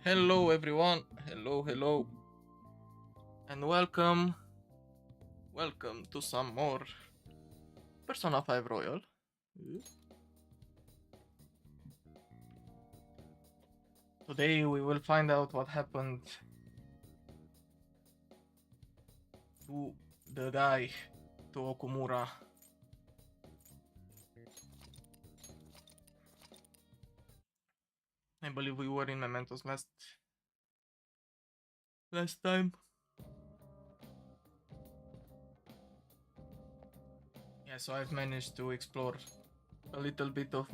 Hello everyone, hello, and welcome to some more Persona 5 Royal. Today we will find out what happened to the guy, to Okumura. I believe we were in Mementos last time. Yeah, so I've managed to explore a little bit of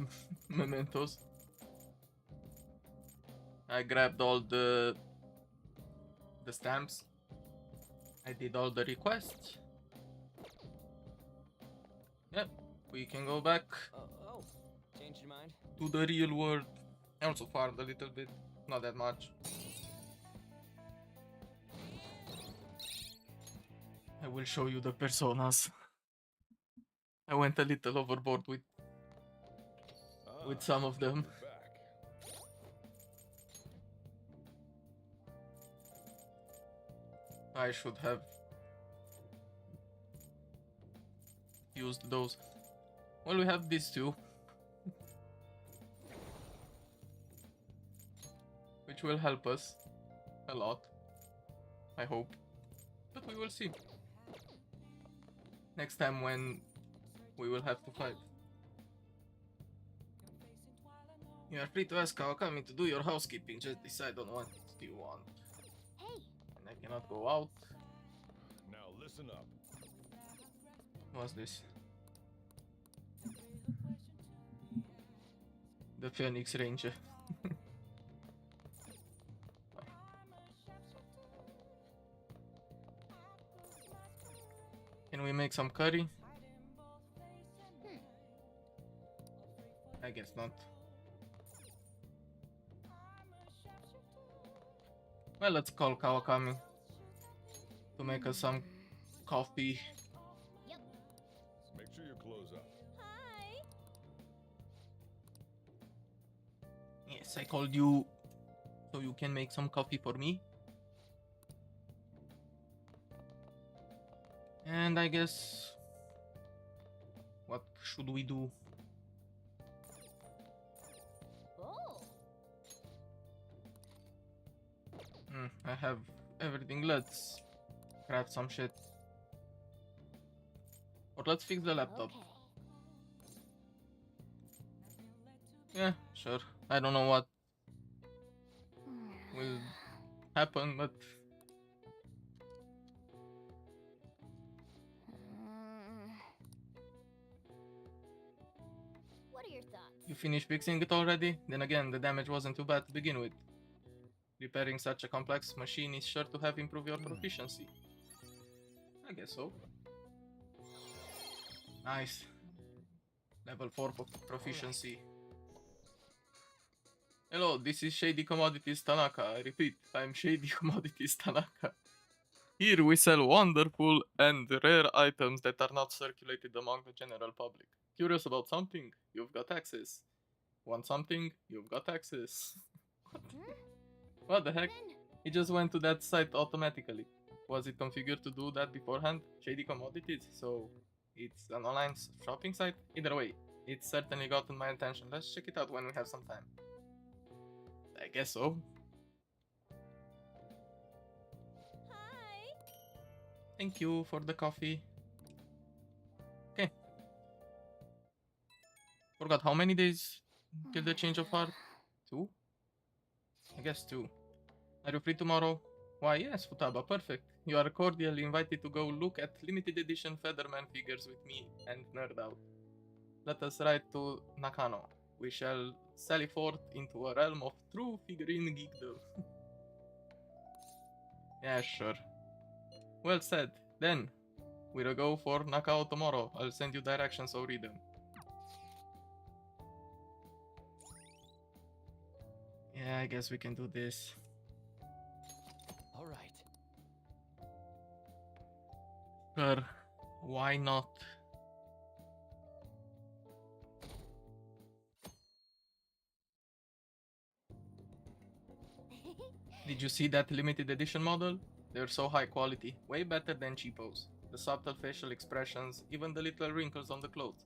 Mementos. I grabbed all the stamps. I did all the requests. Yep, we can go back Changed your mind? to the real world. I also farmed a little bit, not that much. I will show you the personas. I went a little overboard with some of them. I should have used those. Well, we have these two, which will help us a lot, I hope. But we will see. Next time when we will have to fight. You are free to ask Kawakami to do your housekeeping, just decide on what you want. Hey. And I cannot go out. Now listen up. What's this? The Phoenix Ranger. Can we make some curry? I guess not. Well, let's call Kawakami to make us some coffee. Yep. Make sure you close up. Hi. Yes, I called you so you can make some coffee for me. And I guess, what should we do? Oh. I have everything. Let's craft some shit. Or let's fix the laptop. Okay. Yeah, sure. I don't know what will happen, but What are your thoughts? you finished fixing it already? Then again, the damage wasn't too bad to begin with. Repairing such a complex machine is sure to have improved your proficiency. I guess so. Nice. Level 4 proficiency. Hello, this is Shady Commodities Tanaka. I repeat, I'm Shady Commodities Tanaka. Here we sell wonderful and rare items that are not circulated among the general public. Curious about something? You've got access. Want something? You've got access. What the heck? He just went to that site automatically. Was it configured to do that beforehand? Shady Commodities, so it's an online shopping site? Either way, it's certainly gotten my attention. Let's check it out when we have some time. I guess so. Hi. Thank you for the coffee. Okay. Forgot how many days till the change of heart? 2? I guess 2. Are you free tomorrow? Why yes, Futaba, perfect. You are cordially invited to go look at limited edition Featherman figures with me and nerd out. Let us ride to Nakano. We shall sally forth into a realm of true figurine geekdom. Yeah, sure. Well said. Then, we'll go for Nakao tomorrow. I'll send you directions, so read them. Yeah, I guess we can do this. Alright. Sure. Why not? Did you see that limited edition model? They're so high quality, way better than cheapos. The subtle facial expressions, even the little wrinkles on the clothes.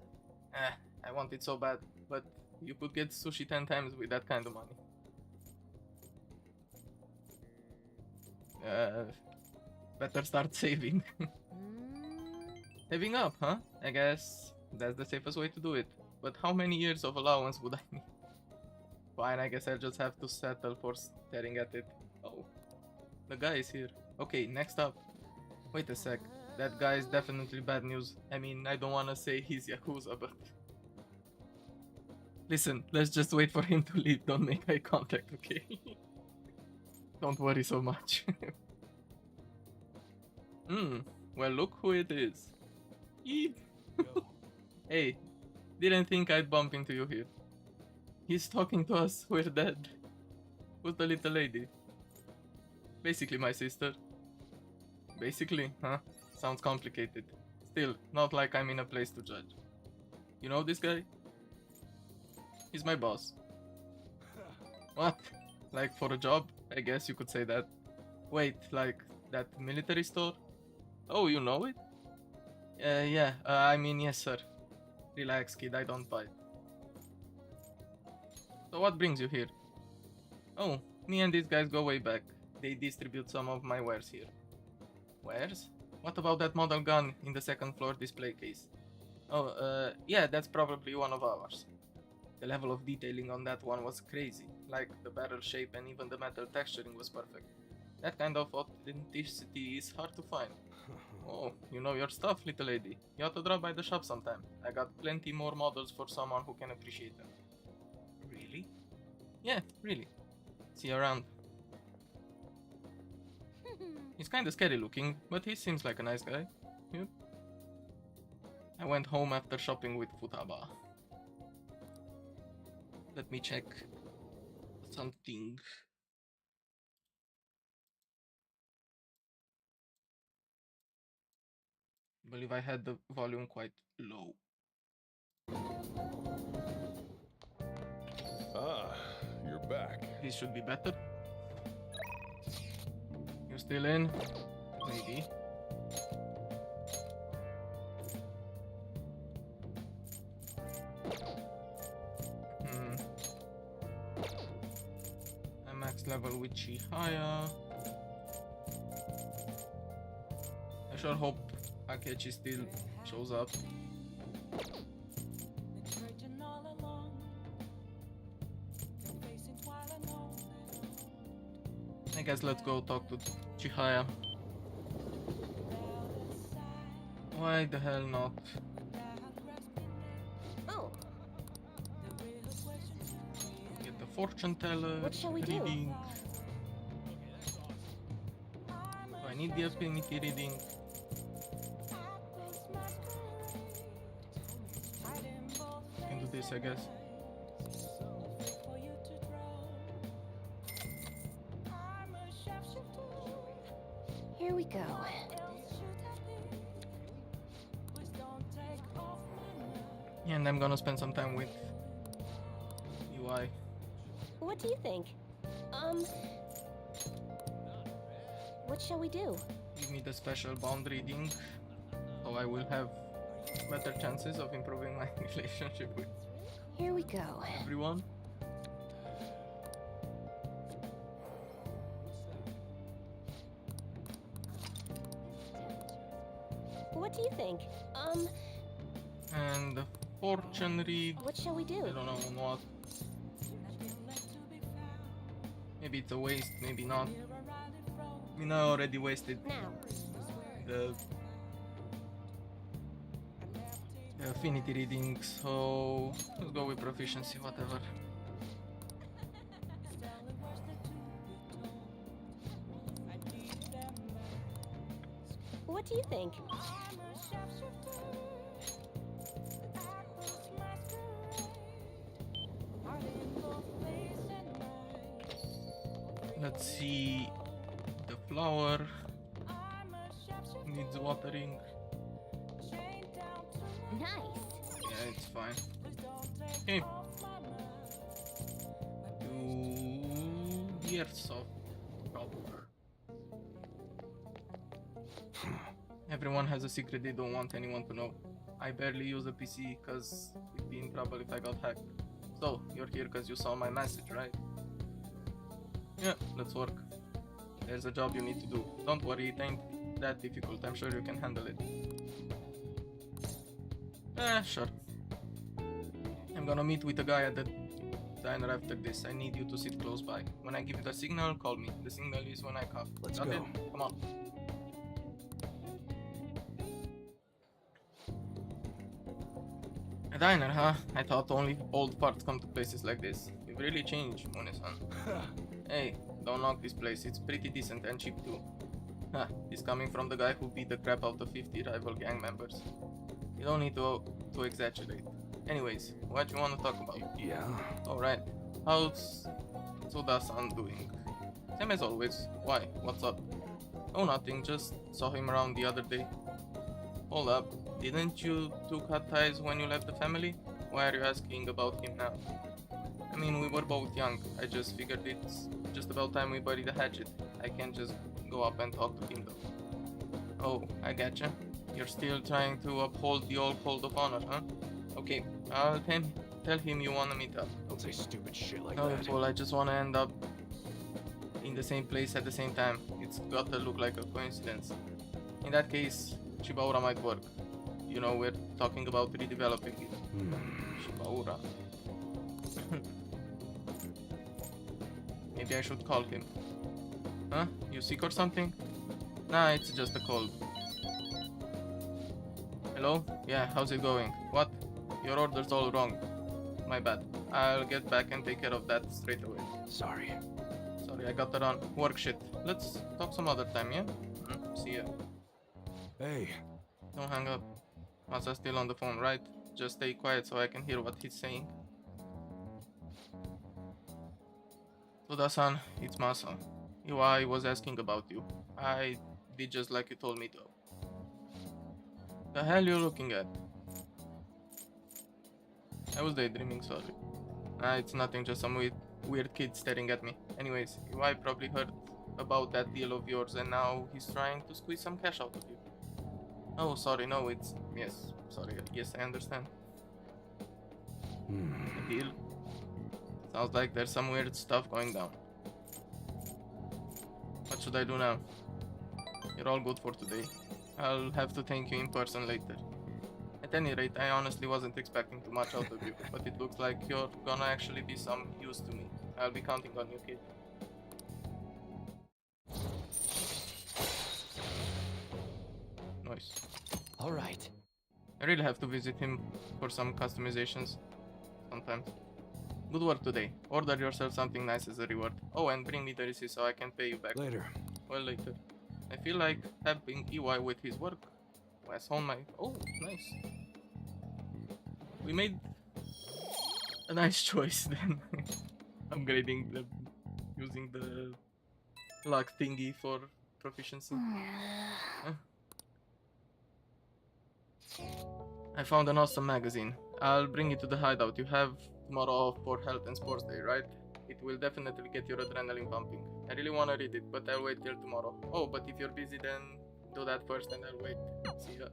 I want it so bad, but you could get sushi 10 times with that kind of money. Better start saving. Saving up, huh? I guess that's the safest way to do it. But how many years of allowance would I need? Fine, I guess I'll just have to settle for staring at it. Oh, the guy is here. Okay, next up. Wait a sec. That guy is definitely bad news. I mean, I don't want to say he's Yakuza, but... Listen, let's just wait for him to leave. Don't make eye contact, okay? Don't worry so much. Well, look who it is. Eep. Hey, didn't think I'd bump into you here. He's talking to us, we're dead. Who's the little lady? Basically my sister. Basically, huh? Sounds complicated. Still, not like I'm in a place to judge. You know this guy? He's my boss. What? Like for a job? I guess you could say that. Wait, like that military store? Oh, you know it? Yeah, I mean, yes, sir. Relax, kid, I don't bite. So what brings you here? Oh, me and these guys go way back. They distribute some of my wares here. Wares? What about that model gun in the second floor display case? Oh, yeah, that's probably one of ours. The level of detailing on that one was crazy. Like, the barrel shape and even the metal texturing was perfect. That kind of authenticity is hard to find. Oh, you know your stuff, little lady. You ought to drop by the shop sometime. I got plenty more models for someone who can appreciate them. Really? Yeah, really. See you around. He's kinda scary looking, but he seems like a nice guy. Yep. I went home after shopping with Futaba. Let me check something. I believe I had the volume quite low. Ah, you're back. This should be better. You still in? Maybe. I'm max level with Chihaya. I sure hope Akechi still shows up. I guess let's go talk to Chihaya. Why the hell not? Oh, Get the fortune teller. What shall we do? reading. Do I need the affinity reading? Can do this, I guess. here we go. And I'm gonna spend some time with UI. What do you think? What shall we do? Give me the special bond reading, so I will have better chances of improving my relationship with Here we go. everyone. What do you think? And the fortune read, What shall we do? I don't know what. Maybe it's a waste, maybe not. I mean, I already wasted Now. the affinity reading, so let's go with proficiency, whatever. What do you think? Let's see. The flower needs watering. Nice. Yeah, it's fine. Okay. Do the airsoft Everyone has a secret they don't want anyone to know. I barely use a PC cause we'd be in trouble if I got hacked. So, you're here cause you saw my message, right? Yeah, let's work. There's a job you need to do. Don't worry, it ain't that difficult. I'm sure you can handle it. Sure. I'm gonna meet with a guy at the diner after this. I need you to sit close by. When I give you the signal, call me. The signal is when I cough. Let's Got go. it? Come on. A diner, huh? I thought only old parts come to places like this. You've really changed, Mune-san. Hey, don't knock this place. It's pretty decent and cheap too. Huh, this coming from the guy who beat the crap out of 50 rival gang members. You don't need to exaggerate. Anyways, what you want to talk about? Yeah. Alright, how's Soda-san doing? Same as always. Why? What's up? Oh, nothing, just saw him around the other day. Hold up, didn't you two cut ties when you left the family? Why are you asking about him now? I mean, we were both young. I just figured it's just about time we buried the hatchet. I can't just go up and talk to him though. Oh, I getcha. You're still trying to uphold the old code of honor, huh? Okay, I'll tell him you wanna meet up. Don't say stupid shit like No, that. Paul, I just wanna end up in the same place at the same time. It's gotta look like a coincidence. In that case, Shibaura might work. You know, we're talking about redeveloping it. Shibaura. Maybe I should call him. Huh? You sick or something? Nah, it's just a cold. Hello? Yeah, how's it going? What? Your order's all wrong. My bad. I'll get back and take care of that straight away. Sorry. Sorry, I got that on. Work shit. Let's talk some other time, yeah? See ya. Hey. Don't hang up. Masa's still on the phone, right? Just stay quiet so I can hear what he's saying. Soda-san, it's Masa. I was asking about you. I did just like you told me to. The hell you looking at? I was daydreaming, sorry. It's nothing, just some weird kid staring at me. Anyways, I probably heard about that deal of yours and now he's trying to squeeze some cash out of you. Oh, sorry, no, it's... Yes, sorry, yes, I understand. A deal? Sounds like there's some weird stuff going down. What should I do now? You're all good for today. I'll have to thank you in person later. At any rate, I honestly wasn't expecting too much out of you, but it looks like you're gonna actually be some use to me. I'll be counting on you, kid. Nice. Alright. I really have to visit him for some customizations sometimes. Good work today. Order yourself something nice as a reward. Oh, and bring me the receipt so I can pay you back. Later. Well, later. I feel like helping EY with his work. Let's hone my... Oh, nice. We made a nice choice then. Upgrading the... using the luck thingy for proficiency. Huh? I found an awesome magazine. I'll bring it to the hideout. You have tomorrow off for Health and Sports Day, right? It will definitely get your adrenaline pumping. I really want to read it, but I'll wait till tomorrow. Oh, but if you're busy, then do that first and I'll wait. See ya.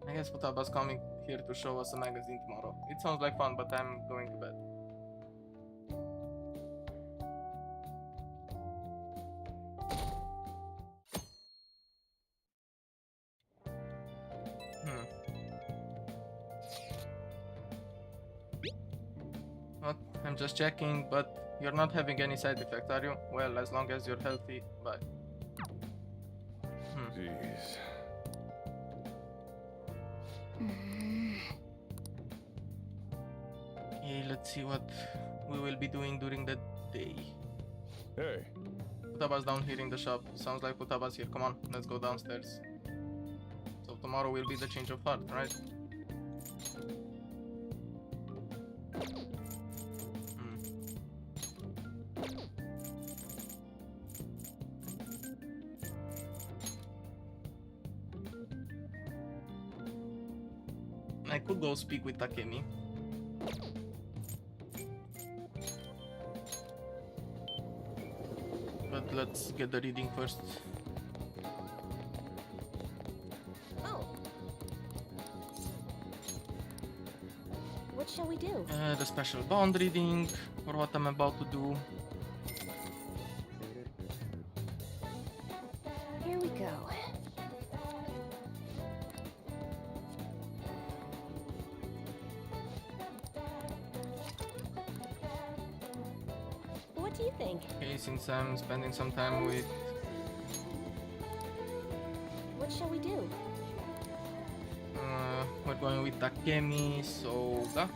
I guess Futaba's coming here to show us a magazine tomorrow. It sounds like fun, but I'm going to bed. What? I'm just checking, but you're not having any side effects, are you? Well, as long as you're healthy, bye. Jeez. Okay, let's see what we will be doing during the day. Hey. Futaba's down here in the shop. Sounds like Futaba's here. Come on, let's go downstairs. So tomorrow will be the change of heart, right? I could go speak with Takemi. But let's get the reading first. What shall we do? The special bond reading for what I'm about to do. Here we go. What do you think? Okay, since I'm spending some time with What shall we do? we're going with Takemi, so that.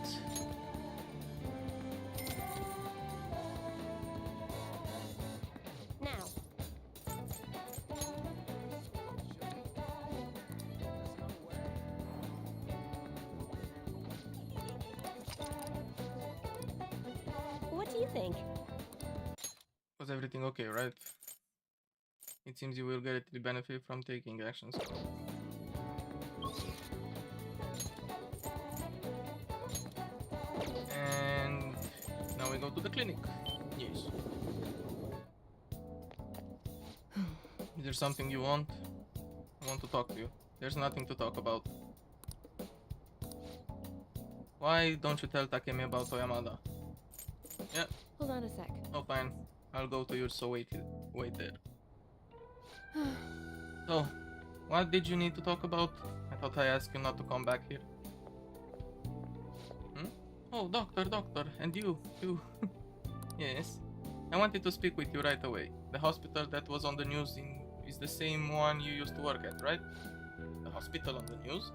Now. What do you think? Was everything okay, right? It seems you will greatly benefit from taking actions. And now we go to the clinic. Yes. Is there something you want? I want to talk to you. There's nothing to talk about. Why don't you tell Takemi about Toyamada? Yeah. Hold on a sec. Oh, fine. I'll go to yours, so wait there. So, what did you need to talk about? I thought I asked you not to come back here. Hmm? Oh, doctor, and you. Yes. I wanted to speak with you right away. The hospital that was on the news is the same one you used to work at, right? The hospital on the news?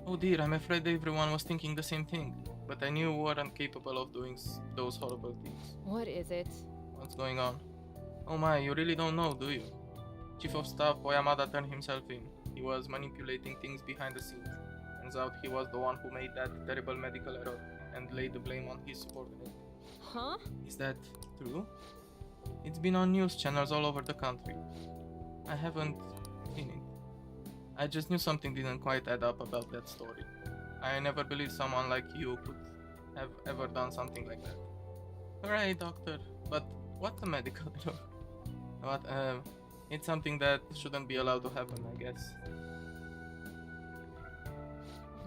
Oh dear, I'm afraid everyone was thinking the same thing. But I knew you weren't capable of doing those horrible things. What is it? What's going on? Oh my, you really don't know, do you? Chief of Staff Oyamada turned himself in. He was manipulating things behind the scenes. Turns out he was the one who made that terrible medical error and laid the blame on his subordinate. Huh? Is that true? It's been on news channels all over the country. I haven't seen it. I just knew something didn't quite add up about that story. I never believed someone like you could have ever done something like that. Alright, doctor, but what's a medical error? What, it's something that shouldn't be allowed to happen, I guess.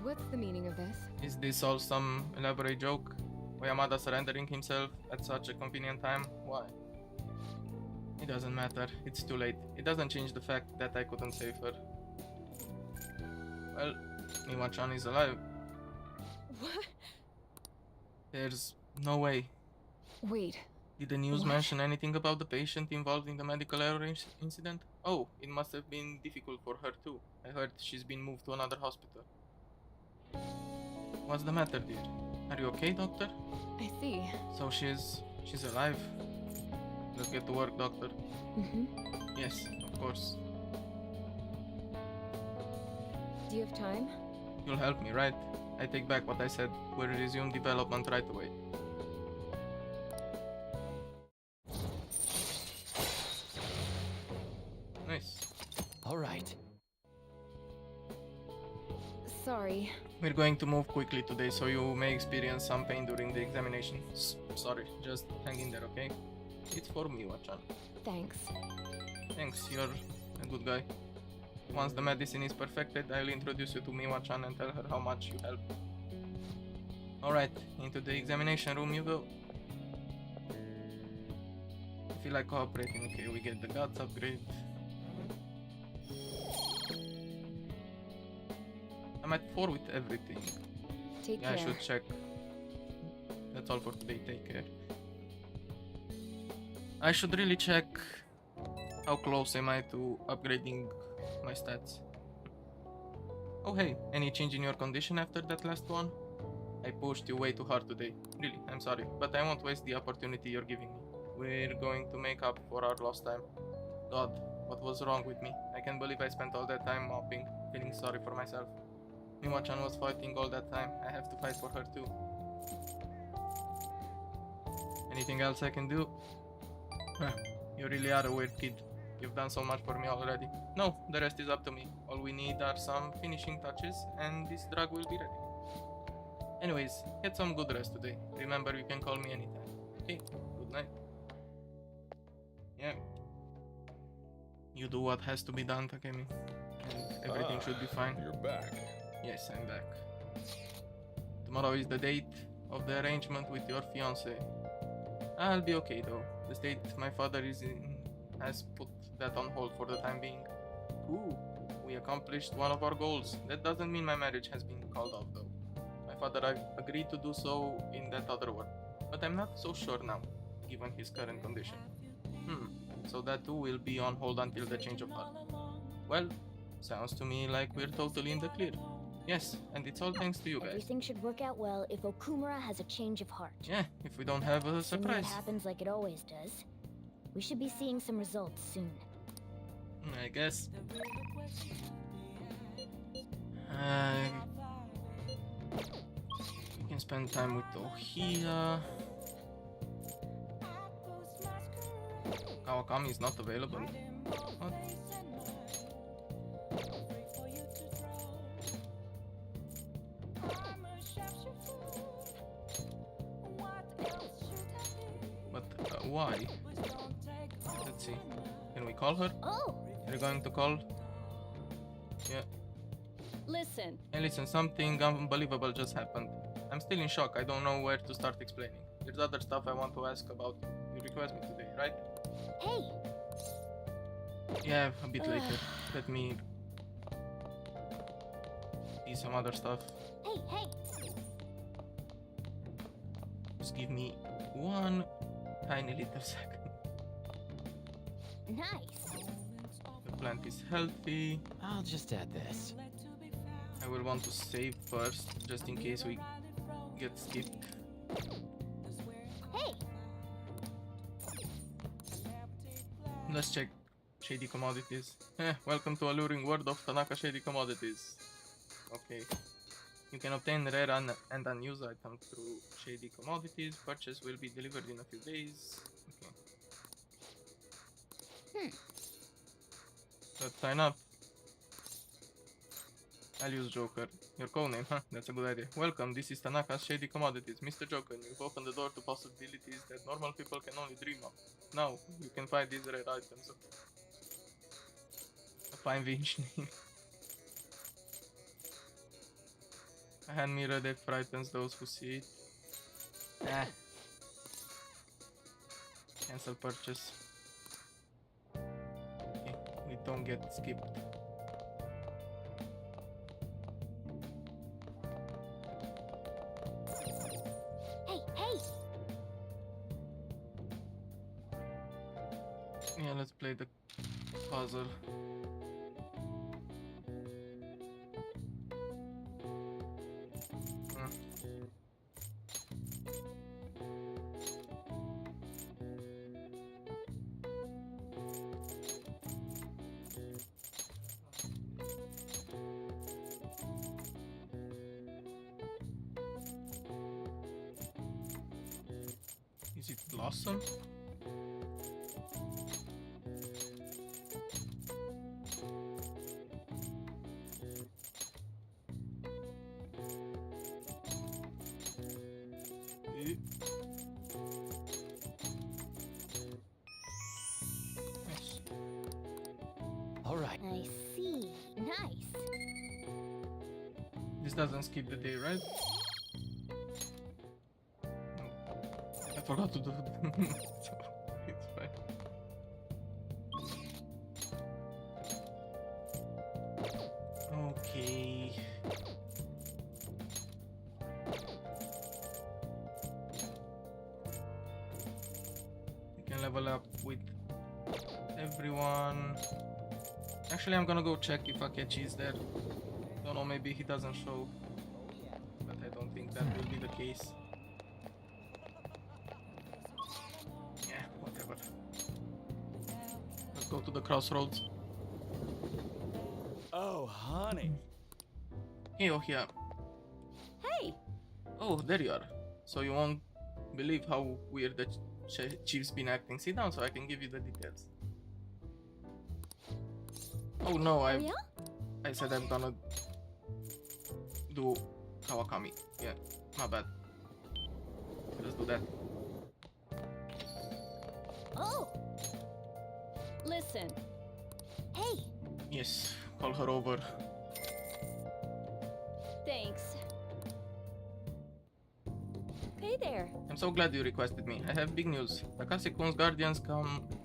What's the meaning of this? Is this all some elaborate joke? Oyamada surrendering himself at such a convenient time? Why? It doesn't matter, it's too late. It doesn't change the fact that I couldn't save her. Well, Miwa-chan is alive. What? There's no way. Wait. Did the news What? mention anything about the patient involved in the medical error incident? Oh, it must have been difficult for her too. I heard she's been moved to another hospital. What's the matter, dear? Are you okay, doctor? I see. So she's alive. Let's get to work, doctor. Mm-hmm. Yes, of course. Do you have time? You'll help me, right? I take back what I said. We'll resume development right away. Nice. All right. Sorry. We're going to move quickly today, so you may experience some pain during the examination. Sorry, just hang in there, okay? It's for me, Wachan. Thanks. Thanks, you're a good guy. Once the medicine is perfected, I'll introduce you to Miwa-chan and tell her how much you helped. Alright, into the examination room you go. I feel like cooperating. Okay, we get the guts upgrade. I'm at 4 with everything. Take Yeah, I care. should check. That's all for today, take care. I should really check how close am I to upgrading my stats. Oh hey, any change in your condition after that last one? I pushed you way too hard today. Really, I'm sorry, but I won't waste the opportunity you're giving me. We're going to make up for our lost time. God, what was wrong with me? I can't believe I spent all that time mopping, feeling sorry for myself. Miwa-chan was fighting all that time. I have to fight for her too. Anything else I can do? You really are a weird kid. You've done so much for me already. No, the rest is up to me. All we need are some finishing touches and this drug will be ready. Anyways, get some good rest today. Remember, you can call me anytime. Okay, good night. Yeah. You do what has to be done, Takemi. And everything should be fine. You're back. Yes, I'm back. Tomorrow is the date of the arrangement with your fiance. I'll be okay though. The state my father is in has put that on hold for the time being. Ooh, we accomplished one of our goals. That doesn't mean my marriage has been called off though. My father agreed to do so in that other word, but I'm not so sure now, given his current condition. So that too will be on hold until the change of heart. Well, sounds to me like we're totally in the clear. Yes, and it's all thanks to you guys. Everything should work out well if Okumura has a change of heart. Yeah, if we don't have a Assuming surprise. it happens like it always does. We should be seeing some results soon. I guess. We can spend time with Ohia. Kawakami is not available. What? But why? Let's see. Can we call her? Oh! You're going to call? Yeah. Listen, Hey, listen, something unbelievable just happened. I'm still in shock. I don't know where to start explaining. There's other stuff I want to ask about. You request me today, right? Hey! Yeah, a bit later. Let me see some other stuff. Hey, hey! Just give me one tiny little second. Nice! The plant is healthy. I'll just add this. I will want to save first, just in case we get skipped. Hey! Let's check Shady Commodities. Welcome to alluring world of Tanaka Shady Commodities. Okay. You can obtain rare and unused items through Shady Commodities. Purchase will be delivered in a few days. Okay. Let's sign up. I'll use Joker. Your codename, huh? That's a good idea. Welcome, this is Tanaka's Shady Commodities. Mr. Joker, you've opened the door to possibilities that normal people can only dream of. Now, you can find these rare items. A fine vintage name. A hand mirror that frightens those who see it. Ah. Cancel purchase. Okay, we don't get skipped. Hey, hey! Yeah, let's play the puzzle. Is it Blossom? Eh. Nice. All right. I see. Nice! This doesn't skip the day, right? I forgot to do it. So, it's fine. Okay. We can level up with everyone. Actually, I'm gonna go check if Akechi is there. Don't know, maybe he doesn't show. But I don't think that will be the case. Yeah, whatever. Let's go to the crossroads. Oh, honey. Hey, oh yeah. hey, Oh, there you are. So you won't believe how weird the chief's been acting. Sit down so I can give you the details. Oh no, oh yeah? I said I'm gonna do Kawakami. Yeah, my bad. Let's do that. Oh! Listen, Hey! Yes, call her over. thanks. Hey there. I'm so glad you requested me. I have big news. Takase-kun's guardians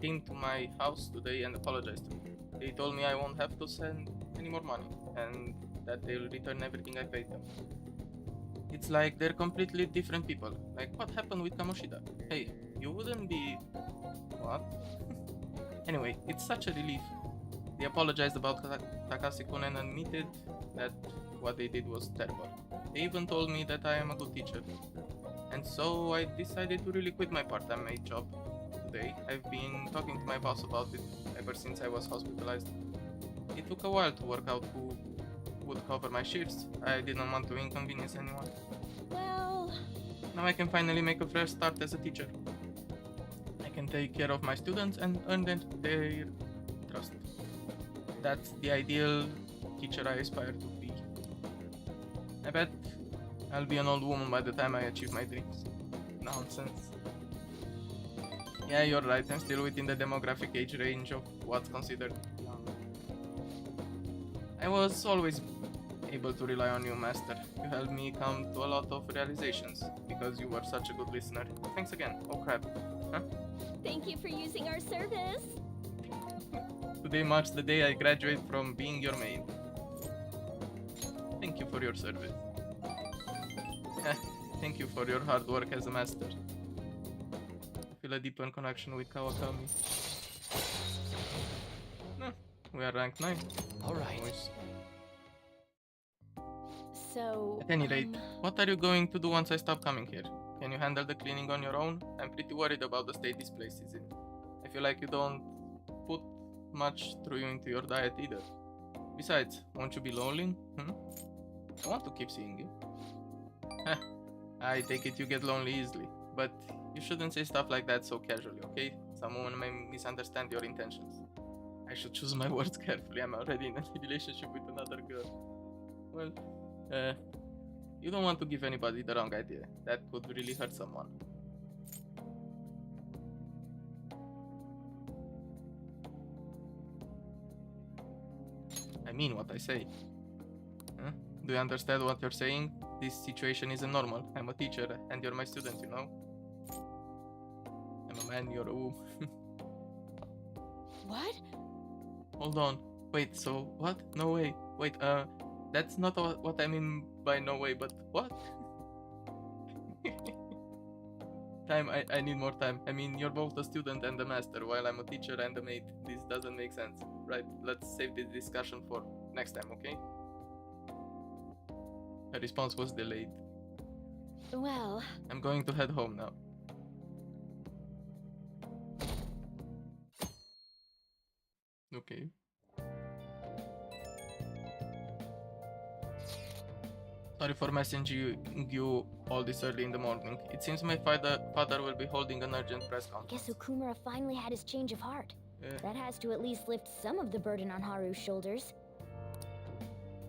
came to my house today and apologized to me. They told me I won't have to send any more money, and that they'll return everything I paid them. It's like they're completely different people. Like, what happened with Kamoshida? Hey, you wouldn't be... What? Anyway, it's such a relief. They apologized about Takase-kun and admitted that what they did was terrible. They even told me that I am a good teacher. And so I decided to really quit my part-time maid job today. I've been talking to my boss about it ever since I was hospitalized. It took a while to work out who would cover my shifts. I didn't want to inconvenience anyone. Well, Now I can finally make a fresh start as a teacher. I can take care of my students and earn their trust. That's the ideal teacher I aspire to be. I bet I'll be an old woman by the time I achieve my dreams. Nonsense. Yeah, you're right, I'm still within the demographic age range of what's considered young. I was always able to rely on you, Master. You helped me come to a lot of realizations because you were such a good listener. Thanks again. Oh crap. Huh? thank you for using our service. Today marks the day I graduate from being your maid. Thank you for your service. Thank you for your hard work as a master. I feel a deeper connection with Kawakami. No, we are ranked 9. All right. Nice. So, At any rate, what are you going to do once I stop coming here? Can you handle the cleaning on your own? I'm pretty worried about the state this place is in. I feel like you don't put much through into your diet either. Besides, won't you be lonely? I want to keep seeing you. I take it you get lonely easily, but you shouldn't say stuff like that so casually, okay? Someone may misunderstand your intentions. I should choose my words carefully. I'm already in a relationship with another girl. Well, you don't want to give anybody the wrong idea. That could really hurt someone. I mean what I say. Huh? Do you understand what you're saying? This situation isn't normal. I'm a teacher and you're my student, you know? I'm a man, you're a woman. what? Hold on. Wait, so what? No way. Wait, that's not what I mean by no way, but what? Time, I need more time. I mean, you're both a student and a master, while I'm a teacher and a maid. This doesn't make sense. Right, let's save this discussion for next time, okay? Her response was delayed. Well, I'm going to head home now. Okay. Sorry for messaging you all this early in the morning. It seems my father will be holding an urgent press conference. Guess Okumura finally had his change of heart. Yeah. That has to at least lift some of the burden on Haru's shoulders.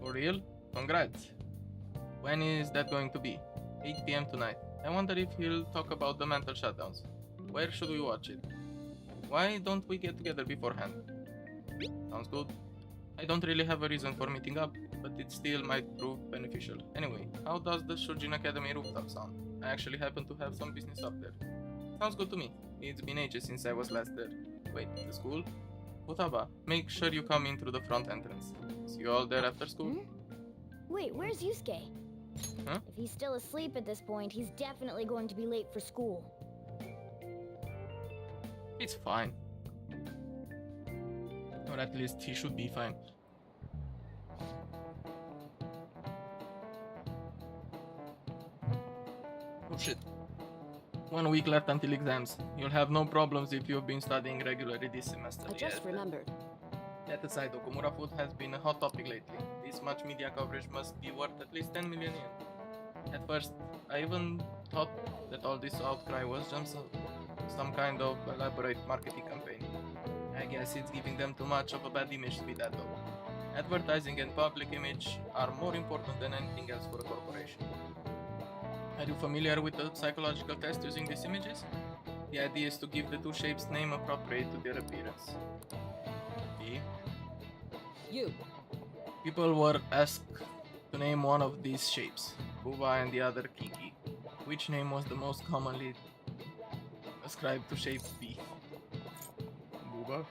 For real? Congrats. When is that going to be? 8 PM tonight. I wonder if he'll talk about the mental shutdowns. Where should we watch it? Why don't we get together beforehand? Sounds good. I don't really have a reason for meeting up, but it still might prove beneficial. Anyway, how does the Shujin Academy rooftop sound? I actually happen to have some business up there. Sounds good to me. It's been ages since I was last there. Wait, the school? Futaba, make sure you come in through the front entrance. See you all there after school? Wait, where's Yusuke? Huh? If he's still asleep at this point, he's definitely going to be late for school. It's fine. Or at least he should be fine. Oh shit. 1 week left until exams. You'll have no problems if you've been studying regularly this semester. I just remembered. That aside, Okumura food has been a hot topic lately. This much media coverage must be worth at least 10 million yen. At first, I even thought that all this outcry was just some kind of elaborate marketing campaign. I guess it's giving them too much of a bad image to be that though. Advertising and public image are more important than anything else for a corporation. Are you familiar with the psychological test using these images? The idea is to give the two shapes name appropriate to their appearance. Okay. You. People were asked to name one of these shapes, Buba and the other Kiki. Which name was the most commonly ascribed to shape B? Booba?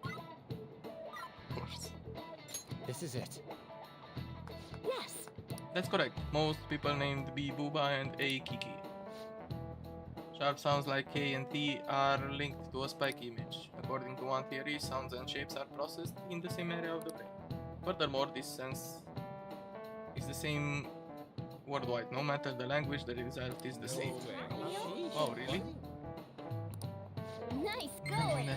Of course. This is it. Yes. That's correct. Most people named B Booba and A Kiki. Sharp sounds like K and T are linked to a spike image. According to one theory, sounds and shapes are processed in the same area of the brain. Furthermore, this sense is the same worldwide. No matter the language, the result is the same. Oh, really? Nice going.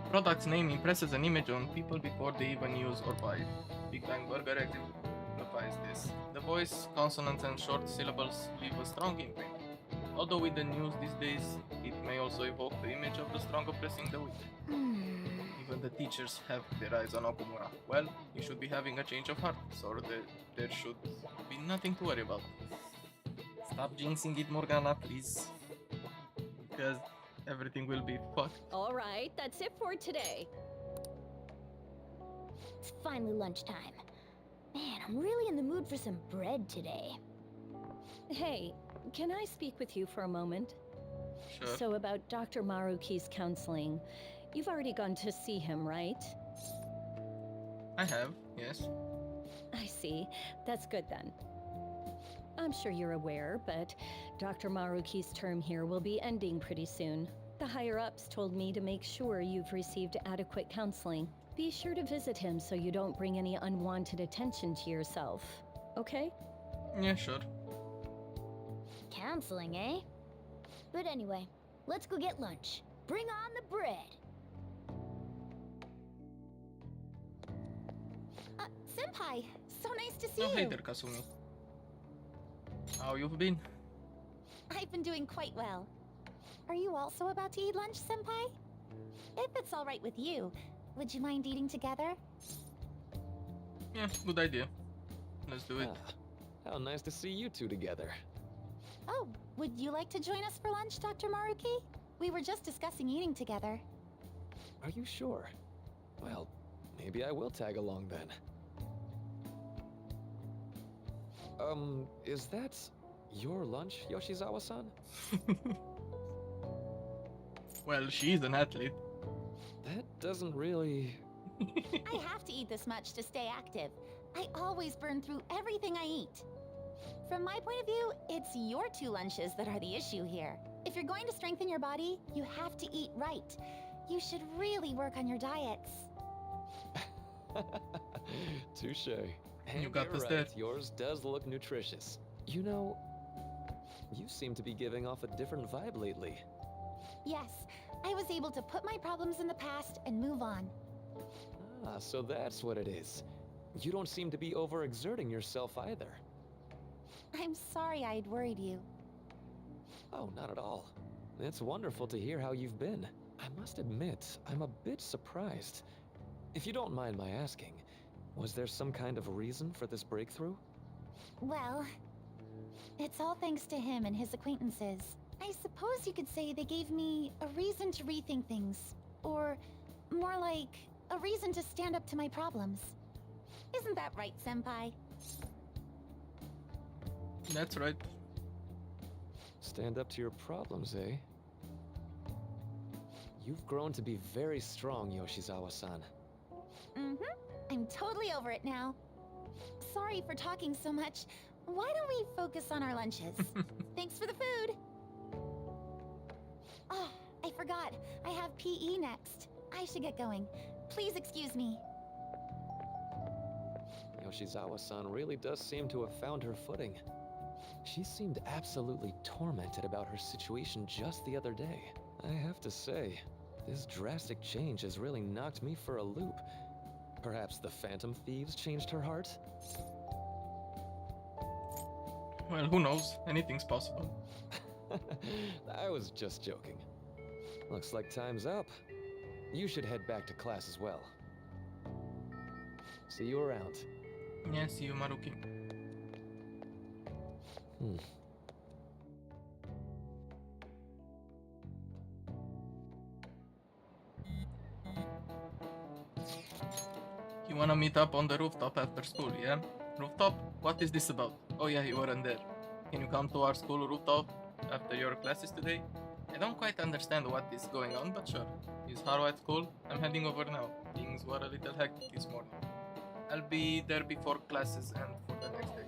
Product's name impresses an image on people before they even use or buy it. Big Bang Burger exemplifies this. The voice, consonants, and short syllables leave a strong imprint. Although with the news these days, it may also evoke the image of the strong oppressing the weak. Even the teachers have their eyes on Okumura. Well, you should be having a change of heart, so there should be nothing to worry about. Stop jinxing it, Morgana, please. Because everything will be fucked. All right, that's it for today. It's finally lunchtime. Man, I'm really in the mood for some bread today. Hey, can I speak with you for a moment? Sure. So about Dr. Maruki's counseling, you've already gone to see him, right? I have, yes. I see. That's good then. I'm sure you're aware, but Dr. Maruki's term here will be ending pretty soon. The higher-ups told me to make sure you've received adequate counseling. Be sure to visit him so you don't bring any unwanted attention to yourself, okay? Yeah, sure. Counseling, eh? But anyway, let's go get lunch. Bring on the bread. Senpai, so nice to see Oh, hey you. there, Kasumi. How you've been? I've been doing quite well. Are you also about to eat lunch, Senpai? If it's all right with you, would you mind eating together? Yeah, good idea. Let's do it. How nice to see you two together. Oh, would you like to join us for lunch, Dr. Maruki? We were just discussing eating together. Are you sure? Well, maybe I will tag along then. Is that your lunch, Yoshizawa-san? Well, she's an athlete. That doesn't really... I have to eat this much to stay active. I always burn through everything I eat. From my point of view, it's your two lunches that are the issue here. If you're going to strengthen your body, you have to eat right. You should really work on your diets. Touche. And You got you're this right, there. yours does look nutritious. You know, you seem to be giving off a different vibe lately. Yes, I was able to put my problems in the past and move on. Ah, so that's what it is. You don't seem to be overexerting yourself either. I'm sorry I'd worried you. Oh, not at all. It's wonderful to hear how you've been. I must admit, I'm a bit surprised. If you don't mind my asking, was there some kind of reason for this breakthrough? Well, it's all thanks to him and his acquaintances. I suppose you could say they gave me a reason to rethink things. Or, more like, a reason to stand up to my problems. Isn't that right, Senpai? That's right. Stand up to your problems, eh? You've grown to be very strong, Yoshizawa-san. Mm-hmm. I'm totally over it now. Sorry for talking so much. Why don't we focus on our lunches? Thanks for the food! Oh, I forgot. I have PE next. I should get going. Please excuse me. Yoshizawa-san really does seem to have found her footing. She seemed absolutely tormented about her situation just the other day. I have to say, this drastic change has really knocked me for a loop. Perhaps the Phantom Thieves changed her heart? Well, who knows? Anything's possible. I was just joking. Looks like time's up. You should head back to class as well. See you around. Yeah, see you, Maruki. wanna meet up on the rooftop after school, yeah? Rooftop? What is this about? Oh yeah, you weren't there. Can you come to our school rooftop after your classes today? I don't quite understand what is going on, but sure. Is Haru at school? I'm heading over now. Things were a little hectic this morning. I'll be there before classes and for the next day.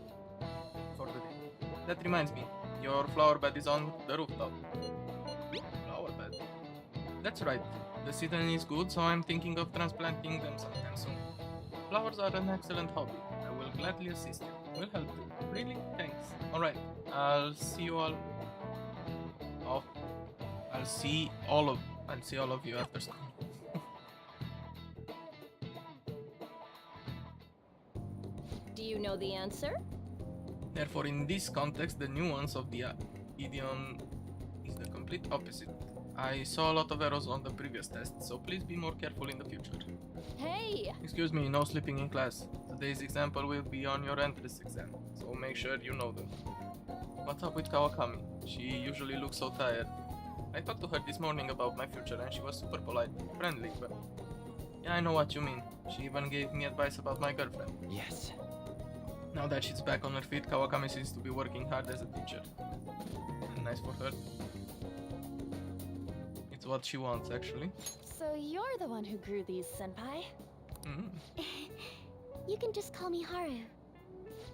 For the day. That reminds me, your flower bed is on the rooftop. Flower bed? That's right. The season is good, so I'm thinking of transplanting them sometime soon. Flowers are an excellent hobby. I will gladly assist you. Will help you. Really? Thanks. Alright. I'll see you all. Oh. I'll see all of you after school. Do you know the answer? Therefore, in this context, the nuance of the idiom is the complete opposite. I saw a lot of errors on the previous test, so please be more careful in the future. Hey! Excuse me, no sleeping in class. Today's example will be on your entrance exam, so make sure you know them. What's up with Kawakami? She usually looks so tired. I talked to her this morning about my future and she was super polite, friendly, but... Yeah, I know what you mean. She even gave me advice about my girlfriend. Yes. Now that she's back on her feet, Kawakami seems to be working hard as a teacher. Nice for her. It's what she wants, actually. So you're the one who grew these, Senpai? You can just call me Haru.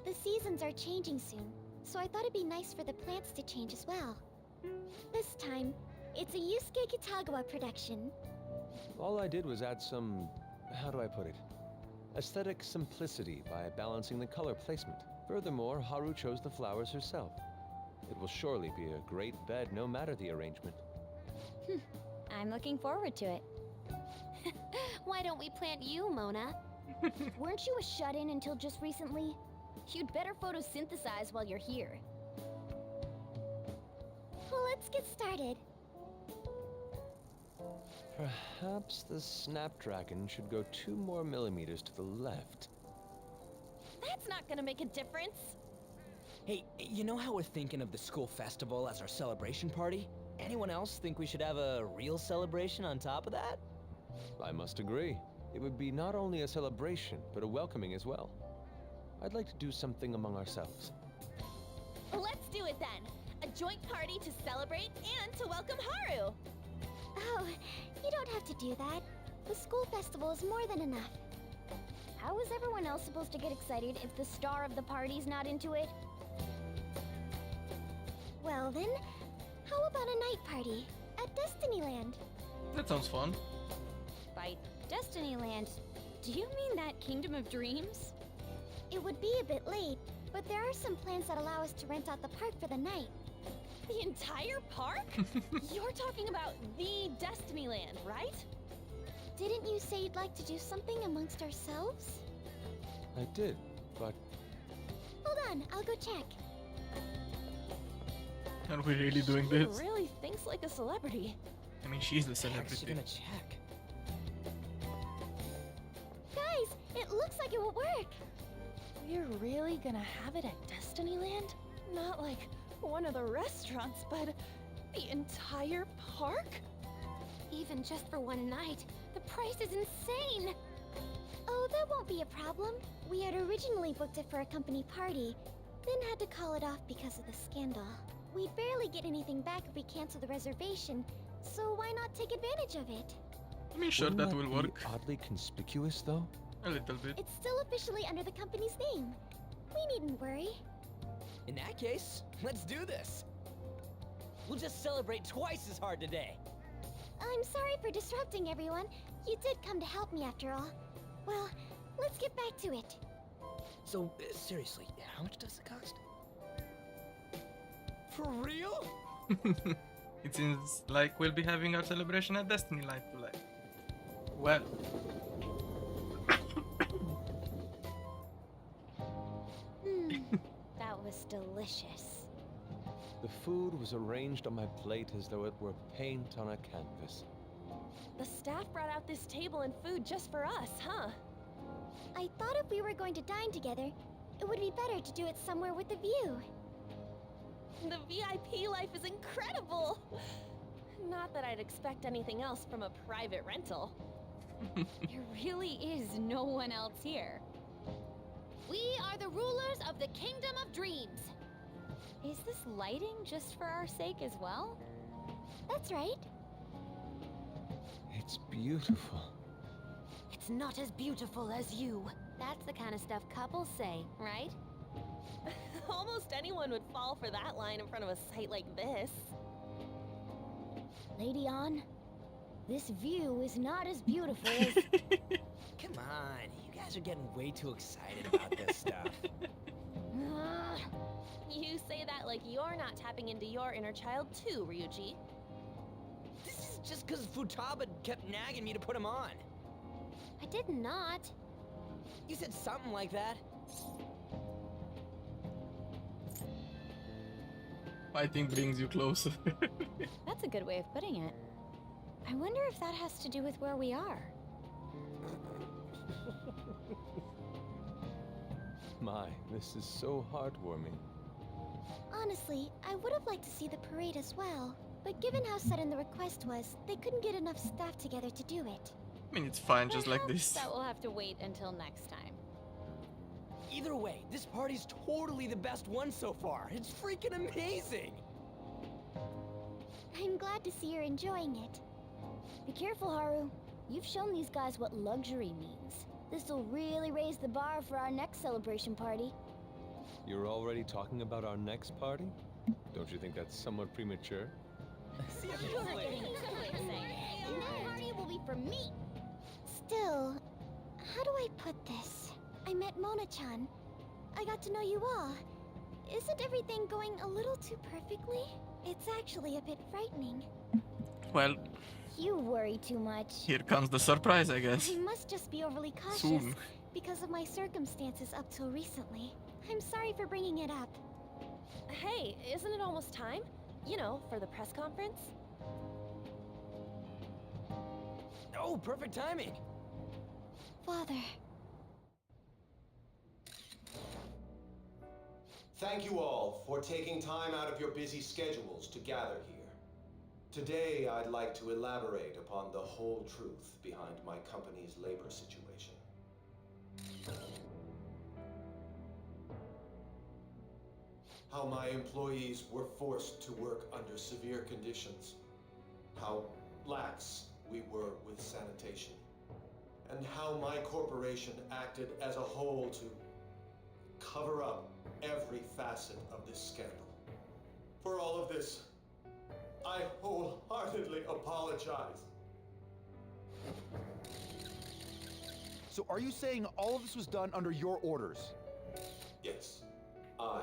The seasons are changing soon, so I thought it'd be nice for the plants to change as well. This time, it's a Yusuke Kitagawa production. All I did was add some, how do I put it? Aesthetic simplicity by balancing the color placement. Furthermore, Haru chose the flowers herself. It will surely be a great bed no matter the arrangement. I'm looking forward to it. Why don't we plant you, Mona? Weren't you a shut-in until just recently? You'd better photosynthesize while you're here. Well, let's get started. Perhaps the Snapdragon should go 2 more millimeters to the left. That's not gonna make a difference. Hey, you know how we're thinking of the school festival as our celebration party? Anyone else think we should have a real celebration on top of that? I must agree. It would be not only a celebration, but a welcoming as well. I'd like to do something among ourselves. Let's do it then. A joint party to celebrate and to welcome Haru. Oh, you don't have to do that. The school festival is more than enough. How is everyone else supposed to get excited if the star of the party's not into it? Well then, how about a night party at Destinyland? That sounds fun. By Destinyland, do you mean that Kingdom of Dreams? It would be a bit late, but there are some plans that allow us to rent out the park for the night. The entire park? You're talking about the Destinyland, right? Didn't you say you'd like to do something amongst ourselves? I did, but Hold on, I'll go check. Are we really doing She this? really thinks like a celebrity. I mean, she's the How's she celebrity. gonna check? Guys, it looks like it will work. We're really gonna have it at Destinyland? Not like one of the restaurants, but the entire park? Even just for one night, the price is insane. Oh, that won't be a problem. We had originally booked it for a company party, then had to call it off because of the scandal. We'd barely get anything back if we cancel the reservation, so why not take advantage of it? I mean, sure, wouldn't that will be work. oddly conspicuous, though? A little bit. It's still officially under the company's name. We needn't worry. In that case, let's do this. We'll just celebrate twice as hard today. I'm sorry for disrupting everyone. You did come to help me after all. Well, let's get back to it. So, seriously, how much does it cost? For real? It seems like we'll be having our celebration at Destinyland tonight. Well, That was delicious. The food was arranged on my plate as though it were paint on a canvas. The staff brought out this table and food just for us, huh? I thought if we were going to dine together, it would be better to do it somewhere with a view. The VIP life is incredible! Not that I'd expect anything else from a private rental. There really is no one else here. We are the rulers of the Kingdom of Dreams. Is this lighting just for our sake as well? That's right. It's beautiful. It's not as beautiful as you. That's the kind of stuff couples say, right? Almost anyone would fall for that line in front of a sight like this. Lady On, this view is not as beautiful as... Come on, you guys are getting way too excited about this stuff. Ugh. You say that like you're not tapping into your inner child too, Ryuji. This is just because Futaba kept nagging me to put him on. I did not. You said something like that. Fighting brings you closer. That's a good way of putting it. I wonder if that has to do with where we are. My, this is so heartwarming. Honestly, I would have liked to see the parade as well. But given how sudden the request was, they couldn't get enough staff together to do it. I mean, it's fine just like Perhaps this. That will have to wait until next time. Either way, this party's totally the best one so far. It's freaking amazing. I'm glad to see you're enjoying it. Be careful, Haru. You've shown these guys what luxury means. This'll really raise the bar for our next celebration party. You're already talking about our next party? Don't you think that's somewhat premature? Seriously. And that party will be for me! Still, how do I put this? I met Mona-chan. I got to know you all. Isn't everything going a little too perfectly? It's actually a bit frightening. Well, You worry too much. here comes the surprise, I guess. I must just be overly cautious Soon. because of my circumstances up till recently. I'm sorry for bringing it up. Hey, isn't it almost time? You know, for the press conference? Oh, perfect timing. Father. Thank you all for taking time out of your busy schedules to gather here. Today, I'd like to elaborate upon the whole truth behind my company's labor situation. How my employees were forced to work under severe conditions. How lax we were with sanitation. And how my corporation acted as a whole to cover up every facet of this scandal. For all of this, I wholeheartedly apologize. So are you saying all of this was done under your orders? Yes, I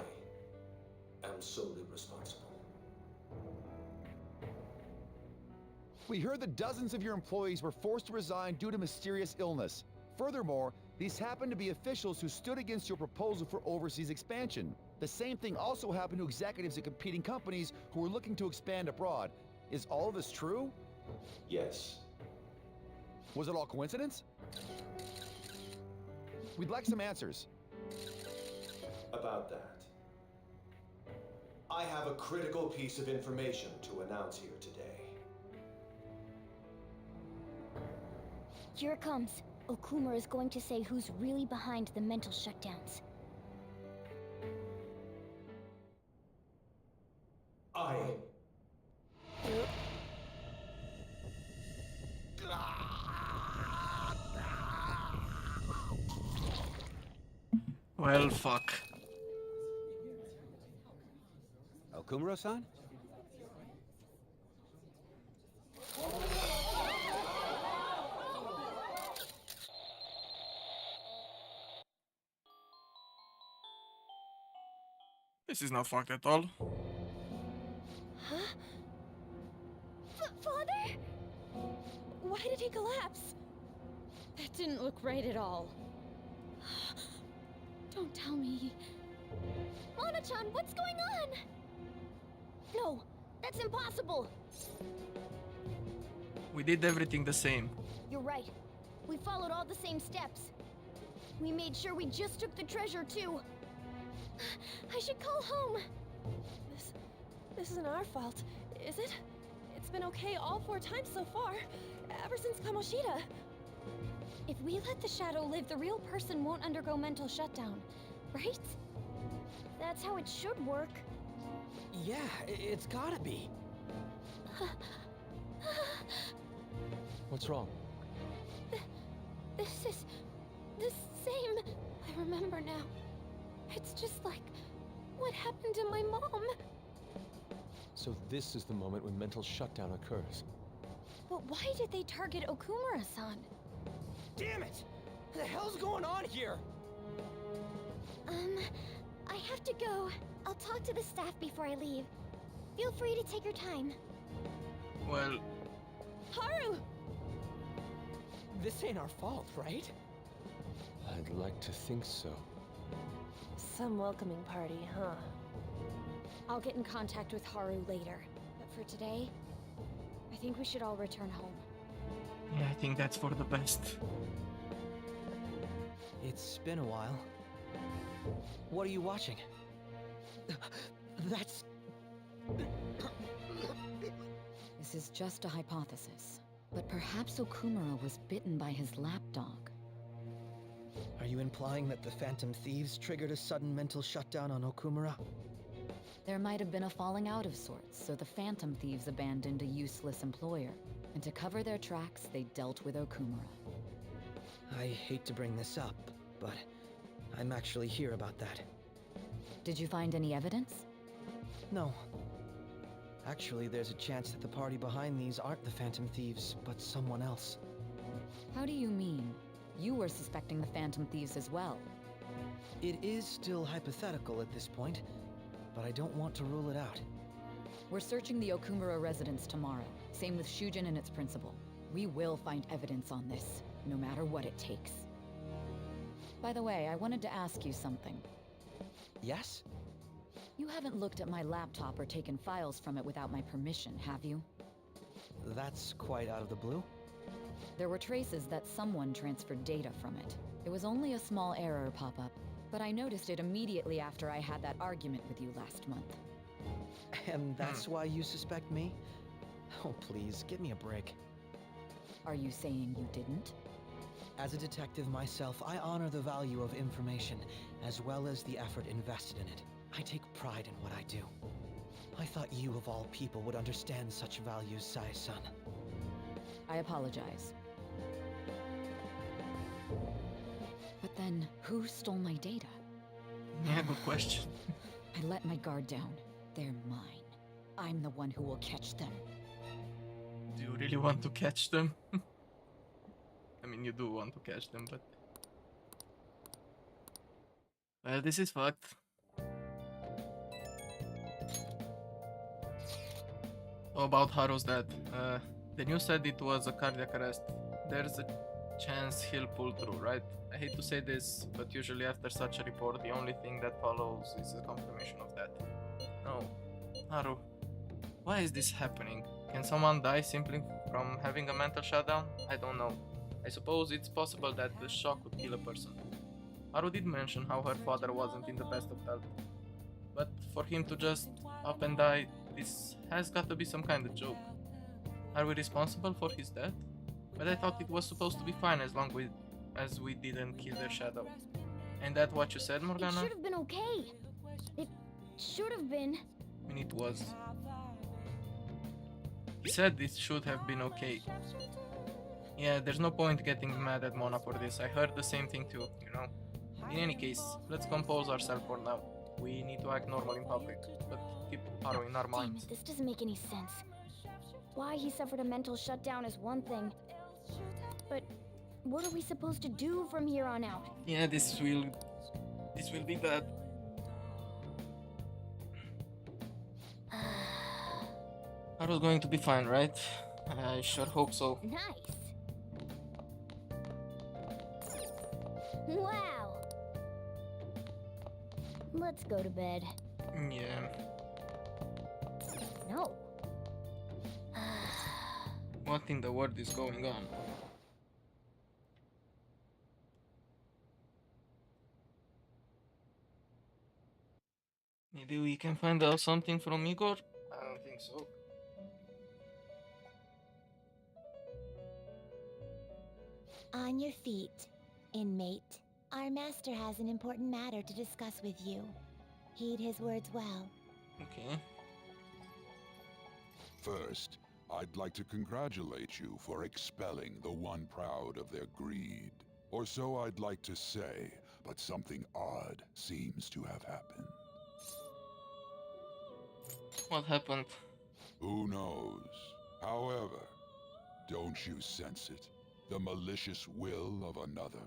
am solely responsible. We heard that dozens of your employees were forced to resign due to mysterious illness. Furthermore, these happened to be officials who stood against your proposal for overseas expansion. The same thing also happened to executives at competing companies who were looking to expand abroad. Is all of this true? Yes. Was it all coincidence? We'd like some answers. About that. I have a critical piece of information to announce here today. Here it comes. Okuma is going to say who's really behind the mental shutdowns. I... Well, fuck. Okumura-san? This is not fucked at all. Huh? Father? Why did he collapse? That didn't look right at all. Don't tell me. Mona-chan, what's going on? No, that's impossible. We did everything the same. You're right. We followed all the same steps. We made sure we just took the treasure, too. I should call home. This isn't our fault, is it? It's been okay all 4 times so far, ever since Kamoshida. If we let the shadow live, the real person won't undergo mental shutdown, right? That's how it should work. Yeah, it's gotta be. What's wrong? This is the same. I remember now. It's just like what happened to my mom. So this is the moment when mental shutdown occurs. But why did they target Okumura-san? Damn it! What the hell's going on here? I have to go. I'll talk to the staff before I leave. Feel free to take your time. Well, Haru! This ain't our fault, right? I'd like to think so. Some welcoming party, huh? I'll get in contact with Haru later. But for today, I think we should all return home. yeah, I think that's for the best. It's been a while. What are you watching? That's... This is just a hypothesis, but perhaps Okumura was bitten by his lapdog. Are you implying that the Phantom Thieves triggered a sudden mental shutdown on Okumura? There might have been a falling out of sorts, so the Phantom Thieves abandoned a useless employer. And to cover their tracks, they dealt with Okumura. I hate to bring this up, but I'm actually here about that. Did you find any evidence? No. Actually, there's a chance that the party behind these aren't the Phantom Thieves, but someone else. How do you mean? You were suspecting the Phantom Thieves as well. It is still hypothetical at this point, but I don't want to rule it out. We're searching the Okumura residence tomorrow. Same with Shujin and its principal. We will find evidence on this, no matter what it takes. By the way, I wanted to ask you something. Yes? You haven't looked at my laptop or taken files from it without my permission, have you? That's quite out of the blue. There were traces that someone transferred data from it. It was only a small error pop-up, but I noticed it immediately after I had that argument with you last month. And that's why you suspect me? Oh, please, give me a break. Are you saying you didn't? As a detective myself, I honor the value of information, as well as the effort invested in it. I take pride in what I do. I thought you, of all people, would understand such values, Sai-san. I apologize. But then, who stole my data? Yeah, good question. I let my guard down. They're mine. I'm the one who will catch them. Do you really want to catch them? I mean, you do want to catch them, but... Well, this is fucked. Oh, about Haru's dad. The news said it was a cardiac arrest. There's a chance he'll pull through, right? I hate to say this, but usually after such a report, the only thing that follows is a confirmation of that. No. Haru, why is this happening? Can someone die simply from having a mental shutdown? I don't know. I suppose it's possible that the shock could kill a person. Haru did mention how her father wasn't in the best of health. But for him to just up and die, this has got to be some kind of joke. Are we responsible for his death? But I thought it was supposed to be fine as long as we didn't kill their shadow. Ain't that what you said, Morgana? It should have been okay. It should have been. I mean, it was. He said it should have been okay. Yeah, there's no point getting mad at Mona for this. I heard the same thing too, you know. In any case, let's compose ourselves for now. We need to act normal in public, but keep Haru in our Damn minds. it, this doesn't make any sense. Why he suffered a mental shutdown is one thing. But what are we supposed to do from here on out? Yeah, this will be bad. Haru's going to be fine, right? I sure hope so. Nice. Wow. Let's go to bed. Yeah. No. What in the world is going on? Maybe we can find out something from Igor? I don't think so. On your feet, inmate. Our master has an important matter to discuss with you. Heed his words well. Okay. First, I'd like to congratulate you for expelling the one proud of their greed. Or so I'd like to say, but something odd seems to have happened. What happened? Who knows? However, don't you sense it? The malicious will of another?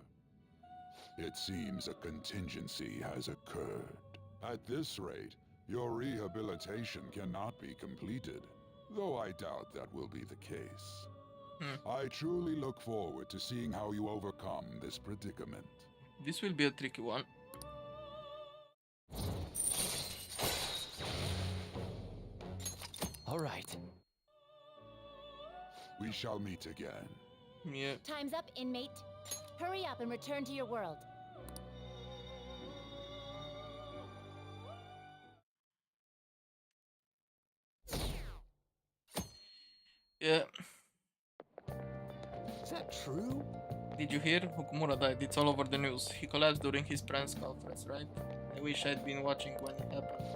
It seems a contingency has occurred. At this rate, your rehabilitation cannot be completed, though I doubt that will be the case. I truly look forward to seeing how you overcome this predicament. This will be a tricky one. All right. We shall meet again. Yeah. Time's up, inmate. Hurry up and return to your world. Yeah. Is that true? Did you hear? Okumura died. It's all over the news. He collapsed during his press conference, right? I wish I'd been watching when it happened.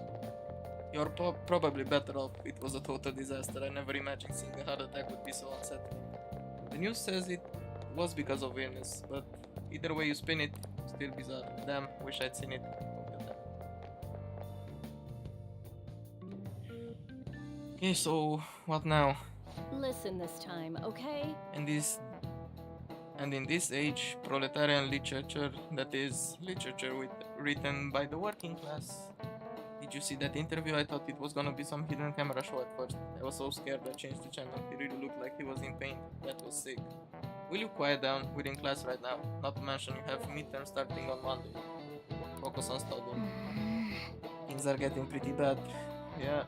You're probably better off. It was a total disaster. I never imagined seeing a heart attack would be so unsettling. The news says it was because of illness, but either way you spin it, still bizarre. Damn, wish I'd seen it. Okay, so what now? Listen this time, okay? And in this age, proletarian literature, that is, literature written by the working class. Did you see that interview? I thought it was gonna be some hidden camera show at first. I was so scared I changed the channel. He really looked like he was in pain. That was sick. Will you quiet down? We're in class right now. Not to mention you have midterm starting on Monday. Focus on studying. Things are getting pretty bad. Yeah.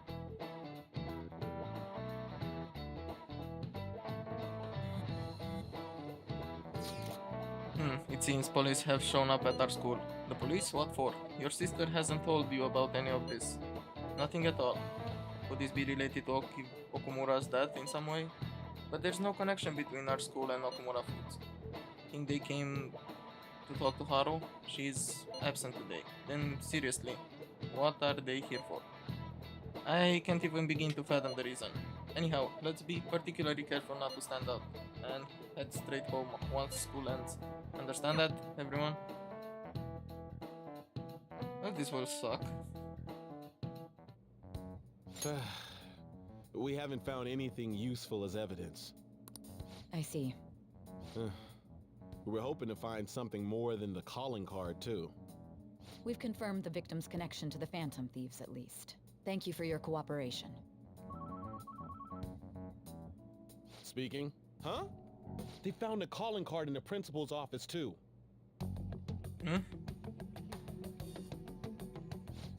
It seems police have shown up at our school. The police? What for? Your sister hasn't told you about any of this. Nothing at all. Could this be related to Okumura's death in some way? But there's no connection between our school and Okumura Foods. Think they came to talk to Haru? She's absent today. Then seriously, what are they here for? I can't even begin to fathom the reason. Anyhow, let's be particularly careful not to stand out, and head straight home once school ends. Understand that, everyone? Well, this will suck. We haven't found anything useful as evidence. I see. We're hoping to find something more than the calling card, too. We've confirmed the victim's connection to the Phantom Thieves, at least. Thank you for your cooperation. Speaking? Huh? They found a calling card in the principal's office, too.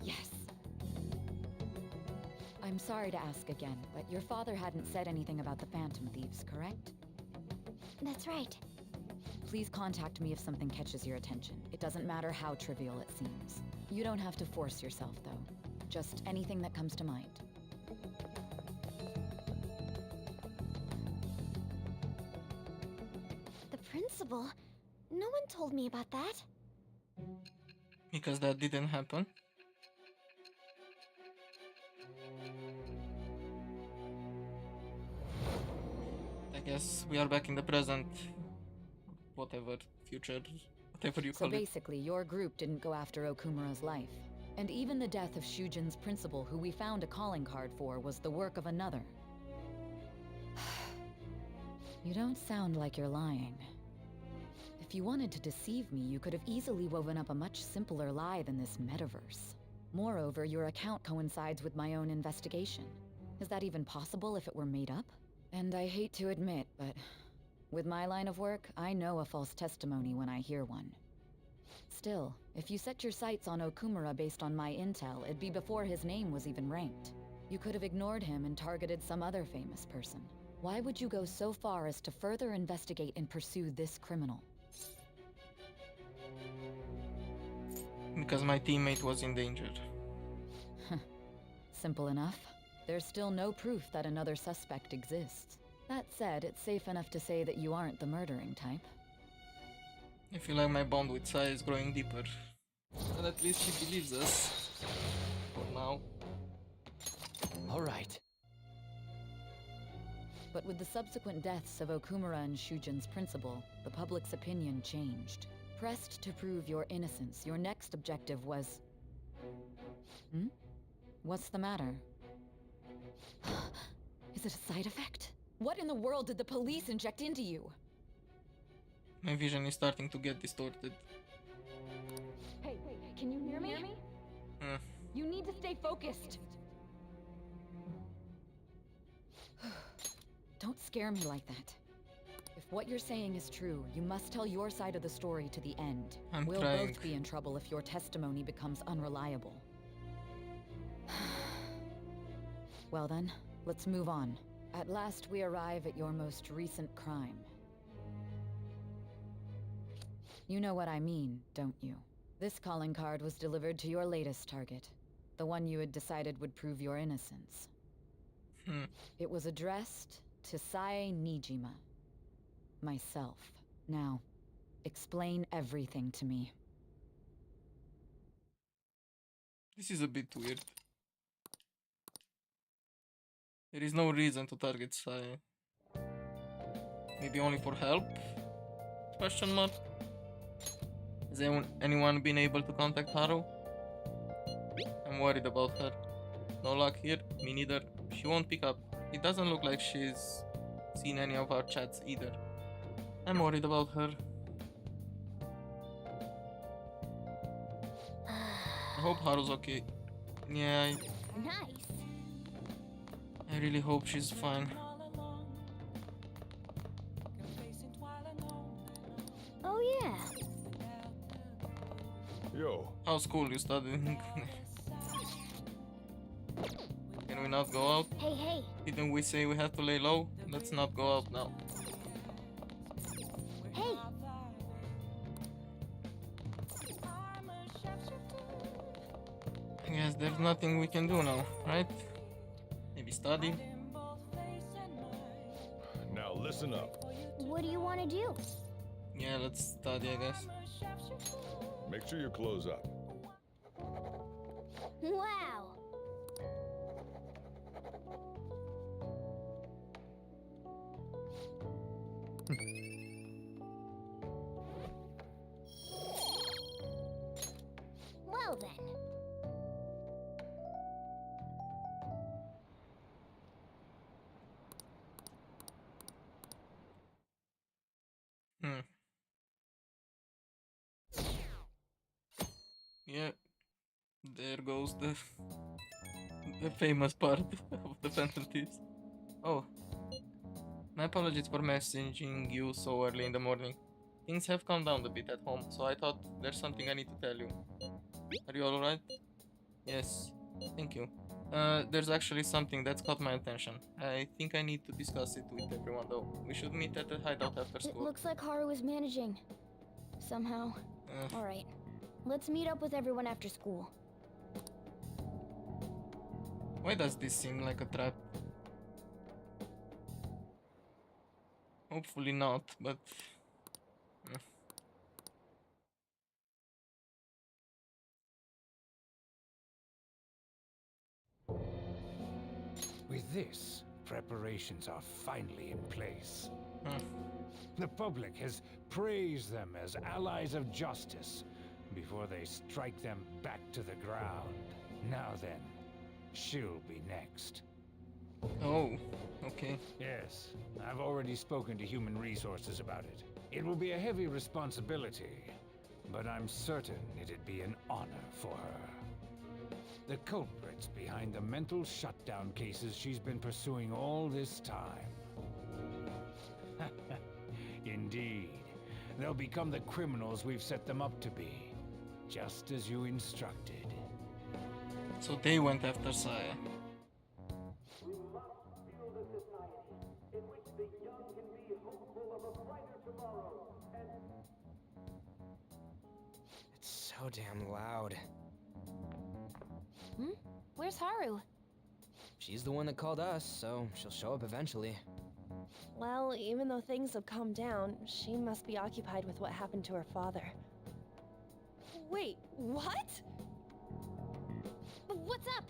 Yes. I'm sorry to ask again, but your father hadn't said anything about the Phantom Thieves, correct? That's right. Please contact me if something catches your attention. It doesn't matter how trivial it seems. You don't have to force yourself, though. Just anything that comes to mind. The principal? No one told me about that. Because that didn't happen. I guess we are back in the present. Whatever, future, whatever you call it. So basically, your group didn't go after Okumura's life. And even the death of Shujin's principal, who we found a calling card for, was the work of another. You don't sound like you're lying. If you wanted to deceive me, you could have easily woven up a much simpler lie than this metaverse. Moreover, your account coincides with my own investigation. Is that even possible if it were made up? And I hate to admit, but with my line of work, I know a false testimony when I hear one. Still, if you set your sights on Okumura based on my intel, it'd be before his name was even ranked. You could have ignored him and targeted some other famous person. Why would you go so far as to further investigate and pursue this criminal? Because my teammate was endangered. Simple enough. There's still no proof that another suspect exists. That said, it's safe enough to say that you aren't the murdering type. I feel like my bond with Sai is growing deeper. But at least she believes us. For now. Alright. But with the subsequent deaths of Okumura and Shujin's principal, the public's opinion changed. Pressed to prove your innocence, your next objective was... Hmm? What's the matter? Is it a side effect? What in the world did the police inject into you? My vision is starting to get distorted. Hey, can you hear me? You need to stay focused. Don't scare me like that. If what you're saying is true, you must tell your side of the story to the end. We'll both be in trouble if your testimony becomes unreliable. Well then, let's move on. At last we arrive at your most recent crime. You know what I mean, don't you? This calling card was delivered to your latest target. The one you had decided would prove your innocence. It was addressed to Sae Nijima. Myself. Now, explain everything to me. This is a bit weird. There is no reason to target Sae. Maybe only for help? Question mark. Has anyone been able to contact Haru? I'm worried about her. No luck here, me neither. She won't pick up. It doesn't look like she's seen any of our chats either. I'm worried about her. I hope Haru's okay. Yeah, Nice. I really hope she's fine. Oh yeah. Yo. How's school? You studying? Can we not go out? Hey. Didn't we say we have to lay low? Let's not go out now. Hey. I guess there's nothing we can do now, right? Maybe study? Now listen up. What do you want to do? Yeah, let's study, I guess. Make sure your clothes up. Wow. Well then. Yeah, there goes the famous part of the Phantom Thieves. Oh, my apologies for messaging you so early in the morning. Things have calmed down a bit at home, so I thought there's something I need to tell you. Are you alright? Yes, thank you. There's actually something that's caught my attention. I think I need to discuss it with everyone though. We should meet at the hideout after It school. looks like Haru is managing. Somehow. Alright. Let's meet up with everyone after school. Why does this seem like a trap? Hopefully not, but... With this, preparations are finally in place. The public has praised them as allies of justice before they strike them back to the ground. Now then, she'll be next. Oh, okay. Yes, I've already spoken to Human Resources about it. It will be a heavy responsibility, but I'm certain it'd be an honor for her. The culprits behind the mental shutdown cases she's been pursuing all this time. Indeed, they'll become the criminals we've set them up to be, just as you instructed. So they went after Saya. It's so damn loud. Where's Haru? She's the one that called us, so she'll show up eventually. Well, even though things have calmed down, she must be occupied with what happened to her father. Wait, what? What's up?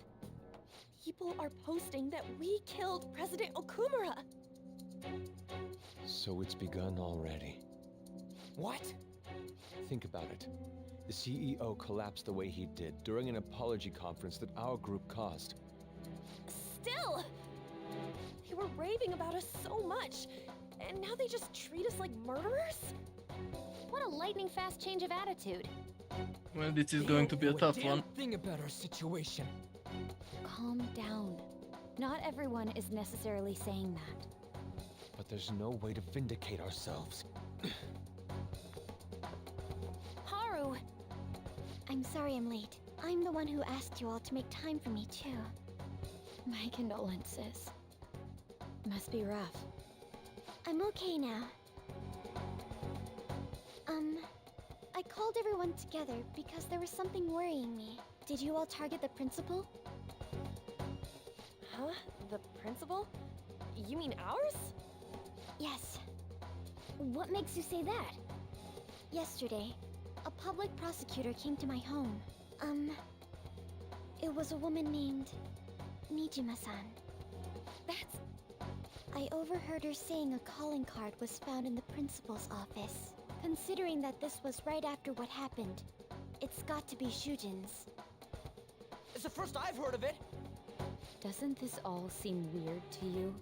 People are posting that we killed President Okumura! So it's begun already. What? Think about it. The CEO collapsed the way he did during an apology conference that our group caused. Still! They were raving about us so much, and now they just treat us like murderers? What a lightning-fast change of attitude. Well, this is going to be a tough one. Thing about our situation. Calm down. Not everyone is necessarily saying that. But there's no way to vindicate ourselves. Haru! I'm sorry I'm late. I'm the one who asked you all to make time for me, too. My condolences. Must be rough. I'm okay now. I called everyone together because there was something worrying me. Did you all target the principal? Huh? The principal? You mean ours? Yes. What makes you say that? Yesterday, a public prosecutor came to my home. It was a woman named Nijima-san. That's... I overheard her saying a calling card was found in the principal's office. Considering that this was right after what happened, it's got to be Shujin's. It's the first I've heard of it. Doesn't this all seem weird to you?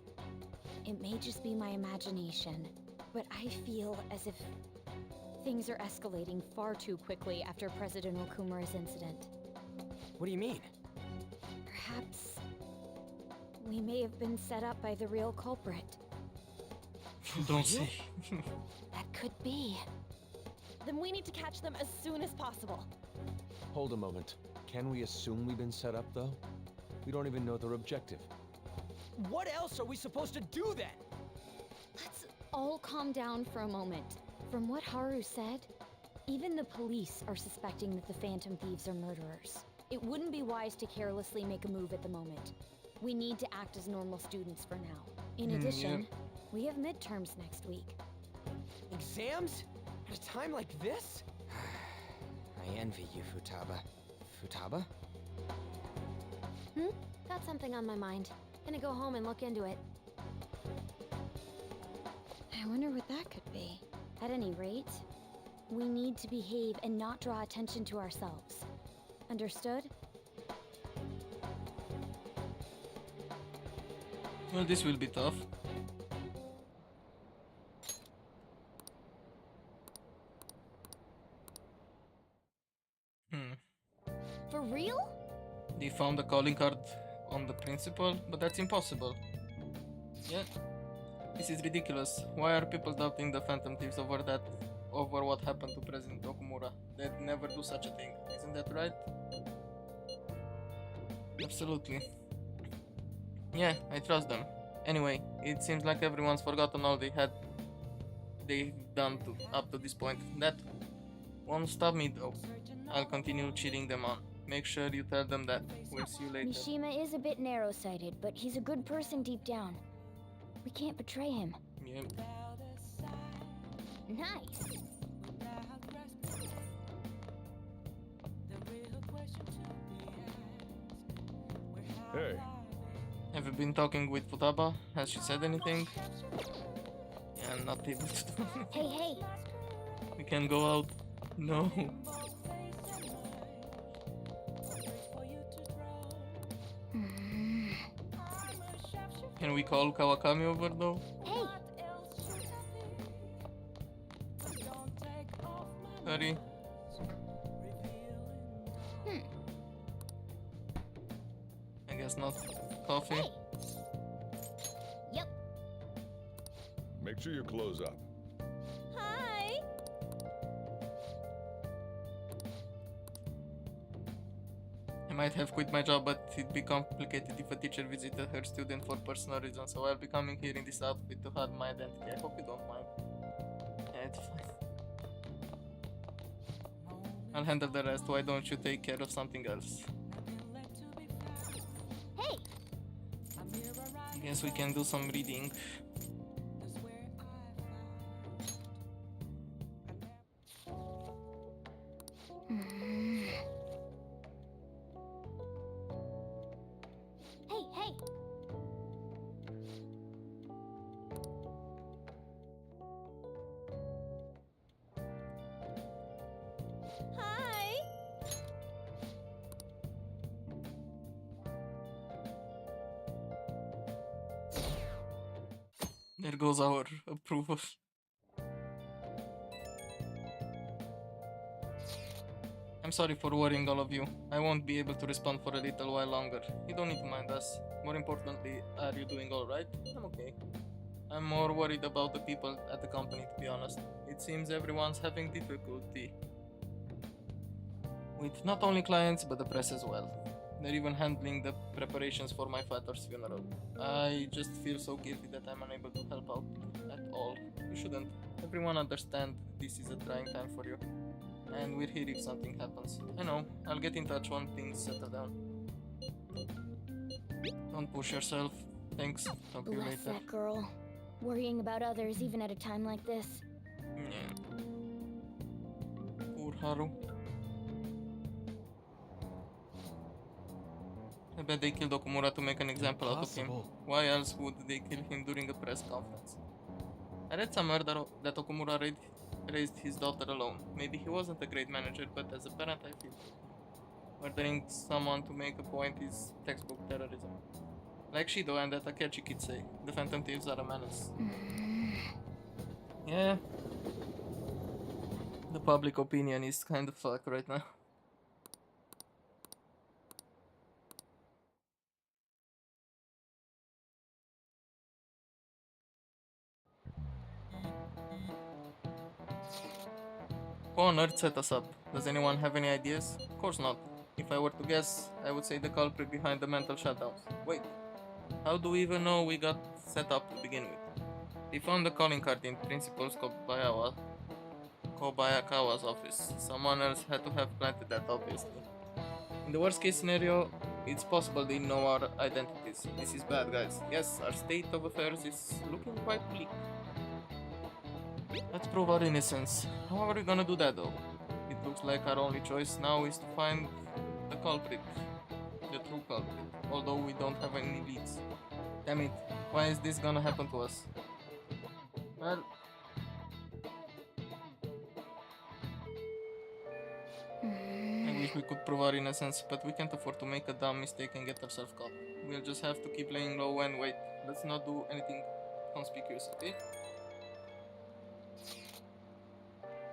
It may just be my imagination, but I feel as if things are escalating far too quickly after President Okumura's incident. What do you mean? Perhaps we may have been set up by the real culprit. Don't say. That could be. Then we need to catch them as soon as possible. Hold a moment. Can we assume we've been set up, though? We don't even know their objective. What else are we supposed to do then? Let's all calm down for a moment. From what Haru said, even the police are suspecting that the Phantom Thieves are murderers. It wouldn't be wise to carelessly make a move at the moment. We need to act as normal students for now. In addition, we have midterms next week. Exams? At a time like this? I envy you, Futaba. Futaba? Got something on my mind. Gonna go home and look into it. I wonder what that could be. At any rate, we need to behave and not draw attention to ourselves. Understood? Well, this will be tough. For real? They found a calling card on the principal, but that's impossible. Yeah. This is ridiculous. Why are people doubting the Phantom Thieves over what happened to President Okumura? They'd never do such a thing. Isn't that right? Absolutely. Yeah, I trust them. Anyway, it seems like everyone's forgotten all they've done up to this point. That won't stop me though. I'll continue cheering them on. Make sure you tell them that. We'll see you later. Mishima is a bit narrow-sighted, but he's a good person deep down. We can't betray him. Yep. Nice. Hey. Have you been talking with Futaba? Has she said anything? Yeah, I'm not able to do anything. Hey, hey. We can go out. No. Can we call Kawakami over though? Hey. Hurry. I guess not. Coffee? Hey. Yep. Make sure you close up. Hi! I might have quit my job, but it'd be complicated if a teacher visited her student for personal reasons, so I'll be coming here in this outfit to hide my identity. I hope you don't mind. Yeah, it's fine. I'll handle the rest. Why don't you take care of something else? Hey! I guess we can do some reading. Hi! There goes our approval. I'm sorry for worrying all of you. I won't be able to respond for a little while longer. You don't need to mind us. More importantly, are you doing alright? I'm okay. I'm more worried about the people at the company, to be honest. It seems everyone's having difficulty with not only clients but the press as well. They're even handling the preparations for my father's funeral. I just feel so guilty that I'm unable to help out at all. You shouldn't. Everyone understands this is a trying time for you. And we're here if something happens. I know. I'll get in touch when things settle down. Don't push yourself. Thanks. Talk to you Bless later. that girl. Worrying about others even at a time like this. Yeah. Poor Haru. I bet they killed Okumura to make an example out of him. Why else would they kill him during a press conference? I read somewhere that Okumura raised his daughter alone. Maybe he wasn't a great manager, but as a parent I feel for him. Murdering someone to make a point is textbook terrorism. Like Shido and that Akechi kids say, the Phantom Thieves are a menace. Yeah. The public opinion is kind of fucked right now. Who on earth set us up? Does anyone have any ideas? Of course not. If I were to guess, I would say the culprit behind the mental shutdowns. Wait, how do we even know we got set up to begin with? They found the calling card in Principal Kobayakawa's office. Someone else had to have planted that, obviously. In the worst case scenario, it's possible they know our identities. This is bad, guys. Yes, our state of affairs is looking quite bleak. Let's prove our innocence. How are we gonna do that though? It looks like our only choice now is to find the culprit. The true culprit. Although we don't have any leads. Damn it. Why is this gonna happen to us? Well... I wish we could prove our innocence, but we can't afford to make a dumb mistake and get ourselves caught. We'll just have to keep laying low and wait. Let's not do anything conspicuous, okay?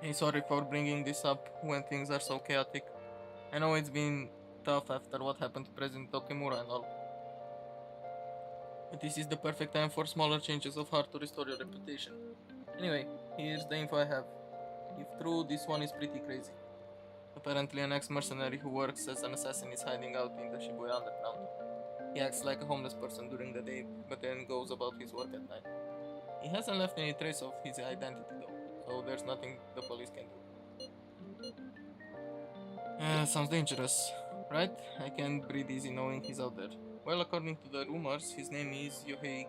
Hey, sorry for bringing this up when things are so chaotic. I know it's been tough after what happened to President Okimura and all. But this is the perfect time for smaller changes of heart to restore your reputation. Anyway, here's the info I have. If true, this one is pretty crazy. Apparently an ex-mercenary who works as an assassin is hiding out in the Shibuya underground. He acts like a homeless person during the day, but then goes about his work at night. He hasn't left any trace of his identity though, so there's nothing the police can do. Sounds dangerous, right? I can't breathe easy knowing he's out there. Well, according to the rumors, his name is Yohei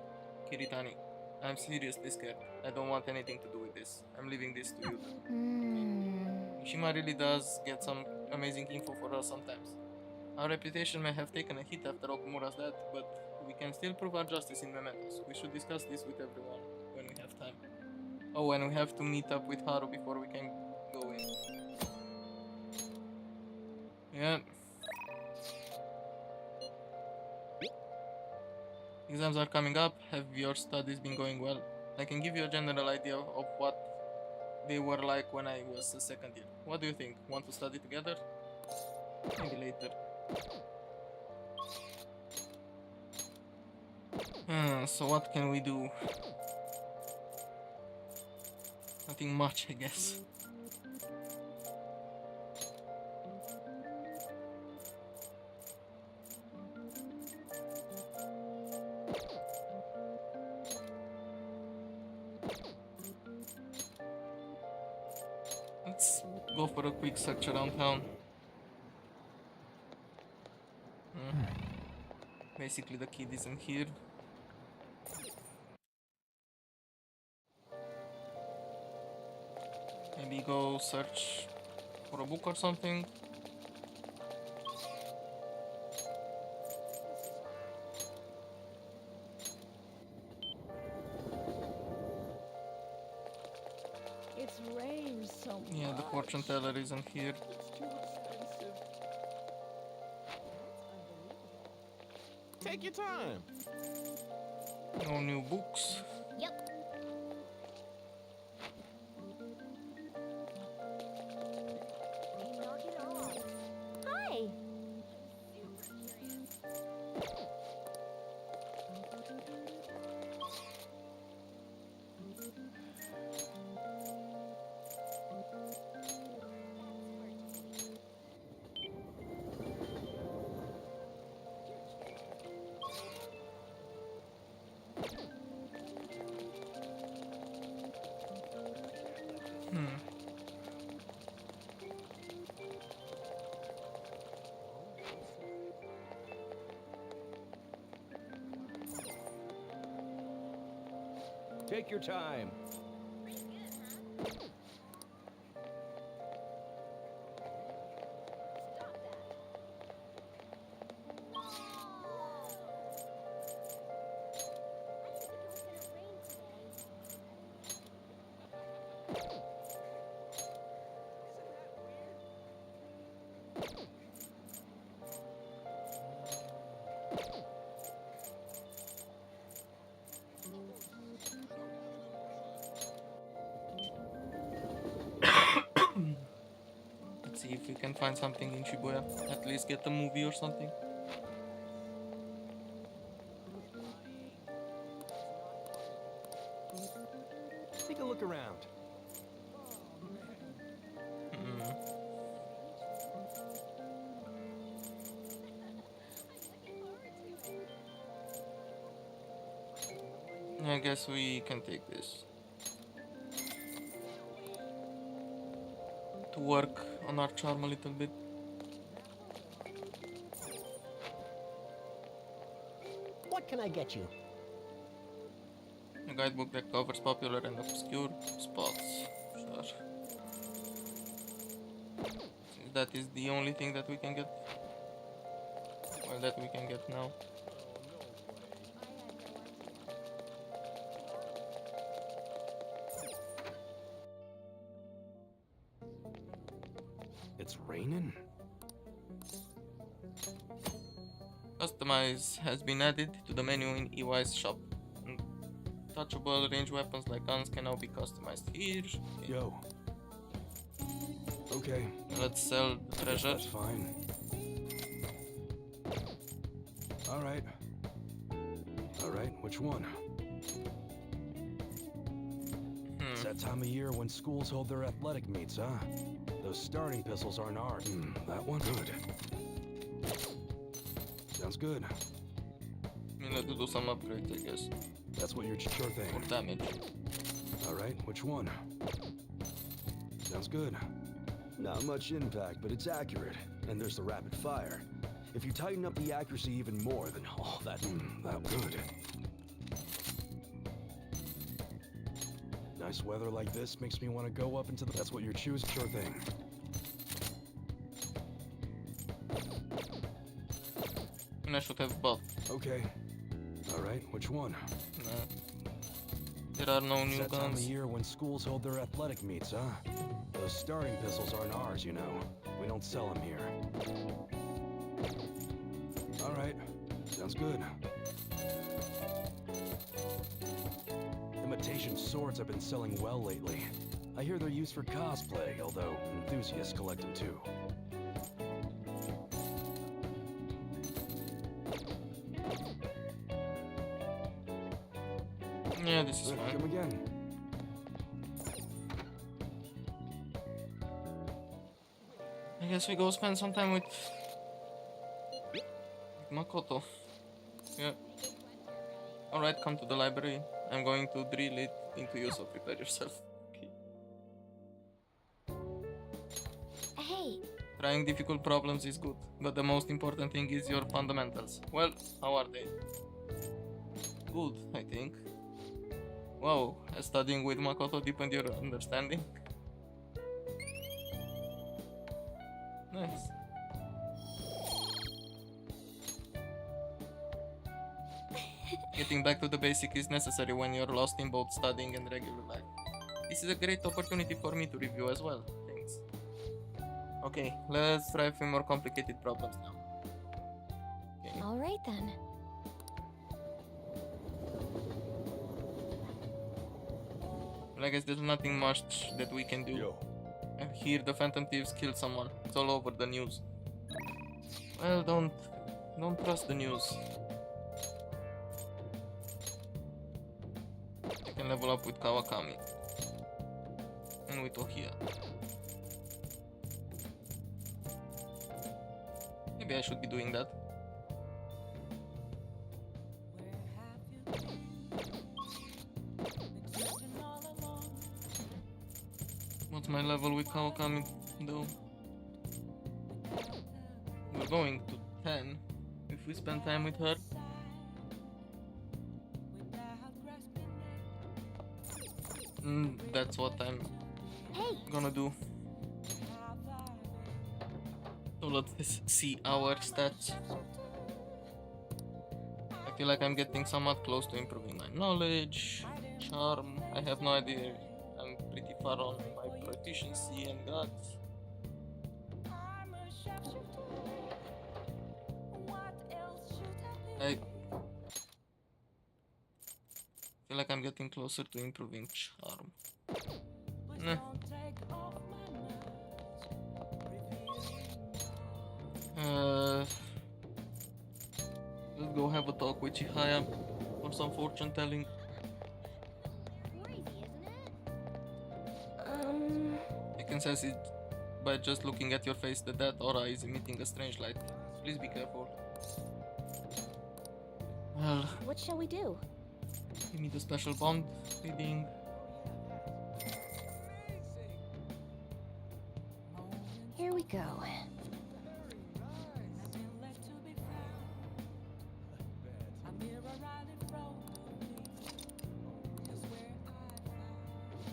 Kiritani. I'm seriously scared. I don't want anything to do with this. I'm leaving this to you. Mishima really does get some amazing info for us sometimes. Our reputation may have taken a hit after Okumura's death, but we can still prove our justice in mementos. We should discuss this with everyone when we have time. Oh, and we have to meet up with Haru before we can go in. Yeah. Exams are coming up. Have your studies been going well? I can give you a general idea of what they were like when I was a second year. What do you think? Want to study together? Maybe later. So what can we do? Nothing much, I guess. Let's go for a quick search around town. Basically the kid isn't here. Maybe go search for a book or something. It's rained so much. Yeah, the fortune teller isn't here. It's too expensive. Take your time. No new books. Yep. Knock it off. Hi. Take your time. Let's see if we can find something in Shibuya. At least get a movie or something. Take a look around. I guess we can take this to work on our charm a little bit. What can I get you? A guidebook that covers popular and obscure spots. Sure. Since that is the only thing that we can get. Well, that we can get now. It's raining? Customize has been added to the menu in EY's shop. Touchable range weapons like guns can now be customized here. Okay. Yo. Okay. Let's sell the treasure. That's fine. Alright. Alright, which one? It's that time of year when schools hold their athletic meets, huh? Those starting pistols aren't ours. That one? Good. Sounds good. We need to do some upgrades, I guess. That's what you're sure thing. For damage. Alright, which one? Sounds good. Not much impact, but it's accurate. And there's the rapid fire. If you tighten up the accuracy even more, then all that... that good. Nice weather like this makes me want to go up into the... That's what you're choosing. Sure thing. And I should have both. Okay. Alright, which one? There are no new It's that time of guns. year when schools hold their athletic meets, huh? Those starting pistols aren't ours, you know. We don't sell them here. Alright. Sounds good. Imitation swords have been selling well lately. I hear they're used for cosplay, although enthusiasts collect them too. Yeah, this is fine. Come again. I guess we go spend some time with Makoto. Yeah. Alright, come to the library. I'm going to drill it into you, so prepare yourself. Hey. Trying difficult problems is good, but the most important thing is your fundamentals. Well, how are they? Good, I think. Wow, studying with Makoto deepened your understanding. Nice. Getting back to the basic is necessary when you're lost in both studying and regular life. This is a great opportunity for me to review as well. Thanks. Okay, let's try a few more complicated problems now. Okay. All right then. Well, I guess there's nothing much that we can do. I hear the Phantom Thieves killed someone. It's all over the news. Well, don't trust the news. I can level up with Kawakami. And with Ohia. Maybe I should be doing that. What's my level with Kawakami though? We're going to 10 if we spend time with her. That's what I'm gonna do. So let's see our stats. I feel like I'm getting somewhat close to improving my knowledge, charm. I have no idea. I'm pretty far on my proficiency and guts. I feel like I'm getting closer to improving charm. Nah. Let's go have a talk with Chihaya for some fortune telling. I can sense it by just looking at your face that that aura is emitting a strange light. Please be careful. Well, What shall we do? we need a special bond reading. Here we go.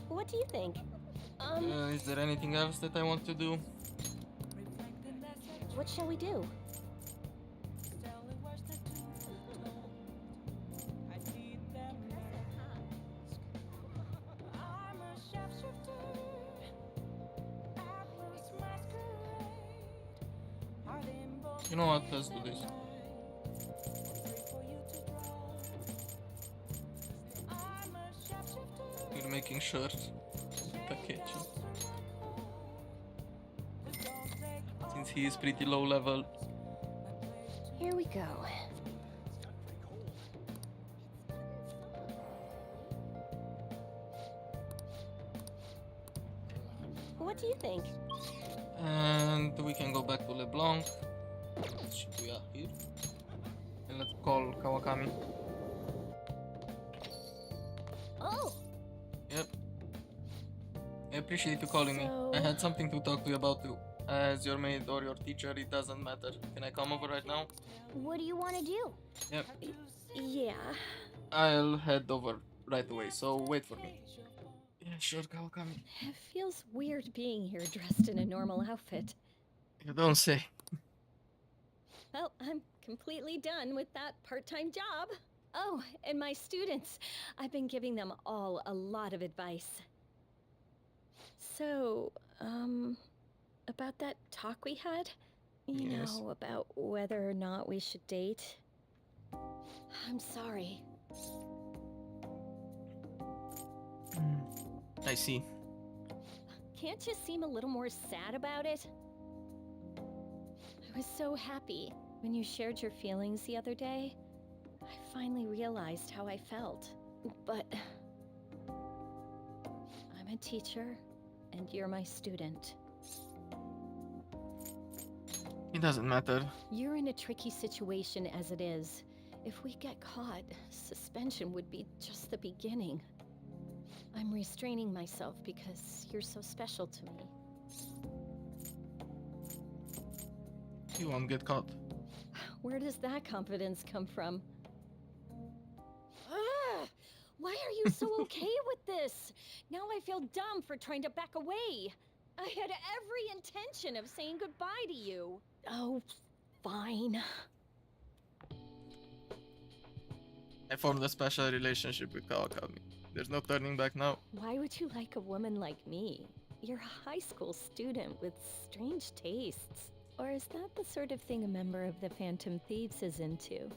What do you think? Is there anything else that I want to do? What shall we do? You know what? Let's do this. We're making sure to catch him. Since he is pretty low level. Here we go. What do you think? And we can go back to LeBlanc. We are here. And let's call Kawakami. Oh! Yep. I appreciate you calling me. I had something to talk to you about too. As your maid or your teacher, it doesn't matter. Can I come over right now? What do you want to do? Yep. Yeah. I'll head over right away, so wait for me. Yeah, sure, Kawakami. It feels weird being here dressed in a normal outfit. You don't say. Well, I'm completely done with that part-time job. Oh, and my students. I've been giving them all a lot of advice. So, about that talk we had? You know, about whether or not we should date. I'm sorry. I see. Can't you seem a little more sad about it? I was so happy when you shared your feelings the other day. I finally realized how I felt. But I'm a teacher, and you're my student. It doesn't matter. You're in a tricky situation as it is. If we get caught, suspension would be just the beginning. I'm restraining myself because you're so special to me. You won't get caught. Where does that confidence come from? Why are you so okay with this? Now I feel dumb for trying to back away. I had every intention of saying goodbye to you. Oh, fine. I formed a special relationship with Kawakami. There's no turning back now. Why would you like a woman like me? You're a high school student with strange tastes. Or is that the sort of thing a member of the Phantom Thieves is into?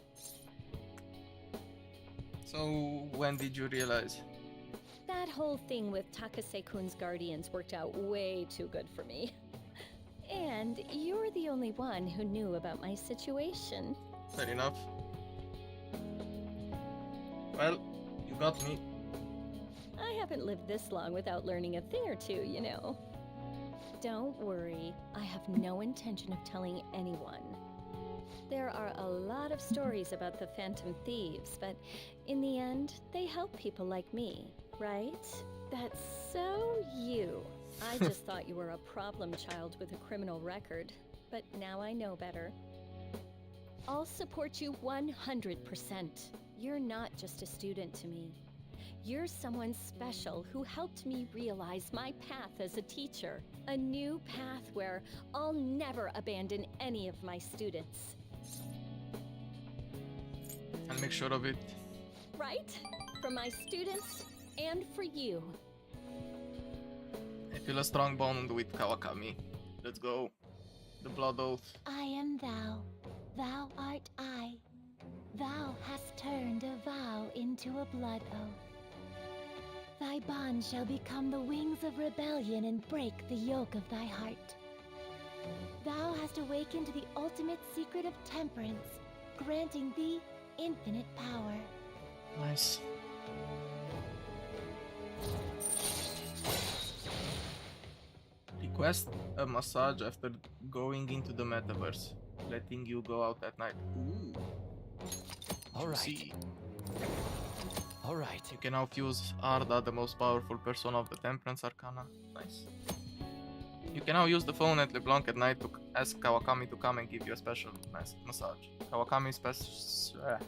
So, when did you realize? That whole thing with Takase-kun's guardians worked out way too good for me. And you're the only one who knew about my situation. Fair enough. Well, you got me. I haven't lived this long without learning a thing or two, you know. Don't worry, I have no intention of telling anyone. There are a lot of stories about the Phantom Thieves, but in the end, they help people like me, right? That's so you. I just thought you were a problem child with a criminal record, but now I know better. I'll support you 100%. You're not just a student to me. You're someone special who helped me realize my path as a teacher. A new path where I'll never abandon any of my students. I'll make sure of it. Right? For my students and for you. I feel a strong bond with Kawakami. Let's go. The blood oath. I am thou, thou art I. Thou hast turned a vow into a blood oath. Thy bond shall become the wings of rebellion and break the yoke of thy heart. Thou hast awakened the ultimate secret of temperance, granting thee infinite power. Nice. Request a massage after going into the metaverse, letting you go out at night. Ooh. Alright. Alright. You can now fuse Arda, the most powerful persona of the Temperance Arcana. Nice. You can now use the phone at LeBlanc at night to ask Kawakami to come and give you a special massage. Kawakami's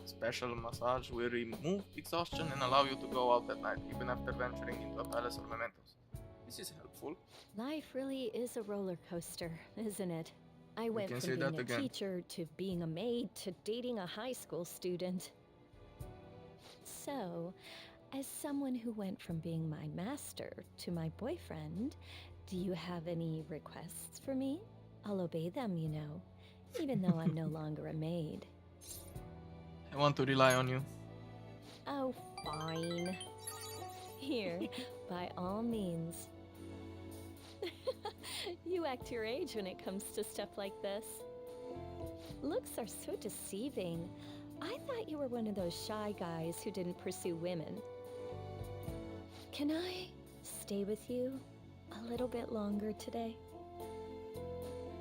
special massage will remove exhaustion and allow you to go out at night, even after venturing into a palace or mementos. This is helpful. Life really is a roller coaster, isn't it? I went can from say being that a again. teacher to being a maid to dating a high school student. So, as someone who went from being my master to my boyfriend, do you have any requests for me? I'll obey them, you know, even though I'm no longer a maid. I want to rely on you. Oh, fine. Here, by all means. You act your age when it comes to stuff like this. Looks are so deceiving. I thought you were one of those shy guys who didn't pursue women. Can I stay with you a little bit longer today?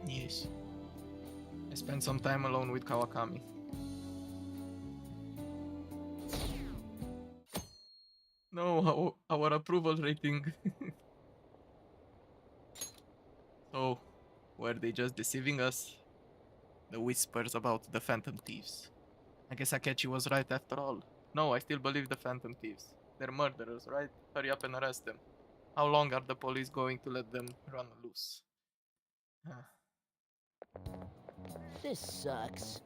Yes. I spent some time alone with Kawakami. No, our approval rating. So, were they just deceiving us? The whispers about the Phantom Thieves. I guess Akechi was right after all. No, I still believe the Phantom Thieves. They're murderers, right? Hurry up and arrest them. How long are the police going to let them run loose? This sucks.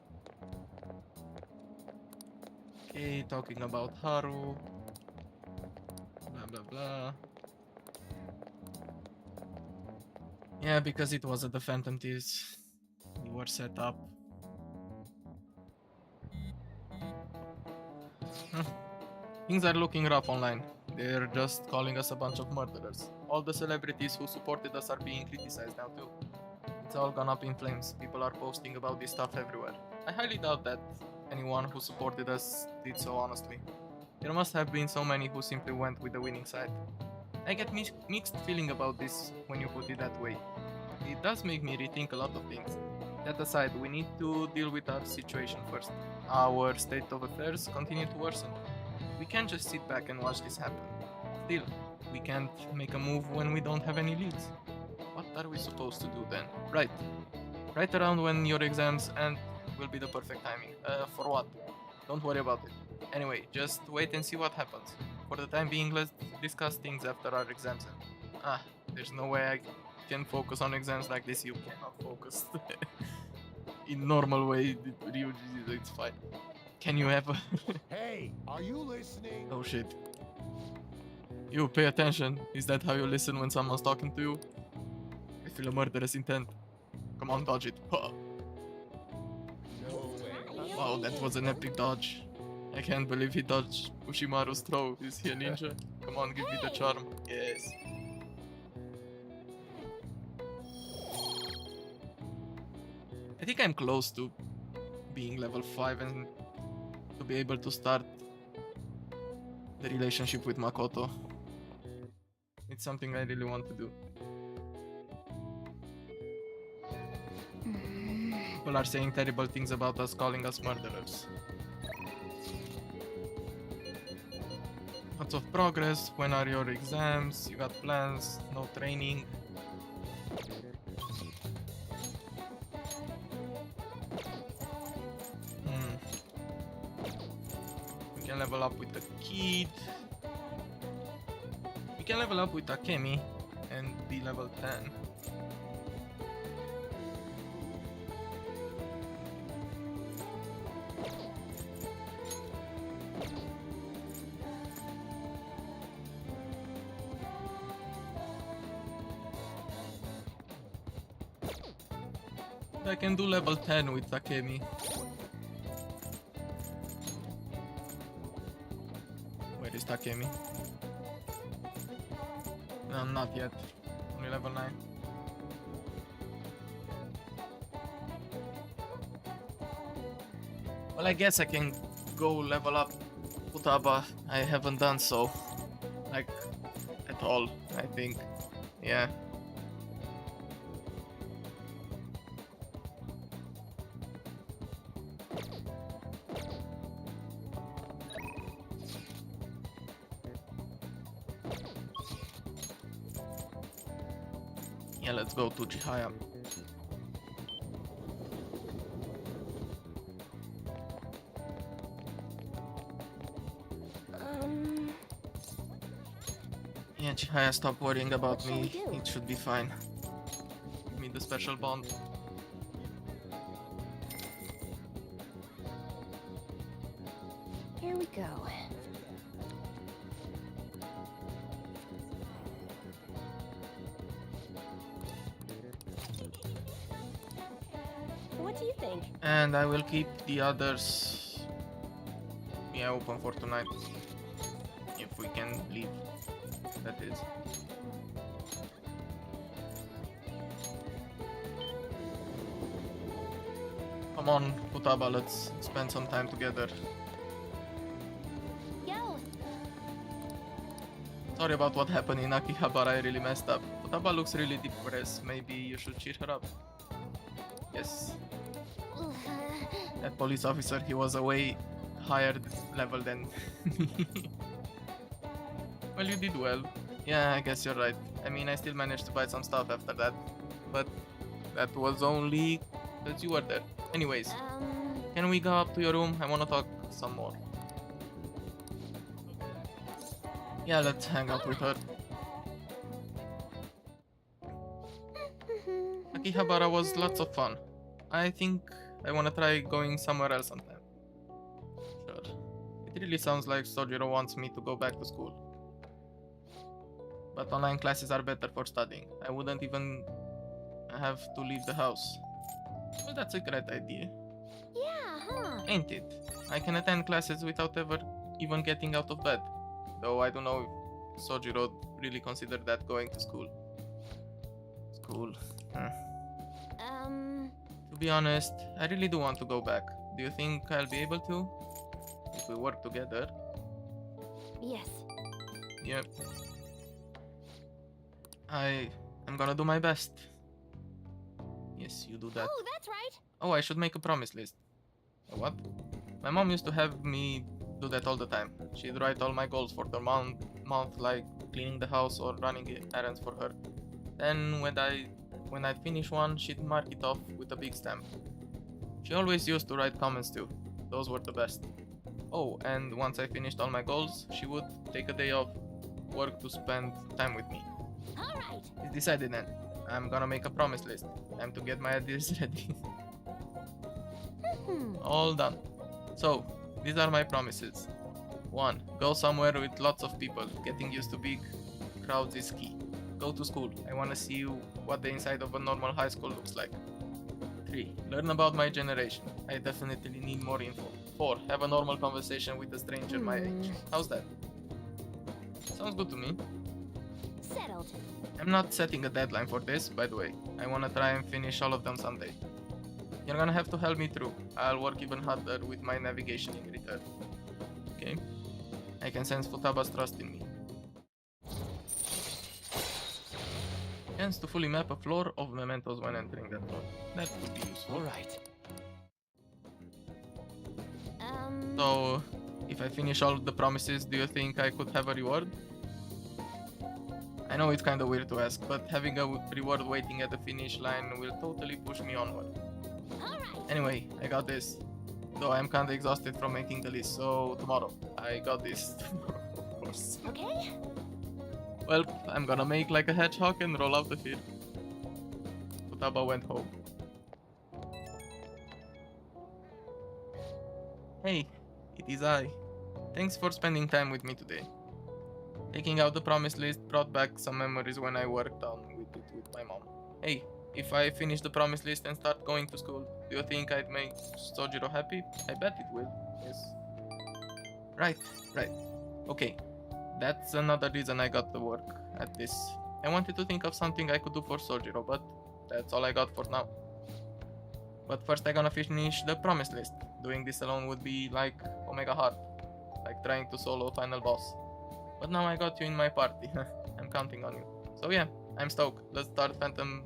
Okay, talking about Haru. Blah blah blah. Yeah, because it wasn't the Phantom Thieves. We were set up. Things are looking rough online. They're just calling us a bunch of murderers. All the celebrities who supported us are being criticized now too. It's all gone up in flames. People are posting about this stuff everywhere. I highly doubt that anyone who supported us did so honestly. There must have been so many who simply went with the winning side. I get mixed feeling about this when you put it that way. It does make me rethink a lot of things. That aside, we need to deal with our situation first. Our state of affairs continue to worsen. We can't just sit back and watch this happen. Still, we can't make a move when we don't have any leads. What are we supposed to do then? Right around when your exams end will be the perfect timing. For what? Don't worry about it. Anyway, just wait and see what happens. For the time being, let's discuss things after our exams end. There's no way I can focus on exams like this. You cannot focus in normal way. It's fine. Can you have a Hey, are you listening? Oh shit. You pay attention. Is that how you listen when someone's talking to you? I feel a murderous intent. Come on, dodge it. Huh. Wow, that was an epic dodge. I can't believe he dodged Ushimaru's throw. Is he a ninja? Come on, give me the charm. Yes. I think I'm close to being level 5 and to be able to start the relationship with Makoto. It's something I really want to do. People are saying terrible things about us, calling us murderers. Lots of progress. When are your exams? You got plans? No training? We can level up with the kid. We can level up with Akemi and be level 10. I can do level 10 with Takemi. Where is Takemi? No, not yet. Only level 9. Well, I guess I can go level up Futaba. I haven't done so. Like, at all, I think. Yeah. Yeah, let's go to Chihaya. Yeah, Chihaya, stop worrying about me. It should be fine. Give me the special bond. Here we go. What do you think? And I will keep the others, yeah, open for tonight. If we can leave, that is. Come on, Futaba, let's spend some time together. Yo! Sorry about what happened in Akihabara, I really messed up. Futaba looks really depressed, maybe you should cheer her up. Yes. That police officer, he was a way higher level than me. Well, you did well. Yeah, I guess you're right. I mean, I still managed to buy some stuff after that. But that was only because you were there. Anyways, can we go up to your room? I want to talk some more. Yeah, let's hang out with her. Akihabara was lots of fun. I think I want to try going somewhere else sometime. Sure. It really sounds like Sojiro wants me to go back to school. But online classes are better for studying. I wouldn't even have to leave the house. Well, that's a great idea. Yeah, huh? Ain't it? I can attend classes without ever even getting out of bed. Though I don't know if Sojiro really considered that going to school. School. To be honest, I really do want to go back. Do you think I'll be able to? If we work together. Yes. Yep. I'm gonna do my best. Yes, you do that. Oh, that's right. Oh, I should make a promise list. A what? My mom used to have me do that all the time. She'd write all my goals for the month, like cleaning the house or running errands for her. Then when I'd finish one, she'd mark it off with a big stamp. She always used to write comments too. Those were the best. Oh, and once I finished all my goals, she would take a day off work to spend time with me. Alright. It's decided then. I'm gonna make a promise list. Time to get my ideas ready. All done. So, these are my promises. 1. Go somewhere with lots of people. Getting used to big crowds is key. Go to school. I wanna see what the inside of a normal high school looks like. 3. Learn about my generation. I definitely need more info. 4. Have a normal conversation with a stranger my age. How's that? Sounds good to me. Settled. I'm not setting a deadline for this, by the way. I wanna try and finish all of them someday. You're gonna have to help me through. I'll work even harder with my navigation in return. Okay? I can sense Futaba's trust in me. Chance to fully map a floor of mementos when entering that floor. That would be useful. Alright. So, if I finish all of the promises, do you think I could have a reward? I know it's kinda weird to ask, but having a reward waiting at the finish line will totally push me onward. Anyway, I got this. Though I'm kinda exhausted from making the list, so tomorrow. I got this tomorrow, of course. Okay. Well, I'm gonna make like a hedgehog and roll out the fear. Futaba went home. Hey, it is I. Thanks for spending time with me today. Taking out the promise list brought back some memories when I worked on with it with my mom. Hey, if I finish the promise list and start going to school, do you think I'd make Sojiro happy? I bet it will, yes. Right. Okay, that's another reason I got to work at this. I wanted to think of something I could do for Sojiro, but that's all I got for now. But first I'm gonna finish the promise list. Doing this alone would be like Omega Hard, like trying to solo final boss. But now I got you in my party, I'm counting on you. So yeah, I'm stoked. Let's start Phantom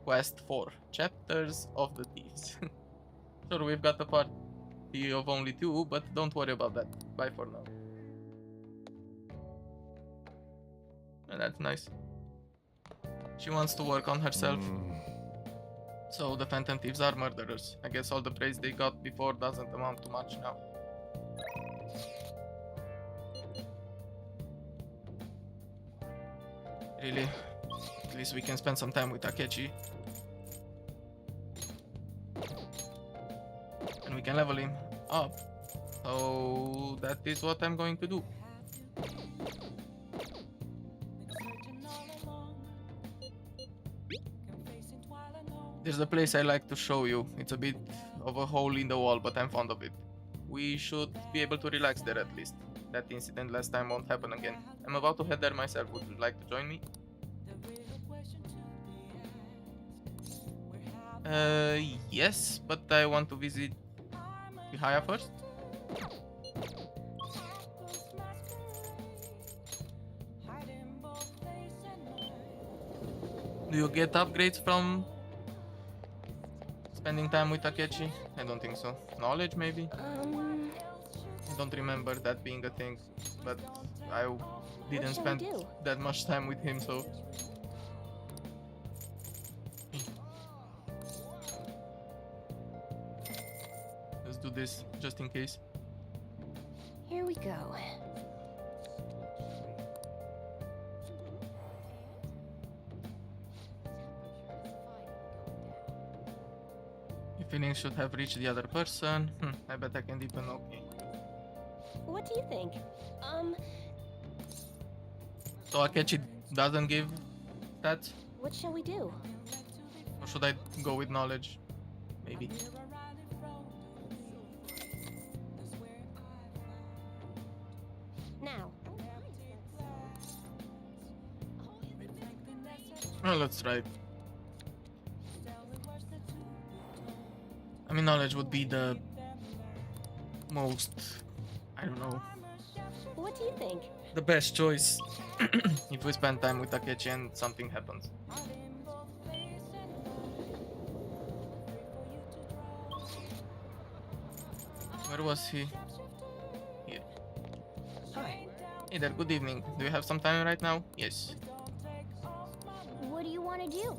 Quest 4, Chapters of the Thieves. Sure, we've got a party of only 2, but don't worry about that. Bye for now. And that's nice. She wants to work on herself. So the Phantom Thieves are murderers. I guess all the praise they got before doesn't amount to much now. Really? At least we can spend some time with Takechi. And we can level him up. So that is what I'm going to do. There's a place I like to show you. It's a bit of a hole in the wall, but I'm fond of it. We should be able to relax there at least. That incident last time won't happen again. I'm about to head there myself. Would you like to join me? Yes, but I want to visit Haya first. Do you get upgrades from spending time with Takechi? I don't think so. Knowledge, maybe? I don't remember that being a thing, but I didn't spend that much time with him, so... Let's do this, just in case. Here we go. Your feelings should have reached the other person. I bet I can deepen, okay. What do you think? So Akechi doesn't give stats? What shall we do? Or should I go with knowledge? Maybe. Now. Well, let's try it. I mean, knowledge would be the most, I don't know, What do you think? the best choice if we spend time with Takechi and something happens. Where was he? Here. Hi. Hey there, good evening. Do you have some time right now? Yes. What do you want to do?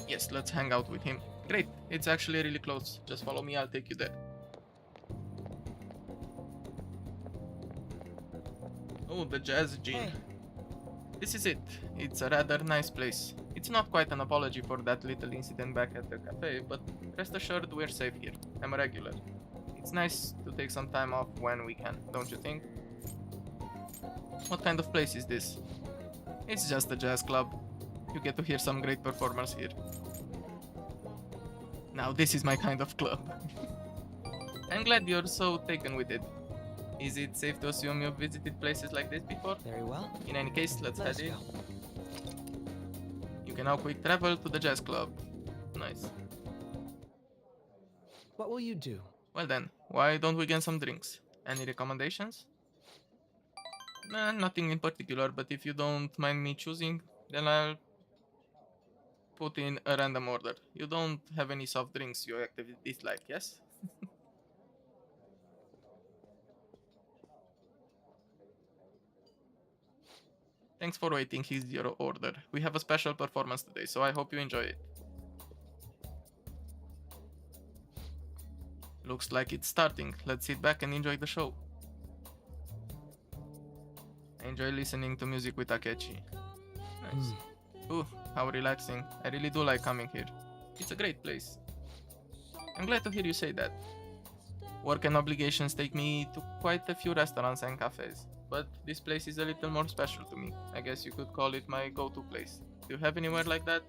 Yes, let's hang out with him. Great, it's actually really close. Just follow me, I'll take you there. Oh, the Jazz Gene. This is it. It's a rather nice place. It's not quite an apology for that little incident back at the cafe, but rest assured we're safe here. I'm a regular. It's nice to take some time off when we can, don't you think? What kind of place is this? It's just a jazz club. You get to hear some great performers here. Now this is my kind of club. I'm glad you're so taken with it. Is it safe to assume you've visited places like this before? Very well. In any case, let's Let us head in. go. You can now quick travel to the jazz club. Nice. What will you do? Well then, why don't we get some drinks? Any recommendations? Nah, nothing in particular, but if you don't mind me choosing, then I'll put in a random order. You don't have any soft drinks you actively dislike, yes? Thanks for waiting, here's your order. We have a special performance today, so I hope you enjoy it. Looks like it's starting. Let's sit back and enjoy the show. I enjoy listening to music with Takechi. Nice. Ooh, how relaxing. I really do like coming here. It's a great place. I'm glad to hear you say that. Work and obligations take me to quite a few restaurants and cafes, but this place is a little more special to me. I guess you could call it my go-to place. Do you have anywhere like that?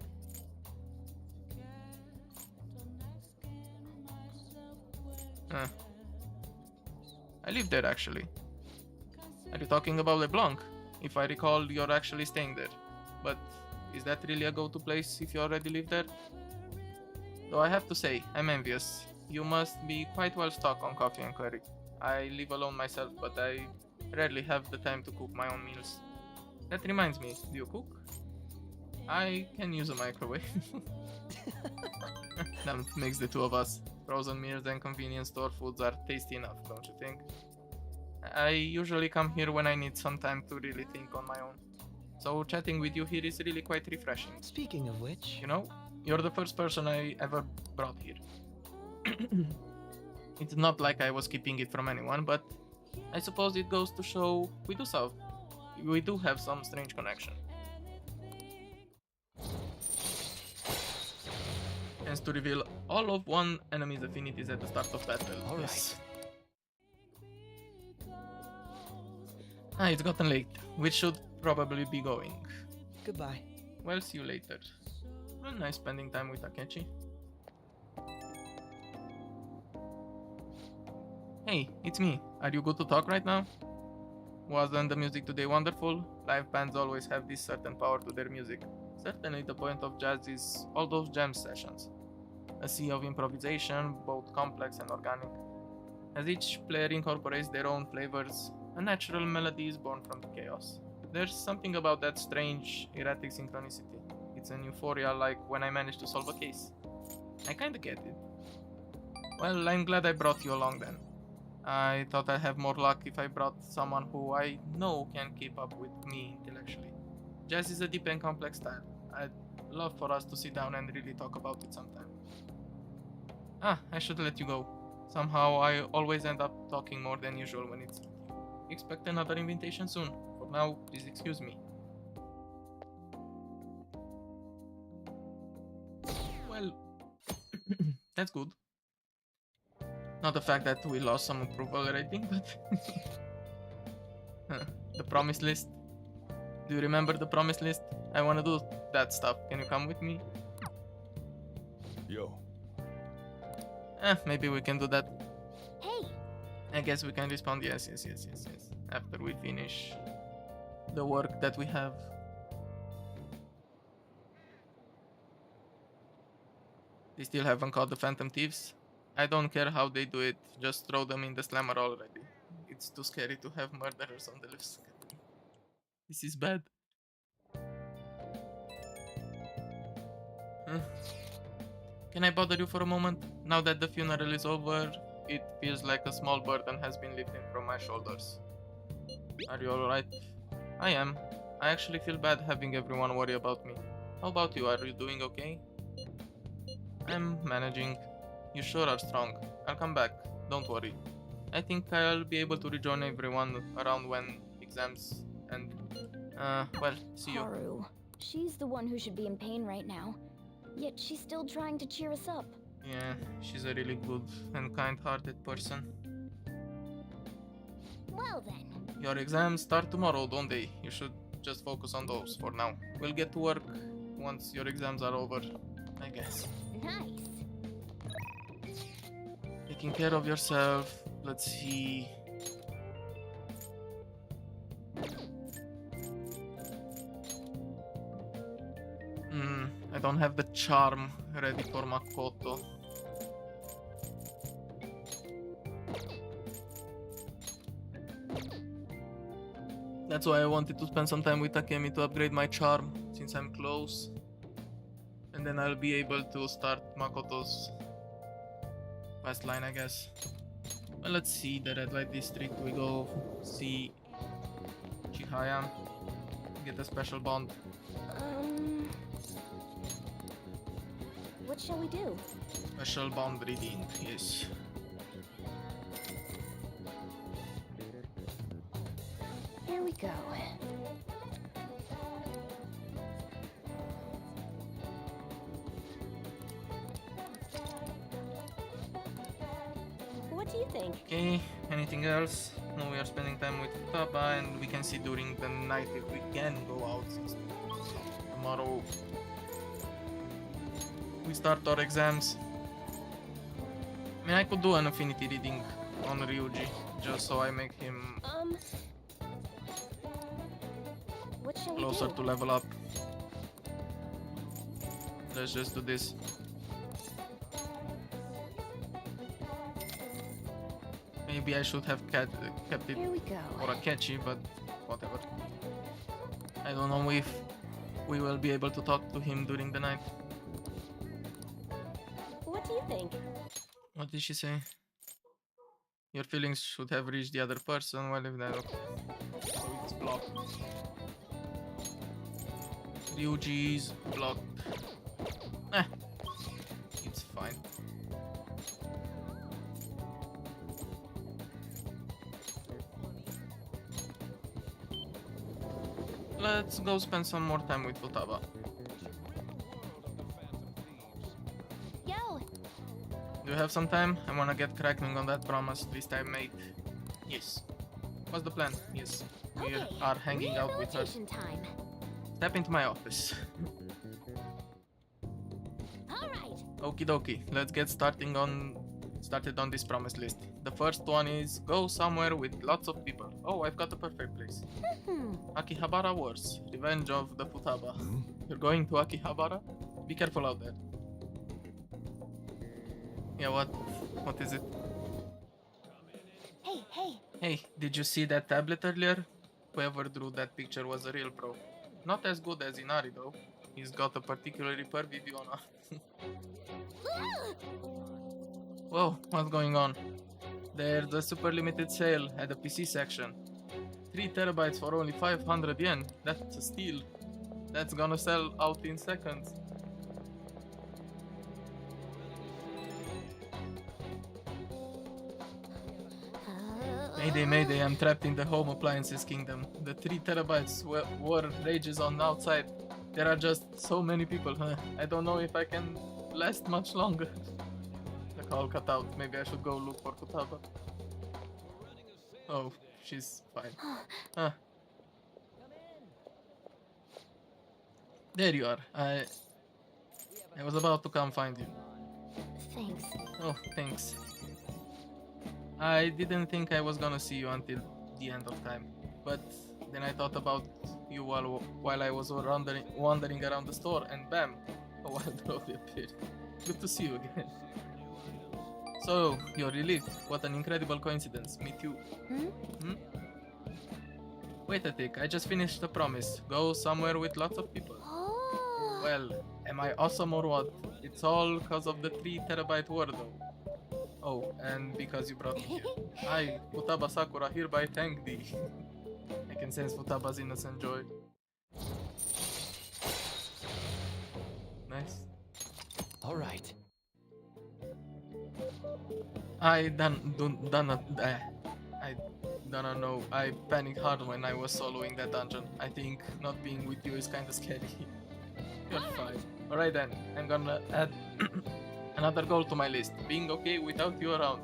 I live there actually. Are you talking about LeBlanc? If I recall, you're actually staying there. But is that really a go-to place if you already live there? Though I have to say, I'm envious. You must be quite well stocked on coffee and curry. I live alone myself, but I rarely have the time to cook my own meals. That reminds me, do you cook? I can use a microwave. That makes the two of us. Frozen meals and convenience store foods are tasty enough, don't you think? I usually come here when I need some time to really think on my own. So chatting with you here is really quite refreshing. Speaking of which... You know, you're the first person I ever brought here. It's not like I was keeping it from anyone, but I suppose it goes to show we do have some strange connection. Chance to reveal all of one enemy's affinities at the start of battle. All yes. It's gotten late. We should probably be going. Goodbye. Well, see you later. Well, nice spending time with Takechi. Hey, it's me. Are you good to talk right now? Wasn't the music today wonderful? Live bands always have this certain power to their music. Certainly the point of jazz is all those jam sessions. A sea of improvisation, both complex and organic. As each player incorporates their own flavors, a natural melody is born from the chaos. There's something about that strange, erratic synchronicity. It's an euphoria like when I manage to solve a case. I kinda get it. Well, I'm glad I brought you along then. I thought I'd have more luck if I brought someone who I know can keep up with me intellectually. Jazz is a deep and complex style. I'd love for us to sit down and really talk about it sometime. I should let you go. Somehow I always end up talking more than usual when it's with you. Expect another invitation soon. For now, please excuse me. Well, that's good. Not the fact that we lost some approval rating, but... The promise list. Do you remember the promise list? I wanna do that stuff. Can you come with me? Yo. Maybe we can do that. Hey! I guess we can respond yes. After we finish the work that we have. They still haven't caught the Phantom Thieves? I don't care how they do it, just throw them in the slammer already. It's too scary to have murderers on the loose. This is bad. Can I bother you for a moment? Now that the funeral is over, it feels like a small burden has been lifted from my shoulders. Are you alright? I am. I actually feel bad having everyone worry about me. How about you? Are you doing okay? I'm managing. You sure are strong. I'll come back. Don't worry. I think I'll be able to rejoin everyone around when exams and... well, see you. Haru. She's the one who should be in pain right now. Yet she's still trying to cheer us up. Yeah, she's a really good and kind-hearted person. Well then. Your exams start tomorrow, don't they? You should just focus on those for now. We'll get to work once your exams are over, I guess. Nice. Taking care of yourself. Let's see. I don't have the charm ready for Makoto. That's why I wanted to spend some time with Takemi to upgrade my charm, since I'm close. And then I'll be able to start Makoto's quest line, I guess. Well, let's see the red light district. We go see Chihaya, get a special bond. What shall we do? Special bond reading, yes. Here we go. What do you think? Okay, anything else? No, we are spending time with Futaba, and we can see during the night if we can go out. Since tomorrow we start our exams. I mean, I could do an affinity reading on Ryuji, just so I make him What shall closer we do? to level up. Let's just do this. Maybe I should have kept it Here we go. for a catchy, but whatever. I don't know if we will be able to talk to him during the night. What do you think? What did she say? Your feelings should have reached the other person. Well, if that, okay. So it's blocked. Ryuji's blocked. It's fine. Let's go spend some more time with Futaba. Yo, Do you have some time? I wanna get cracking on that promise list I made. Yes. What's the plan? Yes. We okay. are hanging out with her. Rehabilitation time. Step into my office. All right. Okie dokie. Let's get started on this promise list. The first one is go somewhere with lots of people. Oh, I've got the perfect place. Akihabara Wars. Revenge of the Futaba. You're going to Akihabara? Be careful out there. Yeah, what is it? Hey. Hey, did you see that tablet earlier? Whoever drew that picture was a real pro. Not as good as Inari though. He's got a particularly pervy view on Whoa, what's going on? There's a super limited sale at the PC section. 3 terabytes for only 500 yen. That's a steal. That's gonna sell out in seconds. Mayday, I'm trapped in the home appliances kingdom. The 3 terabytes war rages on outside. There are just so many people. I don't know if I can last much longer. The call cut out. Maybe I should go look for Futaba. Oh, she's fine. There you are. I was about to come find you. Thanks. Oh, thanks. I didn't think I was gonna see you until the end of time, but then I thought about you while I was wandering around the store, and bam, a wild dog appeared. Good to see you again. So, you're relieved. What an incredible coincidence. Me too. Wait a tick, I just finished the promise. Go somewhere with lots of people. Well, am I awesome or what? It's all because of the 3 terabyte word though. Oh, and because you brought me here. I, Futaba Sakura, hereby thank thee. I can sense Futaba's innocent joy. Nice. Alright. I don't know. I panicked hard when I was soloing that dungeon. I think not being with you is kinda scary. You're fine. Alright then, I'm gonna add another goal to my list. Being okay without you around.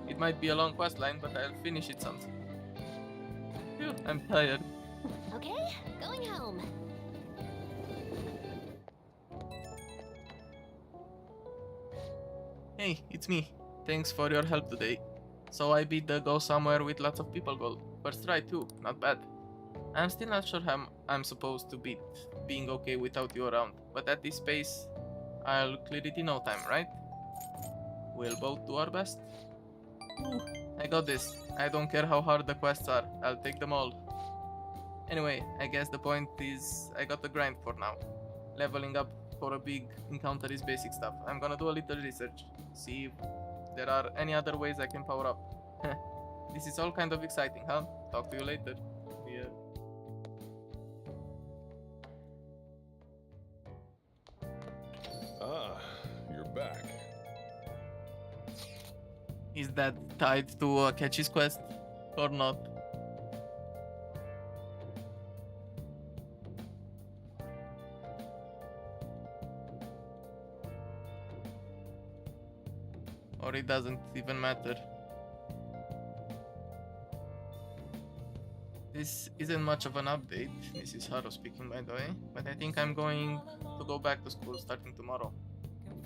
It might be a long quest line, but I'll finish it sometime. Phew, I'm tired. Okay, going home. Hey, it's me. Thanks for your help today. So I beat the go somewhere with lots of people goal. First try too, not bad. I'm still not sure how I'm supposed to beat being okay without you around, but at this pace, I'll clear it in no time, right? We'll both do our best. Ooh, I got this. I don't care how hard the quests are, I'll take them all. Anyway, I guess the point is I got the grind for now. Leveling up for a big encounter is basic stuff. I'm gonna do a little research, see if there are any other ways I can power up. This is all kind of exciting, huh? Talk to you later. Yeah. Ah, you're back. Is that tied to Catchy's quest or not? Or it doesn't even matter. This isn't much of an update. This is Haru speaking, by the way, but I think I'm going to go back to school starting tomorrow.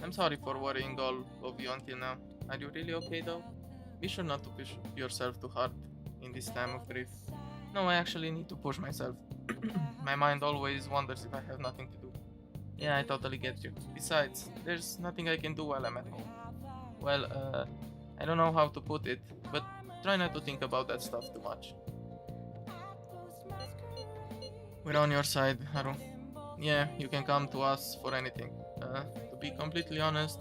I'm sorry for worrying all of you until now. Are you really okay though? Be sure not to push yourself too hard in this time of grief. No, I actually need to push myself. My mind always wonders if I have nothing to do. Yeah, I totally get you. Besides, there's nothing I can do while I'm at home. Well, I don't know how to put it, but try not to think about that stuff too much. We're on your side, Haru. Yeah, you can come to us for anything. To be completely honest,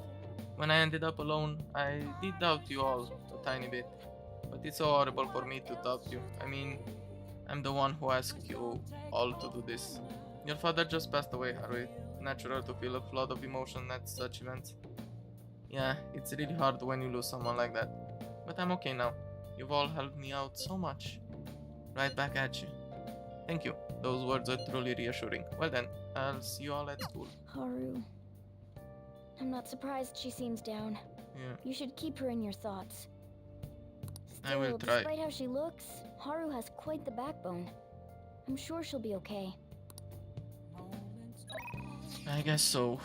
when I ended up alone, I did doubt you all a tiny bit. But it's so horrible for me to doubt you. I mean, I'm the one who asked you all to do this. Your father just passed away, Haru. It's natural to feel a flood of emotion at such events. Yeah, it's really hard when you lose someone like that. But I'm okay now. You've all helped me out so much. Right back at you. Thank you. Those words are truly reassuring. Well then, I'll see you all at school. Haru. I'm not surprised she seems down. Yeah. You should keep her in your thoughts. I will try. Despite how she looks, Haru has quite the backbone. I'm sure she'll be okay. I guess so.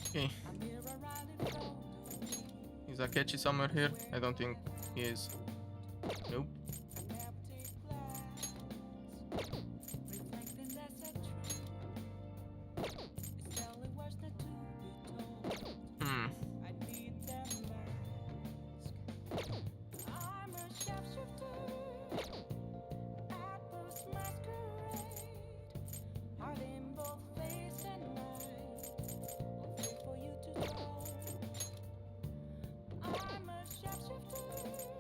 Okay. Is Akechi somewhere here? I don't think he is. Nope. Hmm.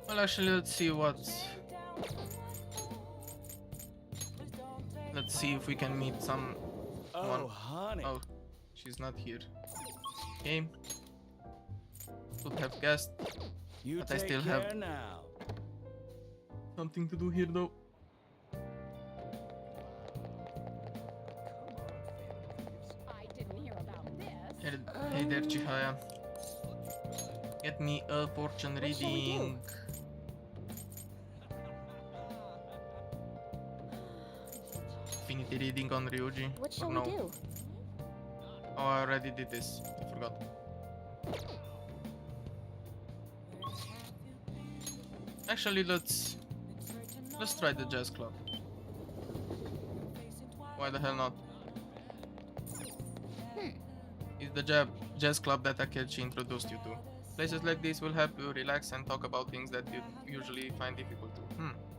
Well, actually, let's see what's... Let's see if we can meet someone. Oh, honey. Oh, she's not here. Okay. Could have guessed, but I still have now. something to do here, though. I didn't hear about this. Hey there, Chihaya. Get me a fortune reading. Infinity reading on Ryuji. What or shall no? we do? Oh, I already did this. I forgot. Actually, let's try the jazz club. Why the hell not? It's the jazz club that Akechi introduced you to. Places like this will help you relax and talk about things that you usually find difficult to.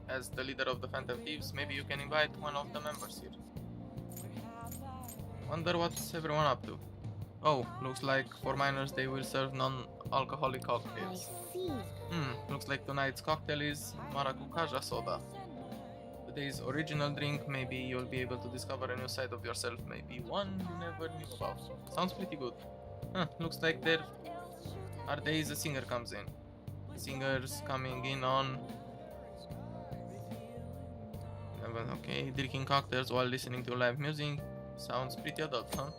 As the leader of the Phantom Thieves, maybe you can invite one of the members here. Wonder what's everyone up to. Oh, looks like for minors they will serve non-alcoholic cocktails. I see. Looks like tonight's cocktail is Maracucaja soda. Today's original drink, maybe you'll be able to discover a new side of yourself, maybe one you never knew about. Sounds pretty good. Looks like there are days a singer comes in. Singers coming in on... Okay, drinking cocktails while listening to live music. Sounds pretty adult, huh?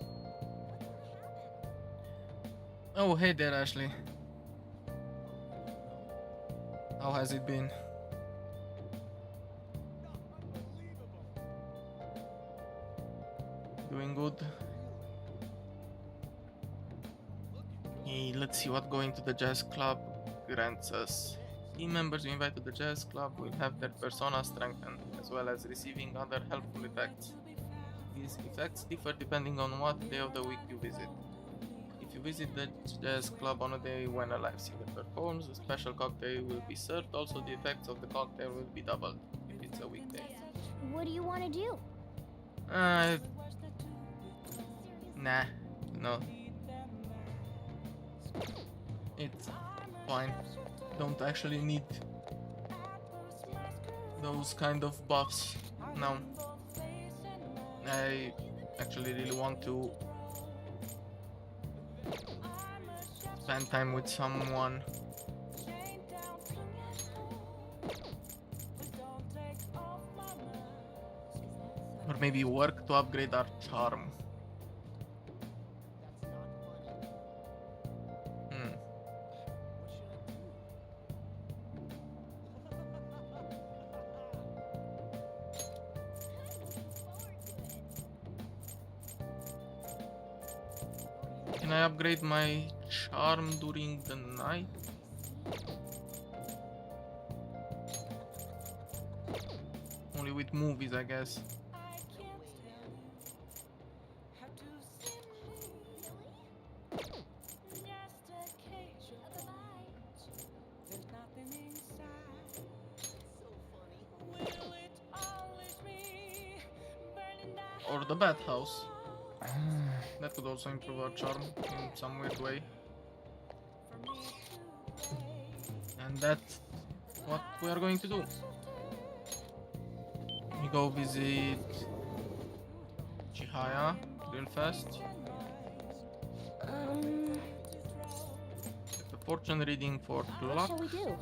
Oh, hey there, Ashley. How has it been? Doing good? Hey, let's see what going to the jazz club grants us. Team members you invite to the jazz club will have their persona strengthened, as well as receiving other helpful effects. These effects differ depending on what day of the week you visit. If you visit the jazz club on a day when a live singer performs, a special cocktail will be served. Also, the effects of the cocktail will be doubled if it's a weekday. What do you want to do? Nah, no. It's fine. Don't actually need those kind of buffs. No. I actually really want to spend time with someone. Or maybe work to upgrade our charm. Can I upgrade my charm during the night? Only with movies, I guess. Or the bathhouse. That could also improve our charm in some weird way. And that's what we are going to do. We go visit Chihaya real fast. Get the fortune reading for What luck. shall we do?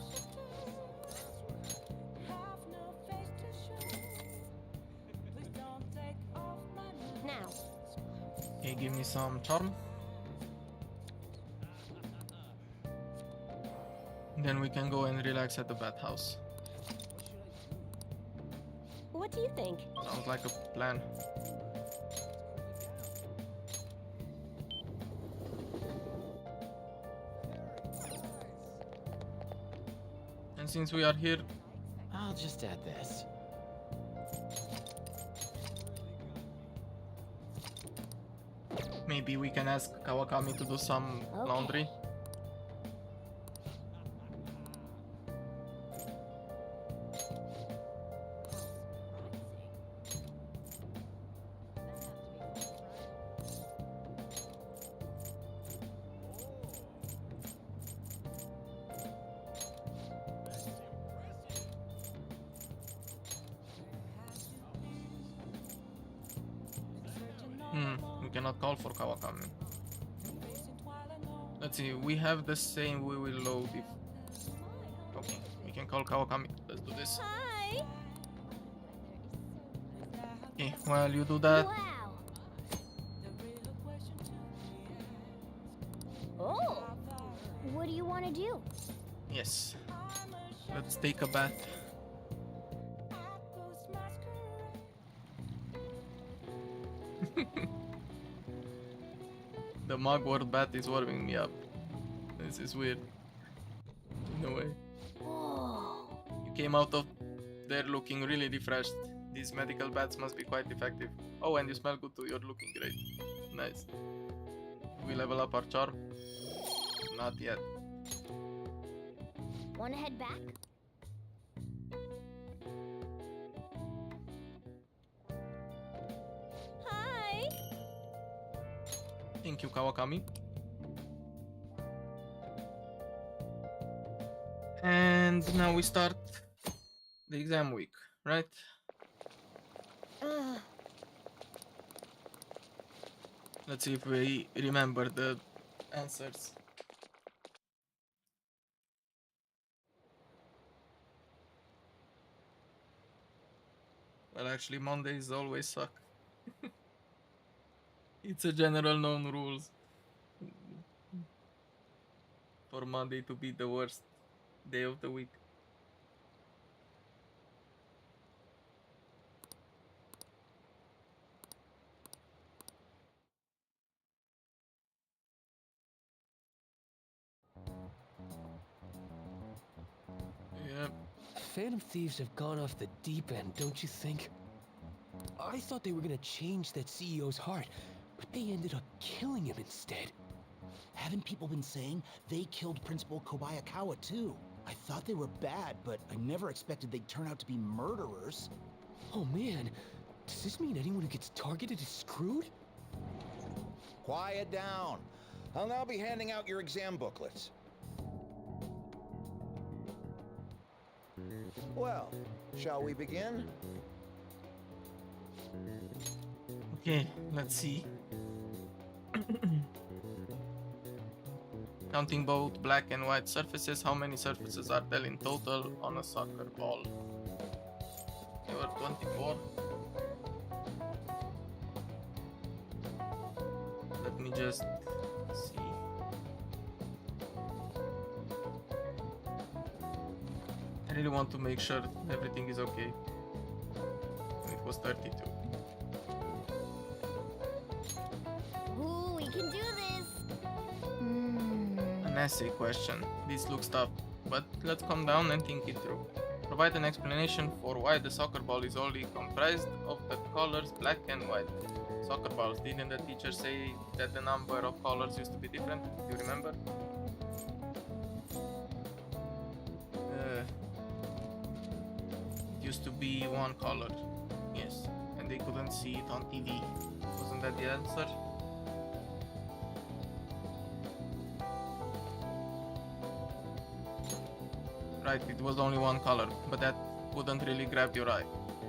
Now. Okay, give me some charm. Then we can go and relax at the bathhouse. What do you think? Sounds like a plan. And since we are here, I'll just add this. maybe we can ask Kawakami to do some laundry. We cannot call for Kawakami. Let's see, we have the same, we will load if... Okay, we can call Kawakami. Let's do this. Hi. Okay, while you do that... Wow. Oh. What do you want to do? Yes. Let's take a bath. The mugwort bat is warming me up. This is weird. No way. You came out of there looking really refreshed. These medical bats must be quite effective. Oh, and you smell good too. You're looking great. Nice. We level up our charm? Not yet. Want to head back? Hi. Thank you, Kawakami. And now we start the exam week, right? Let's see if we remember the answers. Well, actually, Mondays always suck. It's a general known rules for Monday to be the worst day of the week. Phantom Thieves have gone off the deep end, don't you think? I thought they were gonna change that CEO's heart, but they ended up killing him instead. Haven't people been saying they killed Principal Kobayakawa too? I thought they were bad, but I never expected they'd turn out to be murderers. Oh man, does this mean anyone who gets targeted is screwed? Quiet down. I'll now be handing out your exam booklets. Well, shall we begin? Okay, let's see. Counting both black and white surfaces, how many surfaces are there in total on a soccer ball? There were 24. Let me just see. I really want to make sure everything is okay. It was 32. Ooh, we can do this! An essay question. This looks tough, but let's calm down and think it through. Provide an explanation for why the soccer ball is only comprised of the colors black and white. Soccer balls, didn't the teacher say that the number of colors used to be different? Do you remember? It used to be one color, yes, and they couldn't see it on TV. Wasn't that the answer? Right, it was only one color, but that wouldn't really grab your eye.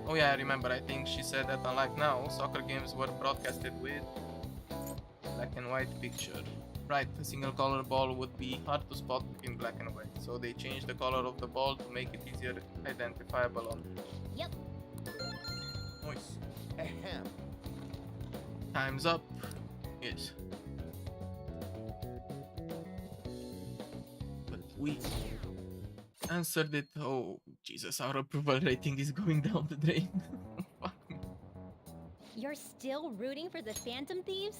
Oh yeah, I remember, I think she said that unlike now, soccer games were broadcasted with black and white picture. Right, a single color ball would be hard to spot in black and white, so they changed the color of the ball to make it easier identifiable on. Yep. Nice. Ahem. Time's up. Yes. But we answered it. Oh Jesus, our approval rating is going down the drain. Fuck me. You're still rooting for the Phantom Thieves?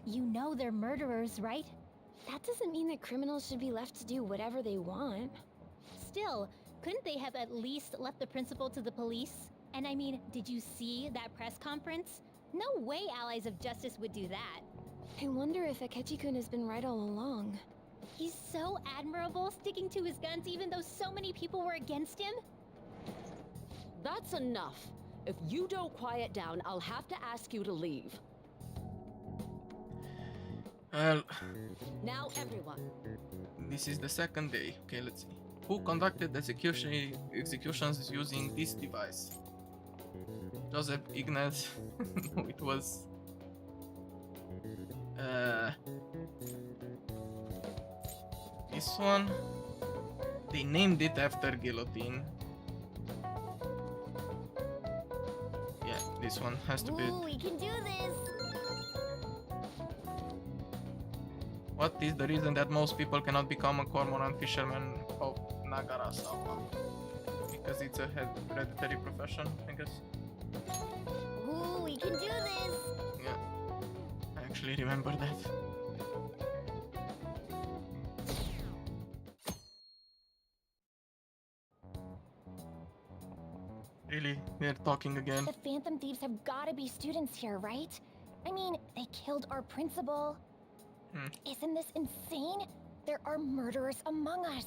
You know they're murderers, right? That doesn't mean that criminals should be left to do whatever they want. Still, couldn't they have at least left the principal to the police? And I mean, did you see that press conference? No way Allies of Justice would do that. I wonder if Akechi-kun has been right all along. He's so admirable, sticking to his guns even though so many people were against him. That's enough. If you don't quiet down, I'll have to ask you to leave. Well, Now, everyone. this is the second day. Okay, let's see. Who conducted executions using this device? Joseph Ignaz. No, it was... this one. They named it after guillotine. Yeah, this one has to be it. Ooh, we can do this! What is the reason that most people cannot become a cormorant fisherman of Nagarasawa? Because it's a hereditary profession, I guess. Ooh, we can do this! Yeah, I actually remember that. Really? They're talking again? The Phantom Thieves have gotta be students here, right? I mean, they killed our principal. Isn't this insane? There are murderers among us.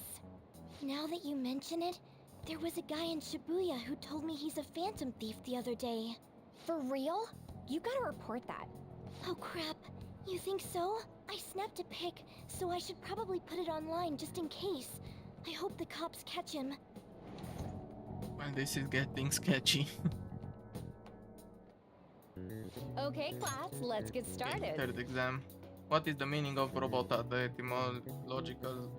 Now that you mention it, there was a guy in Shibuya who told me he's a Phantom Thief the other day. For real? You gotta report that. Oh crap, you think so? I snapped a pic, so I should probably put it online just in case. I hope the cops catch him. Well, this is getting sketchy. Okay, class, let's get started. Third exam. What is the meaning of robota? The etymological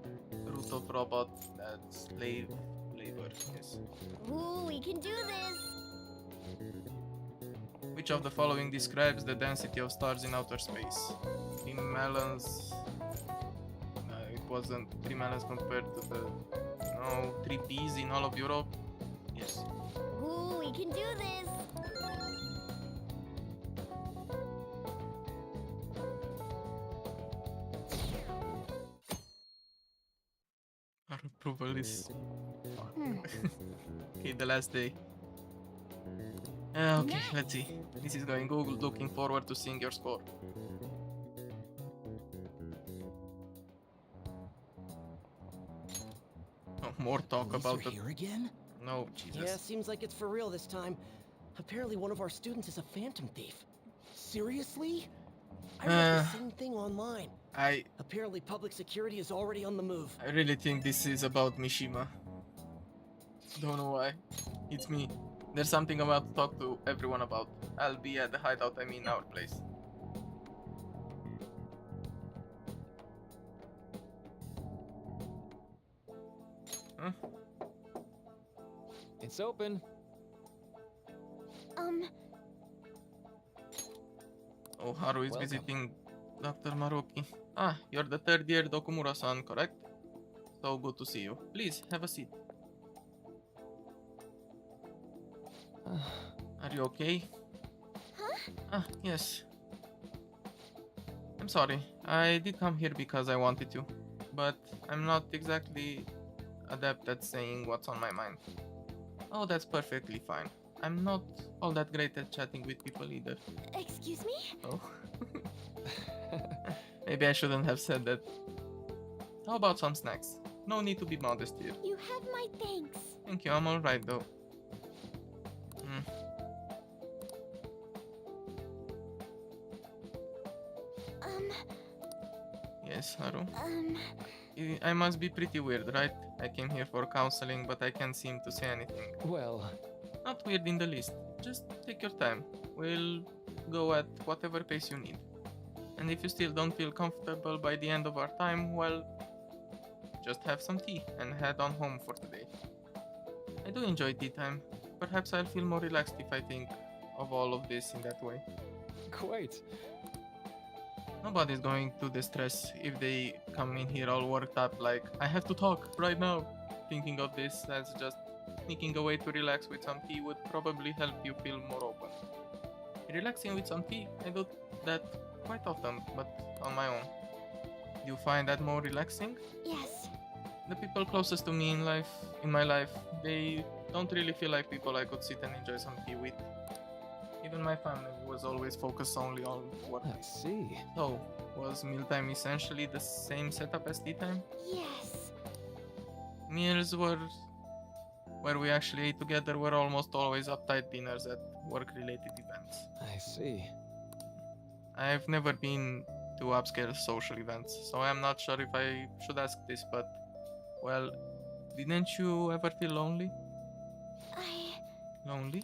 root of robot, that's slave labor. Yes. Ooh, we can do this! Which of the following describes the density of stars in outer space? 3 melons. It wasn't 3 melons compared to the 3 peas in all of Europe. Yes. Ooh, we can do this! Our approval is... Okay, the last day. Okay, let's see. This is going Google. Looking forward to seeing your score. Oh, more talk about the... here again? No, Jesus. Yeah, seems like it's for real this time. Apparently one of our students is a phantom thief. Seriously? I read the same thing online. I Apparently public security is already on the move. really think this is about Mishima. Don't know why. It's me. There's something I want to talk to everyone about. I'll be at the hideout, I mean our place. Huh? It's open. Oh, Haru is Welcome. visiting Dr. Maruki. Ah, you're the third year Dokumura-san, correct? So good to see you. Please, have a seat. Are you okay? Huh? Ah, yes. I'm sorry. I did come here because I wanted to. But I'm not exactly adept at saying what's on my mind. Oh, that's perfectly fine. I'm not all that great at chatting with people either. Excuse me? Oh. Maybe I shouldn't have said that. How about some snacks? No need to be modest here. You have my thanks. Thank you, I'm alright though. Yes, Haru? I must be pretty weird, right? I came here for counseling, but I can't seem to say anything. Well... Not weird in the least. Just take your time. We'll go at whatever pace you need. And if you still don't feel comfortable by the end of our time, well... just have some tea and head on home for today. I do enjoy tea time. Perhaps I'll feel more relaxed if I think of all of this in that way. Quite. Nobody's going to distress if they come in here all worked up like, I have to talk right now. Thinking of this as just sneaking away to relax with some tea would probably help you feel more open. Relaxing with some tea, I do that quite often, but on my own. Do you find that more relaxing? Yes. The people closest to me in my life, they don't really feel like people I could sit and enjoy some tea with. Even my family was always focused only on work. I see. So, was mealtime essentially the same setup as tea time? Yes. Meals where we actually ate together were almost always uptight dinners at work-related events. I see. I've never been to upscale social events, so I'm not sure if I should ask this, but, well, didn't you ever feel lonely? Lonely?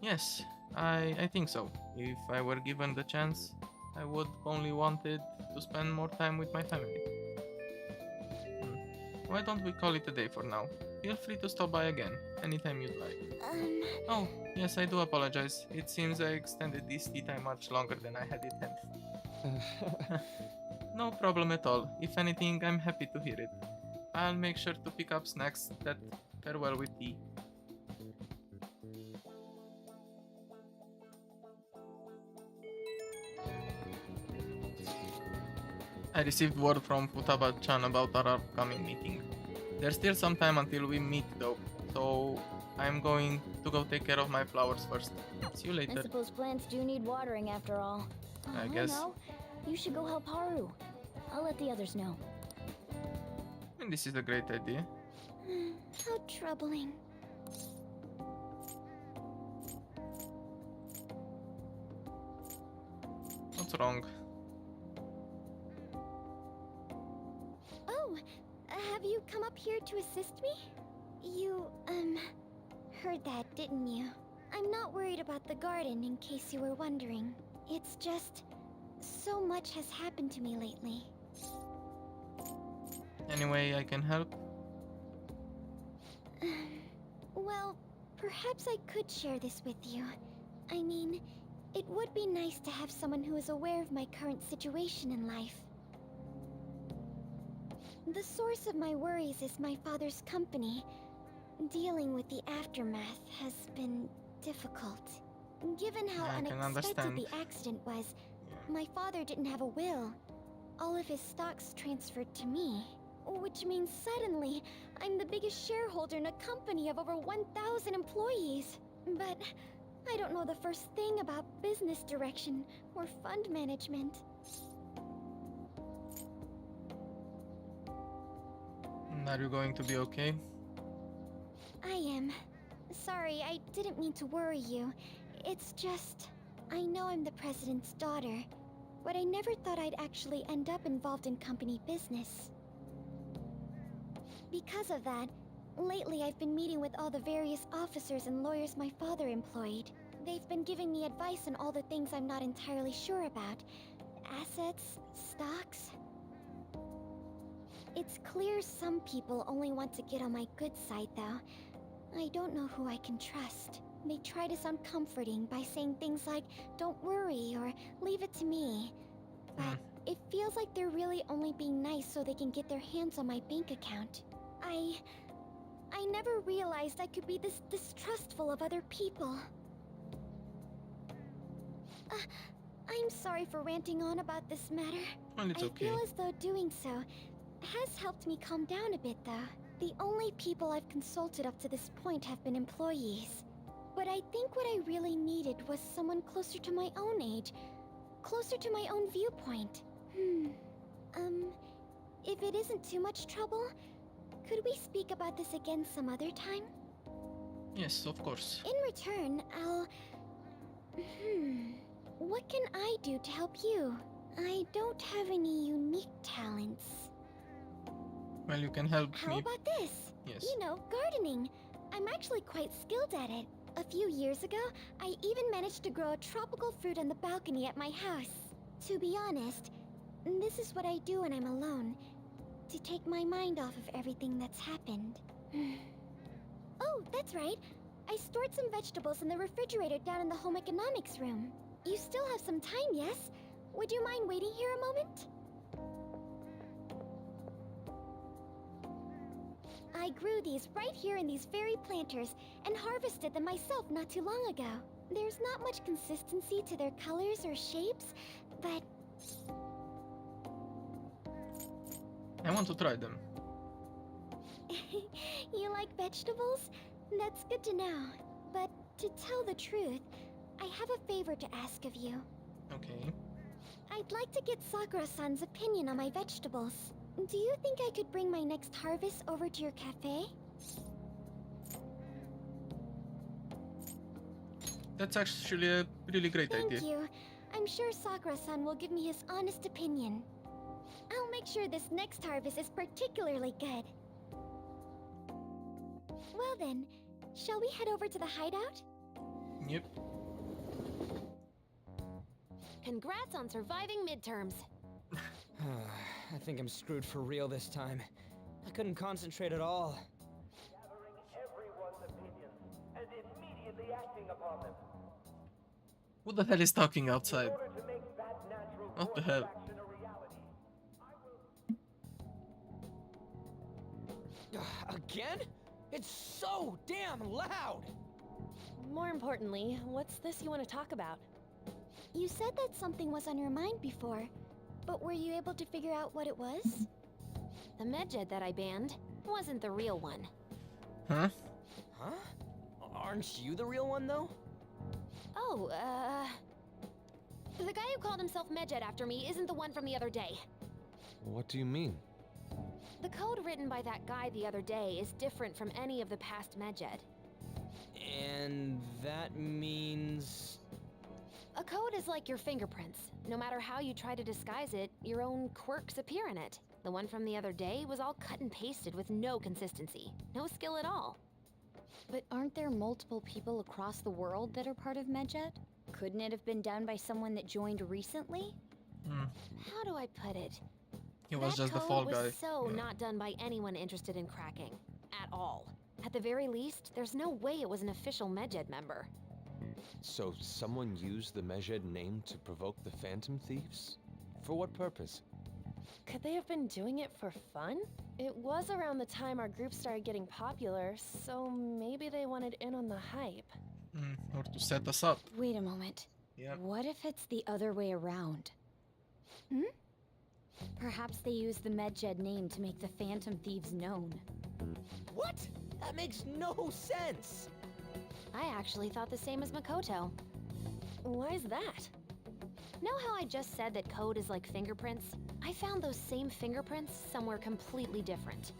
Yes, I think so. If I were given the chance, I would only wanted to spend more time with my family. Why don't we call it a day for now? Feel free to stop by again, anytime you'd like. Oh, yes, I do apologize. It seems I extended this tea time much longer than I had intended. No problem at all. If anything, I'm happy to hear it. I'll make sure to pick up snacks that pair well with tea. I received word from Futaba-chan about our upcoming meeting. There's still some time until we meet though, so I'm going to go take care of my flowers first. See you later. I suppose plants do need watering after all. I guess. know. You should go help Haru. I'll let the others know. And this is a great idea. How troubling. What's wrong? Oh, have you come up here to assist me? You, heard that, didn't you? I'm not worried about the garden, in case you were wondering. It's just... so much has happened to me lately. Any way I can help? Well, perhaps I could share this with you. I mean, it would be nice to have someone who is aware of my current situation in life. The source of my worries is my father's company. Dealing with the aftermath has been difficult. Given how unexpected the accident was, my father didn't have a will. All of his stocks transferred to me. Which means suddenly, I'm the biggest shareholder in a company of over 1,000 employees. But I don't know the first thing about business direction or fund management. Are you going to be okay? I am. Sorry, I didn't mean to worry you. It's just... I know I'm the president's daughter, but I never thought I'd actually end up involved in company business. Because of that, lately I've been meeting with all the various officers and lawyers my father employed. They've been giving me advice on all the things I'm not entirely sure about. Assets, stocks... It's clear some people only want to get on my good side, though. I don't know who I can trust. They try to sound comforting by saying things like, "Don't worry," or "Leave it to me." But it feels like they're really only being nice so they can get their hands on my bank account. I never realized I could be this distrustful of other people. I'm sorry for ranting on about this matter. Well, it's okay. I feel as though doing so has helped me calm down a bit, though. The only people I've consulted up to this point have been employees. But I think what I really needed was someone closer to my own age, closer to my own viewpoint. If it isn't too much trouble, could we speak about this again some other time? Yes, of course. In return, I'll... What can I do to help you? I don't have any unique talents. Well, you can help How me. about this? Yes. You know, gardening. I'm actually quite skilled at it. A few years ago, I even managed to grow a tropical fruit on the balcony at my house. To be honest, this is what I do when I'm alone, to take my mind off of everything that's happened. Oh, that's right. I stored some vegetables in the refrigerator down in the home economics room. You still have some time, yes? Would you mind waiting here a moment? I grew these right here in these very planters and harvested them myself not too long ago. There's not much consistency to their colors or shapes, but... I want to try them. You like vegetables? That's good to know. But to tell the truth, I have a favor to ask of you. Okay. I'd like to get Sakura-san's opinion on my vegetables. Do you think I could bring my next harvest over to your cafe? That's actually a really great idea. Thank you. I'm sure Sakura-san will give me his honest opinion. I'll make sure this next harvest is particularly good. Well then, shall we head over to the hideout? Yep. Congrats on surviving midterms. I think I'm screwed for real this time. I couldn't concentrate at all. Gathering everyone's opinions and immediately acting upon them. Who the hell is talking outside? In order to make that natural What the course hell? of action a reality, Again? It's so damn loud! More importantly, what's this you want to talk about? You said that something was on your mind before, but were you able to figure out what it was? The medjed that I banned wasn't the real one. Huh? Huh? Aren't you the real one, though? Oh, the guy who called himself medjed after me isn't the one from the other day. What do you mean? The code written by that guy the other day is different from any of the past medjed. And that means... A code is like your fingerprints. No matter how you try to disguise it, your own quirks appear in it. The one from the other day was all cut and pasted with no consistency. No skill at all. But aren't there multiple people across the world that are part of Medjed? Couldn't it have been done by someone that joined recently? How do I put it? He was That just the code fall was guy. so not done by anyone interested in cracking. At all. At the very least, there's no way it was an official medjed member. So someone used the Medjed name to provoke the Phantom Thieves? For what purpose? Could they have been doing it for fun? It was around the time our group started getting popular, so maybe they wanted in on the hype. Or to set us up. Wait a moment. Yep. What if it's the other way around? Perhaps they used the Medjed name to make the Phantom Thieves known. What? That makes no sense! I actually thought the same as Makoto. Why's that? Know how I just said that code is like fingerprints? I found those same fingerprints somewhere completely different.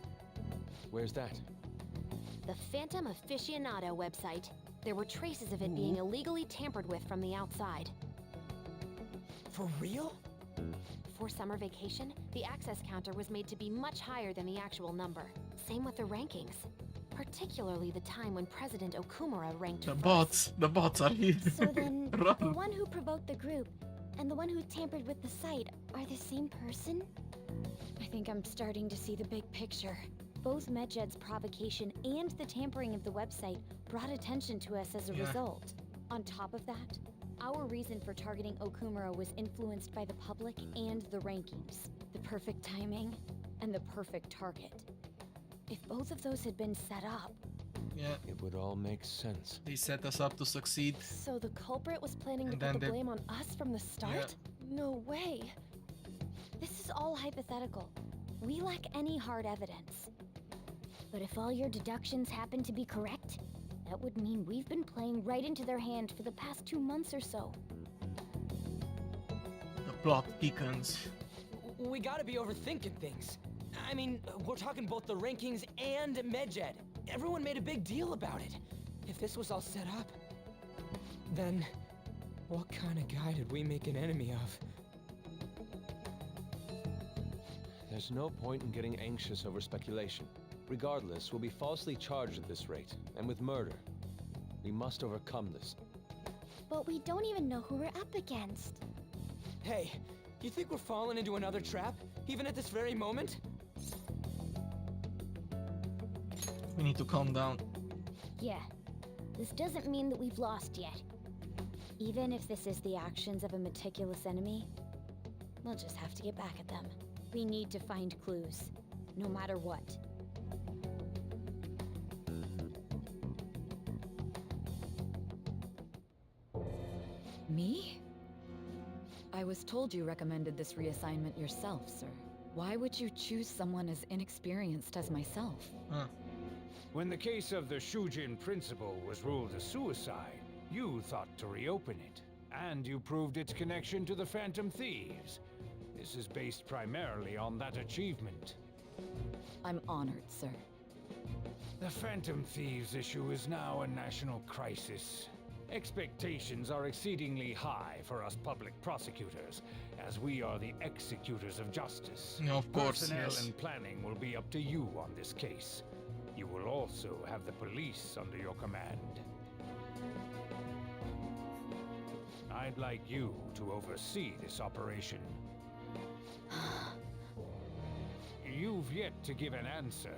Where's that? The Phantom Aficionado website. There were traces of it being illegally tampered with from the outside. For real? For summer vacation, the access counter was made to be much higher than the actual number. Same with the rankings. Particularly the time when President Okumura ranked first. The bots are here. So then, Run. the one who provoked the group and the one who tampered with the site are the same person? I think I'm starting to see the big picture. Both Medjed's provocation and the tampering of the website brought attention to us as a result. On top of that, our reason for targeting Okumura was influenced by the public and the rankings. The perfect timing and the perfect target. If both of those had been set up... Yeah. It would all make sense. They set us up to succeed. So the culprit was planning to And put the then blame on us from the start? No way. This is all hypothetical. We lack any hard evidence. But if all your deductions happen to be correct, that would mean we've been playing right into their hand for the past 2 months or so. The plot thickens. We gotta be overthinking things. I mean, we're talking both the rankings and Medjed. Everyone made a big deal about it. If this was all set up, then what kind of guy did we make an enemy of? There's no point in getting anxious over speculation. Regardless, we'll be falsely charged at this rate, and with murder. We must overcome this. But we don't even know who we're up against. Hey, you think we're falling into another trap, even at this very moment? We need to calm down. Yeah, this doesn't mean that we've lost yet. Even if this is the actions of a meticulous enemy, we'll just have to get back at them. We need to find clues, no matter what. Me? I was told you recommended this reassignment yourself, sir. Why would you choose someone as inexperienced as myself? When the case of the Shujin principal was ruled a suicide, you thought to reopen it. And you proved its connection to the Phantom Thieves. This is based primarily on that achievement. I'm honored, sir. The Phantom Thieves issue is now a national crisis. Expectations are exceedingly high for us public prosecutors, as we are the executors of justice. Of course, Personnel yes. and planning will be up to you on this case. You will also have the police under your command. I'd like you to oversee this operation. You've yet to give an answer.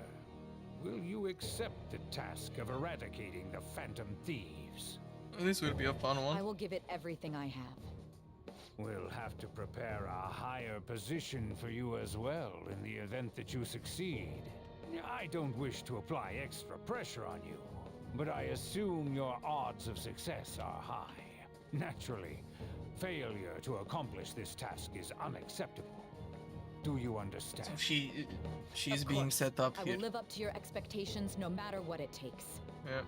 Will you accept the task of eradicating the Phantom Thieves? This will be a fun one. I will give it everything I have. We'll have to prepare a higher position for you as well in the event that you succeed. I don't wish to apply extra pressure on you, but I assume your odds of success are high. Naturally, failure to accomplish this task is unacceptable. Do you understand? So she's Of being course. set up I here. will live up to your expectations no matter what it takes. Yeah.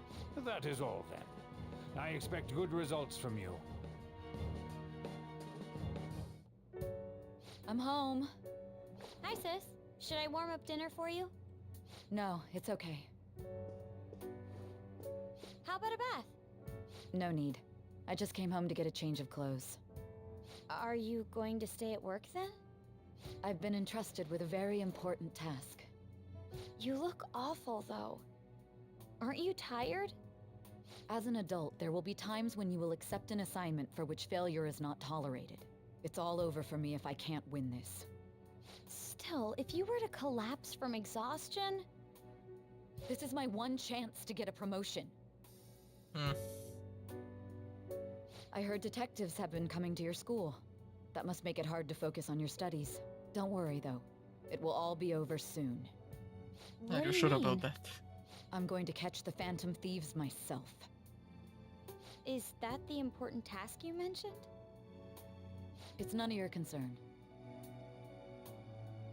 That is all then. I expect good results from you. I'm home. Hi, sis. Should I warm up dinner for you? No, it's okay. How about a bath? No need. I just came home to get a change of clothes. Are you going to stay at work then? I've been entrusted with a very important task. You look awful, though. Aren't you tired? As an adult, there will be times when you will accept an assignment for which failure is not tolerated. It's all over for me if I can't win this. Still, if you were to collapse from exhaustion... This is my one chance to get a promotion. I heard detectives have been coming to your school. That must make it hard to focus on your studies. Don't worry, though. It will all be over soon. Are you sure about that? I'm going to catch the Phantom Thieves myself. Is that the important task you mentioned? It's none of your concern.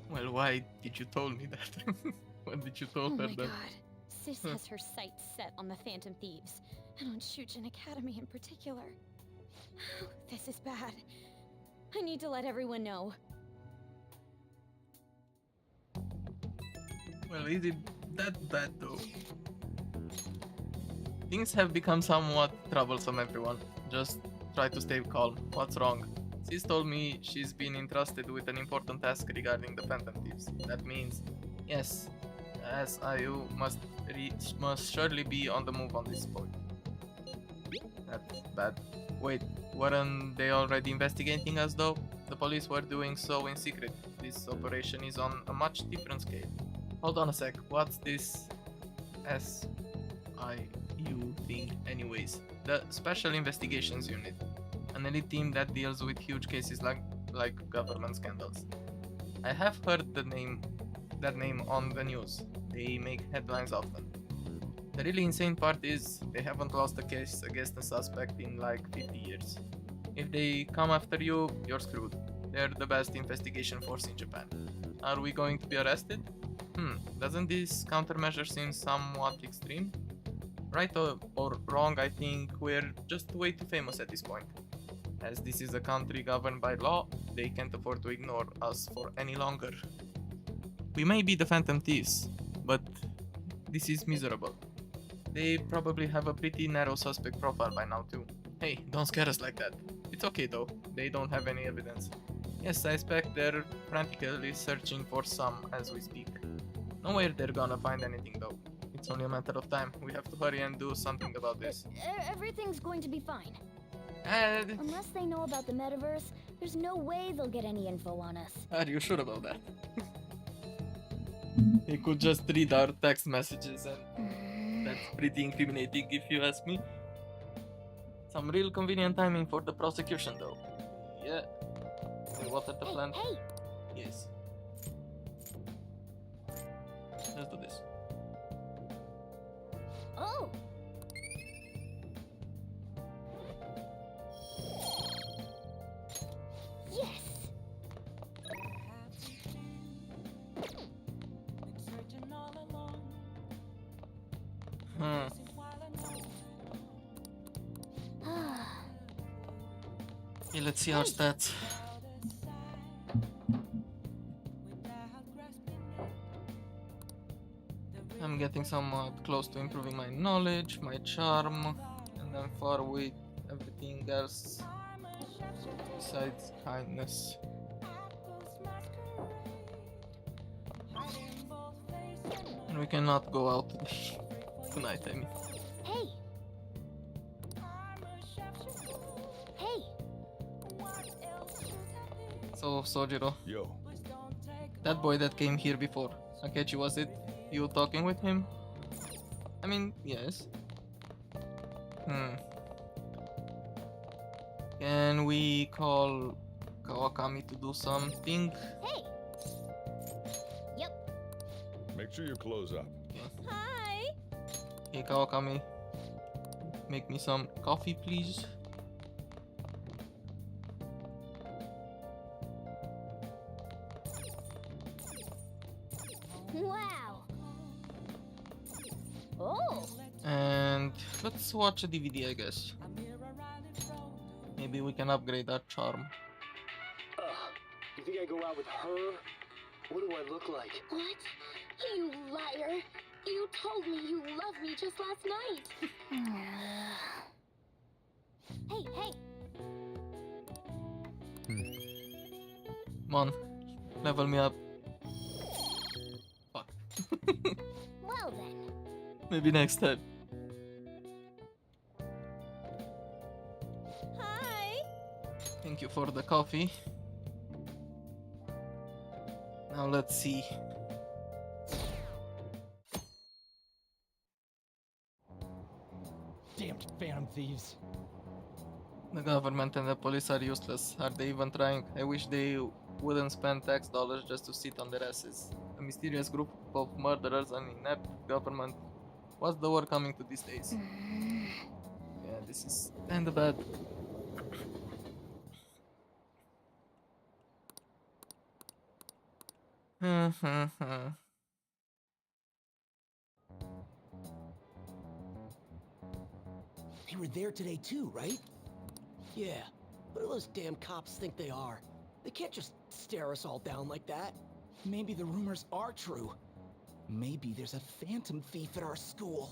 Well, why did you tell me that? What did you tell Oh her my then? god. Sis has her sights set on the Phantom Thieves, and on Shujin Academy in particular. This is bad. I need to let everyone know. Well, is it that bad though? Things have become somewhat troublesome, everyone. Just try to stay calm. What's wrong? Sis told me she's been entrusted with an important task regarding the Phantom Thieves. That means, yes, SIU must surely be on the move on this point. That's bad. Wait, weren't they already investigating us though? The police were doing so in secret. This operation is on a much different scale. Hold on a sec, what's this SIU thing anyways? The Special Investigations Unit. An elite team that deals with huge cases like government scandals. I have heard that name on the news. They make headlines often. The really insane part is they haven't lost a case against a suspect in like 50 years. If they come after you, you're screwed. They're the best investigation force in Japan. Are we going to be arrested? Doesn't this countermeasure seem somewhat extreme? Right or wrong, I think we're just way too famous at this point. As this is a country governed by law, they can't afford to ignore us for any longer. We may be the Phantom Thieves, but this is miserable. They probably have a pretty narrow suspect profile by now too. Hey, don't scare us like that. It's okay though, they don't have any evidence. Yes, I expect they're frantically searching for some as we speak. Nowhere they're gonna find anything though. It's only a matter of time. We have to hurry and do something about this. Everything's going to be fine. Unless they know about the metaverse, there's no way they'll get any info on us. Are you sure about that? He could just read our text messages and that's pretty incriminating if you ask me. Some real convenient timing for the prosecution though. Yeah. They watered the plant. Hey! Yes. Let's do this. Oh! Yes! Okay, let's see our stats. I'm getting somewhat close to improving my knowledge, my charm, and I'm far with everything else besides kindness. And we cannot go out tonight, I mean. Hey! Hey! So, Sojiro. Yo. That boy that came here before, Akechi, was it? You talking with him? I mean, yes. Can we call Kawakami to do something? Hey! Yep. Make sure you close up. Hi! Hey, Kawakami. Make me some coffee, please. Wow! Oh! And let's watch a DVD, I guess. Maybe we can upgrade our charm. You think I go out with her? What do I look like? What? You liar! You told me you loved me just last night! Hey, hey! Come on, level me up. Fuck. Well then. Maybe next time. Hi! Thank you for the coffee. Now let's see. Damned Phantom Thieves. The government and the police are useless. Are they even trying? I wish they wouldn't spend tax dollars just to sit on their asses. A mysterious group of murderers and inept government. What's the war coming to these days? Yeah, this is kinda bad. They were there today too, right? Yeah. What do those damn cops think they are? They can't just stare us all down like that. Maybe the rumors are true. Maybe there's a phantom thief at our school.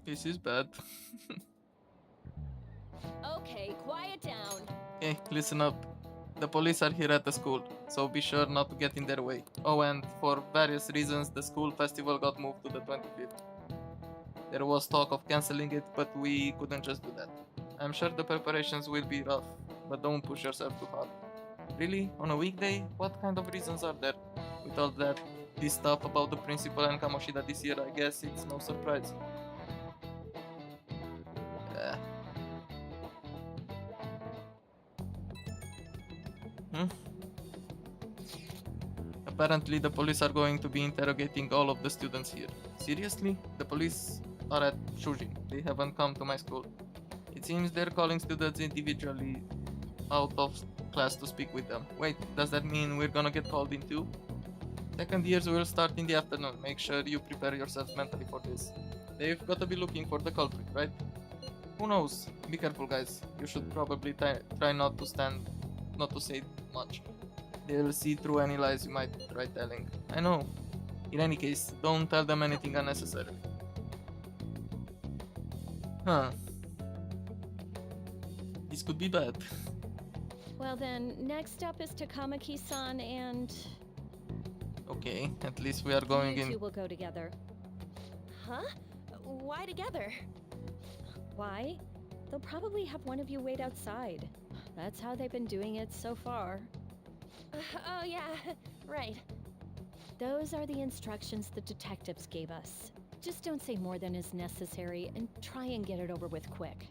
This is bad. Okay, quiet down. Okay, listen up. The police are here at the school, so be sure not to get in their way. Oh, and for various reasons, the school festival got moved to the 25th. There was talk of cancelling it, but we couldn't just do that. I'm sure the preparations will be rough, but don't push yourself too hard. Really? On a weekday? What kind of reasons are there? With all this stuff about the principal and Kamoshida this year, I guess it's no surprise. Apparently, the police are going to be interrogating all of the students here. Seriously? The police are at Shujin. They haven't come to my school. It seems they're calling students individually out of class to speak with them. Wait, does that mean we're gonna get called in too? Second years will start in the afternoon. Make sure you prepare yourselves mentally for this. They've got to be looking for the culprit, right? Who knows? Be careful, guys. You should probably try not to say much. They'll see through any lies you might try telling. I know. In any case, don't tell them anything unnecessary. Huh. This could be bad. Well then, next up is Takamaki-san and... Okay, at least we are going you in. two will go together. Huh? Why together? Why? They'll probably have one of you wait outside. That's how they've been doing it so far. Oh yeah, right. Those are the instructions the detectives gave us. Just don't say more than is necessary and try and get it over with quick.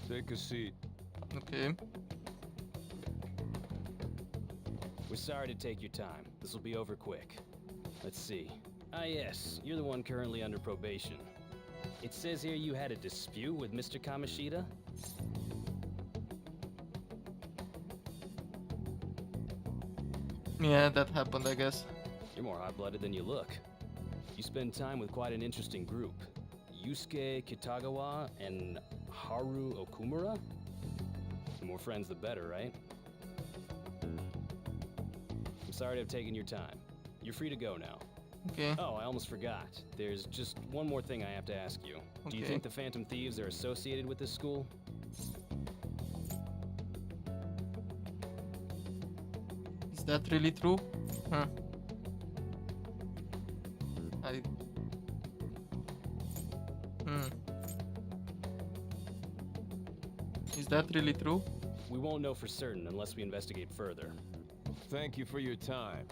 Take a seat. Okay. We're sorry to take your time. This will be over quick. Let's see. Ah yes, you're the one currently under probation. It says here you had a dispute with Mr. Kamoshida? Yeah, that happened, I guess. You're more hot-blooded than you look. You spend time with quite an interesting group. Yusuke Kitagawa and Haru Okumura? The more friends, the better, right? I'm sorry to have taken your time. You're free to go now. Okay. Oh, I almost forgot. There's just one more thing I have to ask you. Do you Okay. think the Phantom Thieves are associated with this school? Is that really true? Huh. Is that really true? We won't know for certain unless we investigate further. Thank you for your time.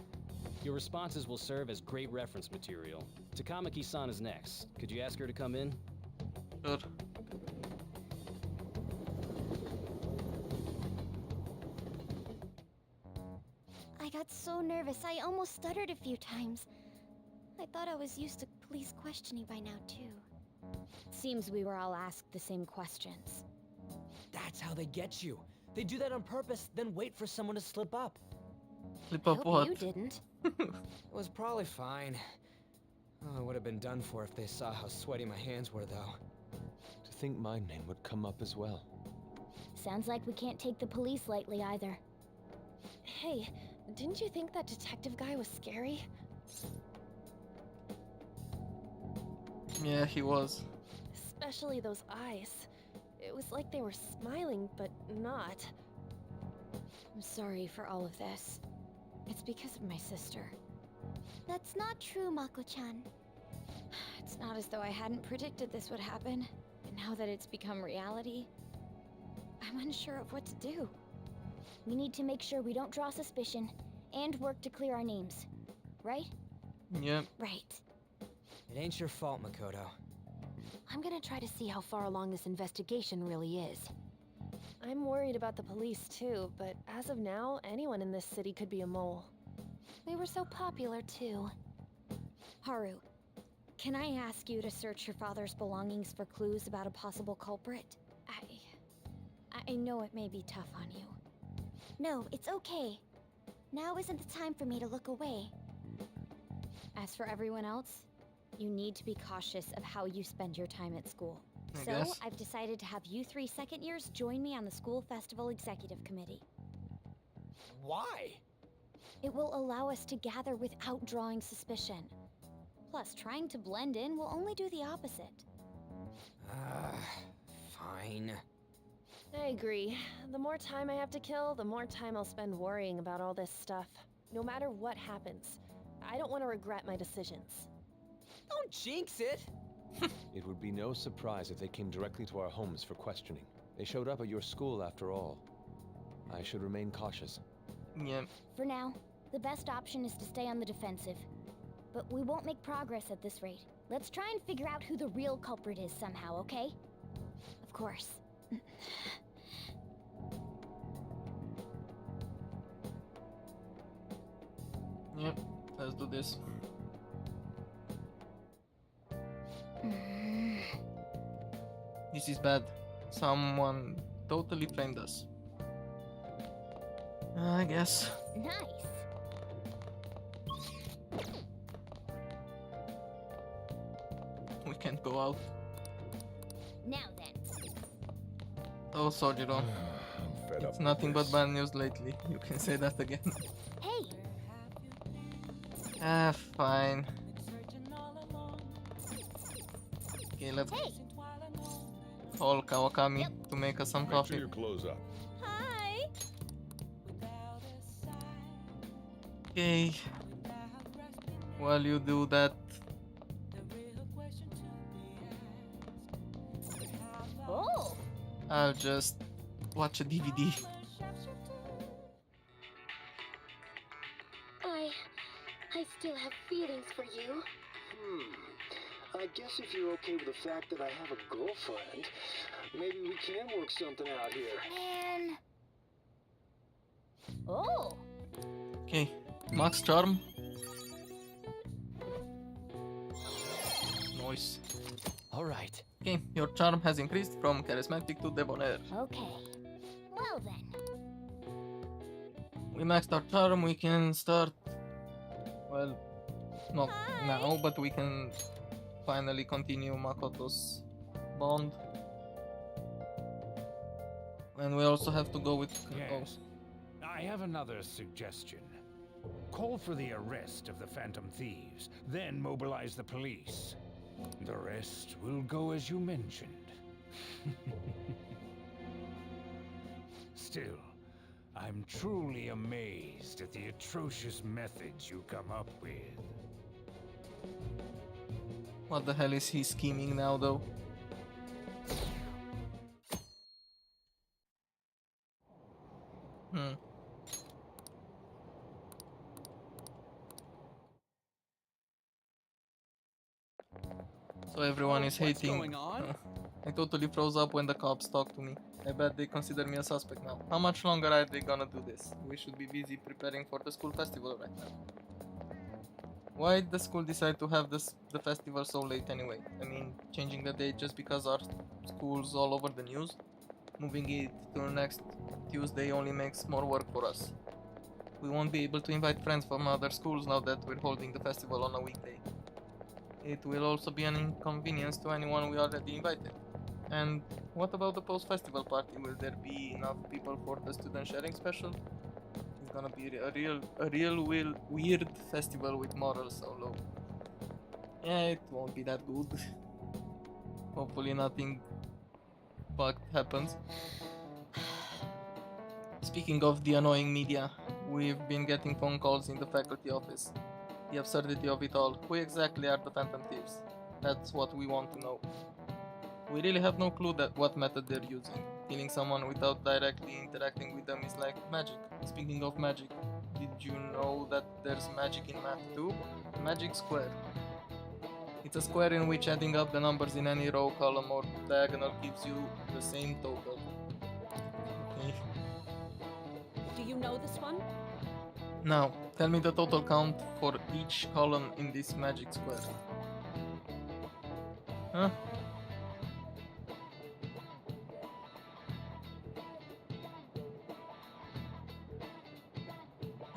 Your responses will serve as great reference material. Takamaki-san is next. Could you ask her to come in? Sure. I got so nervous, I almost stuttered a few times. I thought I was used to police questioning by now, too. Seems we were all asked the same questions. That's how they get you. They do that on purpose, then wait for someone to slip up. Slip up what? You didn't. It was probably fine. Oh, it would have been done for if they saw how sweaty my hands were, though. To think my name would come up as well. Sounds like we can't take the police lightly either. Hey, didn't you think that detective guy was scary? Yeah, he was. Especially those eyes. It was like they were smiling, but not. I'm sorry for all of this. It's because of my sister. That's not true, Mako-chan. It's not as though I hadn't predicted this would happen. And now that it's become reality, I'm unsure of what to do. We need to make sure we don't draw suspicion, and work to clear our names. Right? Yeah. Right. It ain't your fault, Makoto. I'm gonna try to see how far along this investigation really is. I'm worried about the police too, but as of now, anyone in this city could be a mole. We were so popular too. Haru, can I ask you to search your father's belongings for clues about a possible culprit? I know it may be tough on you. No, it's okay. Now isn't the time for me to look away. As for everyone else, you need to be cautious of how you spend your time at school. I So, guess. I've decided to have you 3 second years join me on the school festival executive committee. Why? It will allow us to gather without drawing suspicion. Plus, trying to blend in will only do the opposite. Fine. I agree. The more time I have to kill, the more time I'll spend worrying about all this stuff. No matter what happens, I don't want to regret my decisions. Don't jinx it! It would be no surprise if they came directly to our homes for questioning. They showed up at your school after all. I should remain cautious. Yeah. For now, the best option is to stay on the defensive. But we won't make progress at this rate. Let's try and figure out who the real culprit is somehow, okay? Of course. Yep. Let's do this. This is bad. Someone totally framed us. I guess. Nice. We can't go out. Now then. Oh, Sojiro. It's nothing but bad news lately. You can say that again. Hey! Ah, fine. Okay, let's call Kawakami to make us some coffee. Your clothes up. Hi! Okay. While you do that, Oh! I'll just watch a DVD. I still have feelings for you. I guess if you're okay with the fact that I have a girlfriend, maybe we can work something out here. Man. Oh! Okay, max charm. Nice. Alright. Okay, your charm has increased from charismatic to debonair. Okay. Well then. We maxed our charm, we can start. Well, not now, but we can finally continue Makoto's bond. And we also have to go with. Yes. I have another suggestion. Call for the arrest of the Phantom Thieves, then mobilize the police. The rest will go as you mentioned. Still, I'm truly amazed at the atrocious methods you come up with. What the hell is he scheming now, though? So everyone is hating. What's going on? I totally froze up when the cops talked to me. I bet they consider me a suspect now. How much longer are they gonna do this? We should be busy preparing for the school festival right now. Why did the school decide to have the festival so late anyway? I mean, changing the date just because our school's all over the news? Moving it to next Tuesday only makes more work for us. We won't be able to invite friends from other schools now that we're holding the festival on a weekday. It will also be an inconvenience to anyone we already invited. And what about the post-festival party? Will there be enough people for the student sharing special? It's gonna be a real weird festival with morals so low. Yeah, it won't be that good. Hopefully nothing fucked happens. Speaking of the annoying media, we've been getting phone calls in the faculty office. The absurdity of it all. Who exactly are the Phantom Thieves? That's what we want to know. We really have no clue what method they're using. Killing someone without directly interacting with them is like magic. Speaking of magic, did you know that there's magic in math too? Magic square. It's a square in which adding up the numbers in any row, column or diagonal gives you the same total. Okay. Do you know this one? Now, tell me the total count for each column in this magic square. Huh?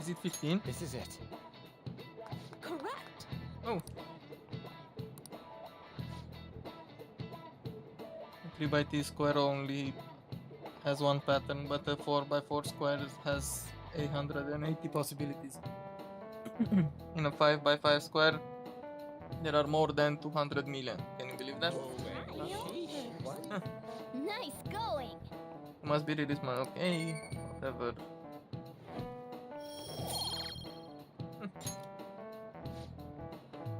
Is it 15? This is it. Correct! Oh. 3x3 square only has one pattern, but a 4x4 square has 880 possibilities. In a 5x5 square, there are more than 200 million. Can you believe that? Huh. Nice going! You must be really smart. Okay, whatever.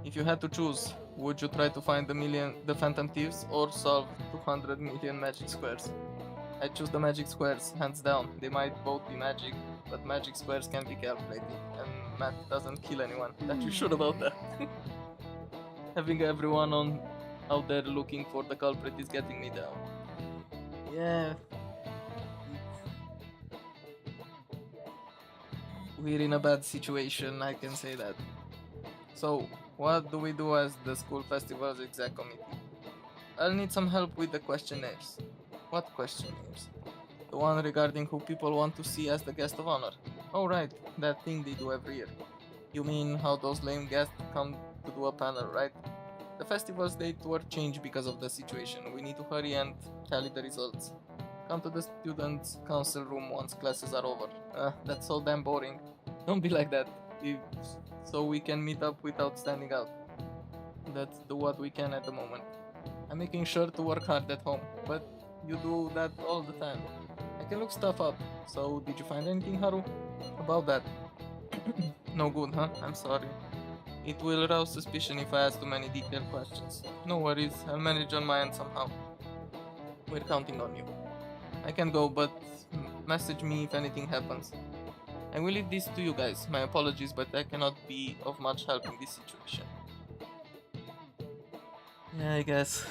If you had to choose, would you try to find the Phantom Thieves, or solve 200 million magic squares? I choose the magic squares, hands down. They might both be magic, but magic squares can be calculated, and math doesn't kill anyone. That you sure about that? Having everyone out there looking for the culprit is getting me down. Yeah. We're in a bad situation, I can say that. So, what do we do as the school festival's exec committee? I'll need some help with the questionnaires. What questionnaires? The one regarding who people want to see as the guest of honor. Oh right, that thing they do every year. You mean how those lame guests come to do a panel, right? The festival's date were changed because of the situation. We need to hurry and tally the results. Come to the students' council room once classes are over. That's so damn boring. Don't be like that. So we can meet up without standing out. Let's do what we can at the moment. I'm making sure to work hard at home, but you do that all the time. I can look stuff up. So did you find anything, Haru? About that? No good, huh? I'm sorry. It will arouse suspicion if I ask too many detailed questions. No worries, I'll manage on my end somehow. We're counting on you. I can go, but message me if anything happens. I will leave this to you guys. My apologies, but I cannot be of much help in this situation. Yeah, I guess.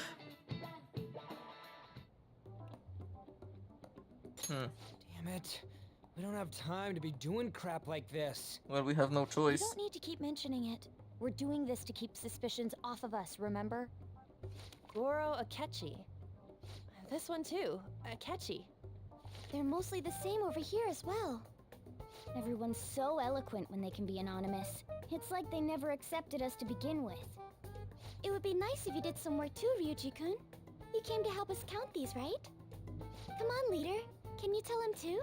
Damn it. We don't have time to be doing crap like this. Well, we have no You choice. don't need to keep mentioning it. We're doing this to keep suspicions off of us, remember? Goro Akechi. This one too, Akechi. They're mostly the same over here as well. Everyone's so eloquent when they can be anonymous. It's like they never accepted us to begin with. It would be nice if you did some work too, Ryuji-kun. You came to help us count these, right? Come on, leader. Can you tell him too?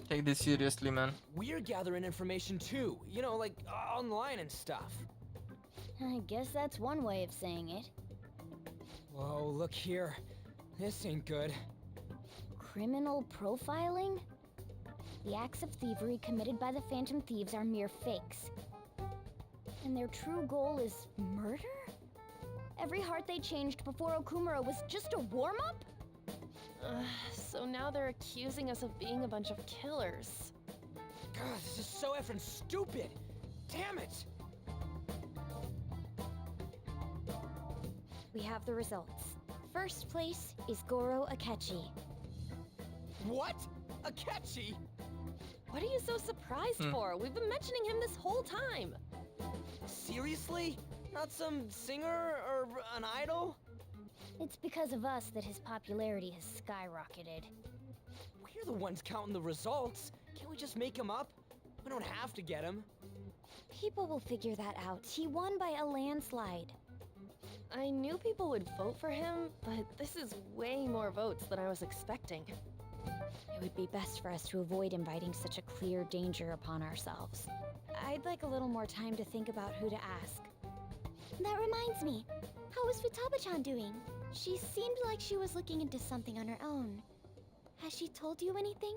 Take this seriously, man. We're gathering information too, you know, like online and stuff. I guess that's one way of saying it. Whoa, look here. This ain't good. Criminal profiling? The acts of thievery committed by the Phantom Thieves are mere fakes. And their true goal is murder? Every heart they changed before Okumura was just a warm-up? So now they're accusing us of being a bunch of killers. God, this is so effing stupid! Damn it! We have the results. First place is Goro Akechi. What? Akechi? What are you so surprised for? We've been mentioning him this whole time. Seriously? Not some singer or an idol? It's because of us that his popularity has skyrocketed. We're the ones counting the results. Can't we just make him up? We don't have to get him. People will figure that out. He won by a landslide. I knew people would vote for him, but this is way more votes than I was expecting. It would be best for us to avoid inviting such a clear danger upon ourselves. I'd like a little more time to think about who to ask. That reminds me. How is Futaba-chan doing? She seemed like she was looking into something on her own. Has she told you anything?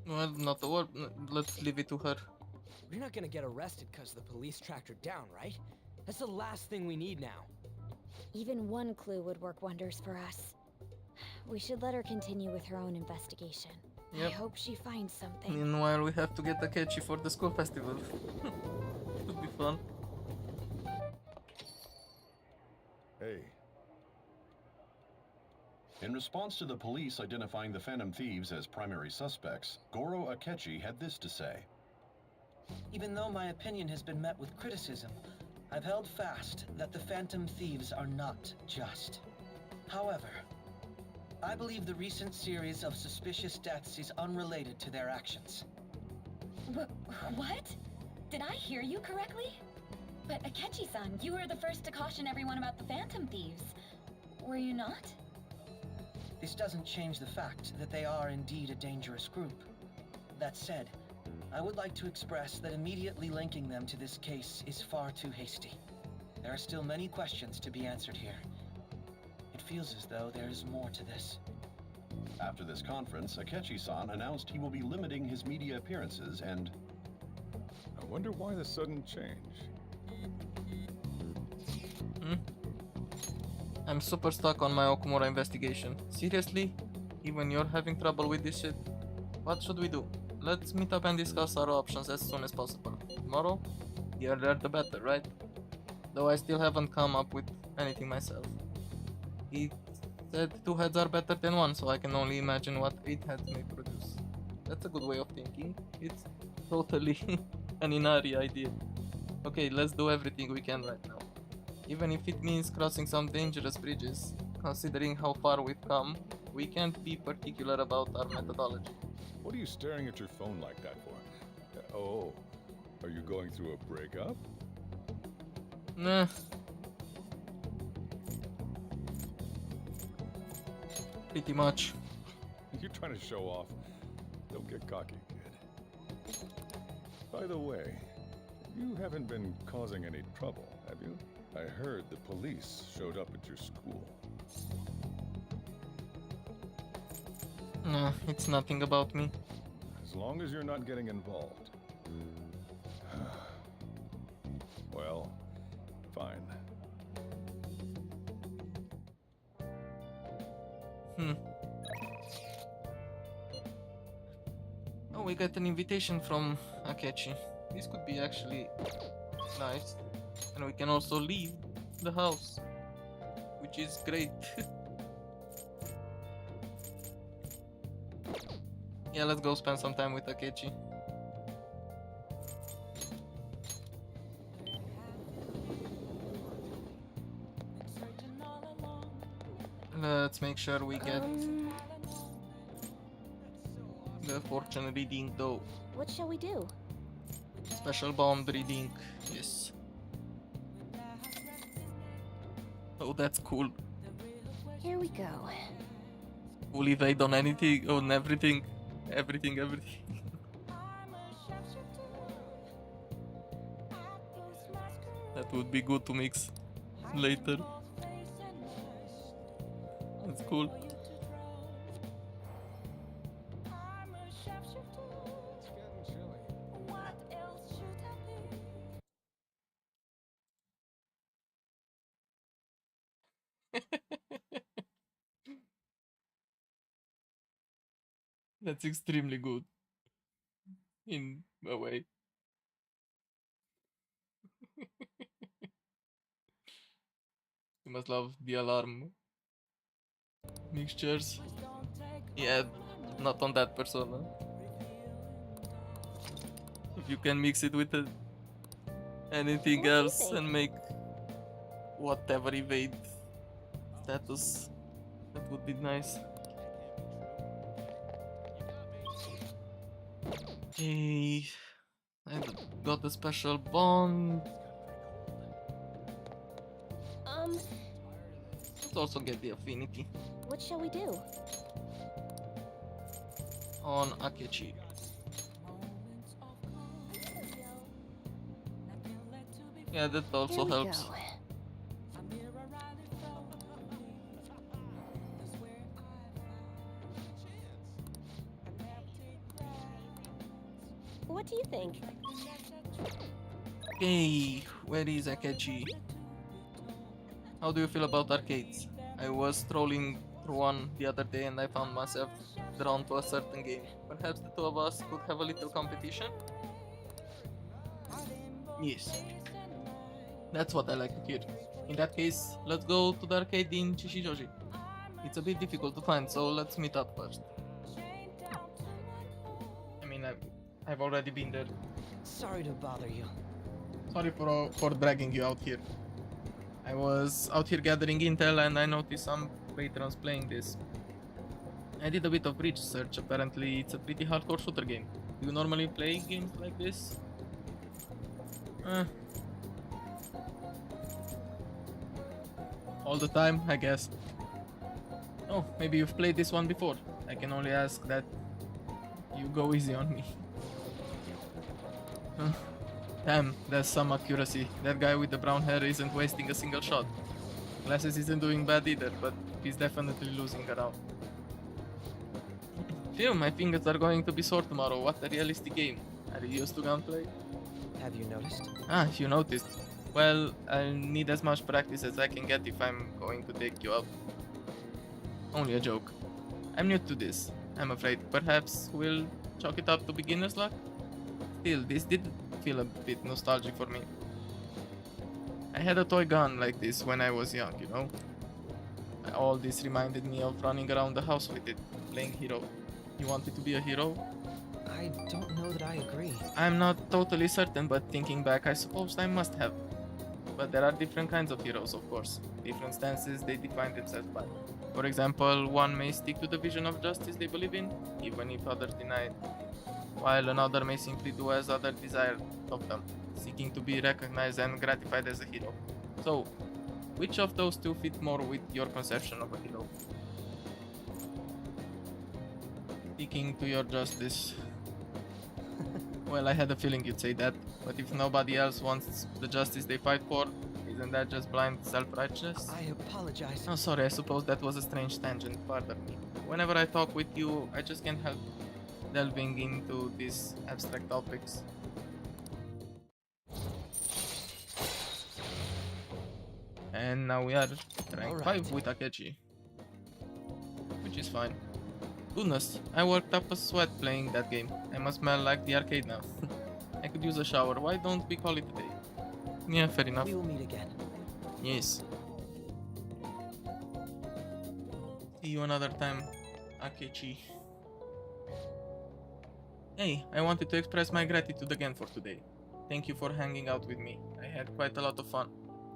Well, not the word. Let's leave it to her. We're not gonna get arrested because the police tracked her down, right? That's the last thing we need now. Even one clue would work wonders for us. We should let her continue with her own investigation. Yep. I hope she finds something. Meanwhile, we have to get Akechi for the school festival. Could be fun. Hey. In response to the police identifying the Phantom Thieves as primary suspects, Goro Akechi had this to say. Even though my opinion has been met with criticism, I've held fast that the Phantom Thieves are not just. However, I believe the recent series of suspicious deaths is unrelated to their actions. What? Did I hear you correctly? But Akechi-san, you were the first to caution everyone about the Phantom Thieves. Were you not? This doesn't change the fact that they are indeed a dangerous group. That said, I would like to express that immediately linking them to this case is far too hasty. There are still many questions to be answered here. It feels as though there is more to this. After this conference, Akechi-san announced he will be limiting his media appearances and... I wonder why the sudden change. I'm super stuck on my Okumura investigation. Seriously? Even you're having trouble with this shit? What should we do? Let's meet up and discuss our options as soon as possible. Tomorrow? The earlier the better, right? Though I still haven't come up with anything myself. He said 2 heads are better than 1, so I can only imagine what 8 heads may produce. That's a good way of thinking. It's totally an Inari idea. Okay, let's do everything we can right now. Even if it means crossing some dangerous bridges, considering how far we've come, we can't be particular about our methodology. What are you staring at your phone like that for? Oh, are you going through a breakup? Nah. Pretty much. You're trying to show off. Don't get cocky, kid. By the way, you haven't been causing any trouble, have you? I heard the police showed up at your school. Nah, it's nothing about me. As long as you're not getting involved. Well, fine. Oh, we got an invitation from Akechi. This could be actually nice. And we can also leave the house, which is great. Yeah, let's go spend some time with Akechi. Let's make sure we get the fortune reading though. What shall we do? Special bond reading, yes. Oh, that's cool. Here we go. Full evade on anything, on everything. Everything. That would be good to mix later. That's cool. That's extremely good. In a way. You must love the alarm mixtures. Yeah, not on that persona. If you can mix it with anything else and make whatever evade status, that would be nice. Okay, I got a special bond. Let's also get the affinity What shall we do? on Akechi. Yeah, that also helps. What do you think? Okay, where is Akechi? How do you feel about arcades? I was strolling through one the other day and I found myself drawn to a certain game. Perhaps the two of us could have a little competition? Yes. That's what I like to hear. In that case, let's go to the arcade in Chishijoji. It's a bit difficult to find, so let's meet up first. I mean, I've already been there. Sorry to bother you. Sorry for dragging you out here. I was out here gathering intel and I noticed some patrons playing this. I did a bit of research. Apparently, it's a pretty hardcore shooter game. Do you normally play games like this? All the time, I guess. Oh, maybe you've played this one before. I can only ask that you go easy on me. Damn, that's some accuracy. That guy with the brown hair isn't wasting a single shot. Glasses isn't doing bad either, but he's definitely losing around. Phew, my fingers are going to be sore tomorrow. What a realistic game. Are you used to gunplay? Have you noticed? Ah, you noticed. Well, I'll need as much practice as I can get if I'm going to take you up. Only a joke. I'm new to this. I'm afraid perhaps we'll chalk it up to beginner's luck? Still, this did feel a bit nostalgic for me. I had a toy gun like this when I was young, you know? All this reminded me of running around the house with it, playing hero. You wanted to be a hero? I don't know that I agree. I'm not totally certain, but thinking back, I suppose I must have. But there are different kinds of heroes, of course. Different stances they define themselves by. For example, one may stick to the vision of justice they believe in, even if others deny it, while another may simply do as others desire of them, seeking to be recognized and gratified as a hero. So, which of those two fit more with your conception of a hero? Sticking to your justice. Well, I had a feeling you'd say that, but if nobody else wants the justice they fight for, isn't that just blind self-righteousness? I apologize. Oh, sorry, I suppose that was a strange tangent, pardon me. Whenever I talk with you, I just can't help delving into these abstract topics. And now we are rank 5 with Akechi. Which is fine. Goodness, I worked up a sweat playing that game. I must smell like the arcade now. I could use a shower. Why don't we call it a day? Yeah, fair enough. We will meet again. Yes. See you another time, Akechi. Hey, I wanted to express my gratitude again for today. Thank you for hanging out with me. I had quite a lot of fun.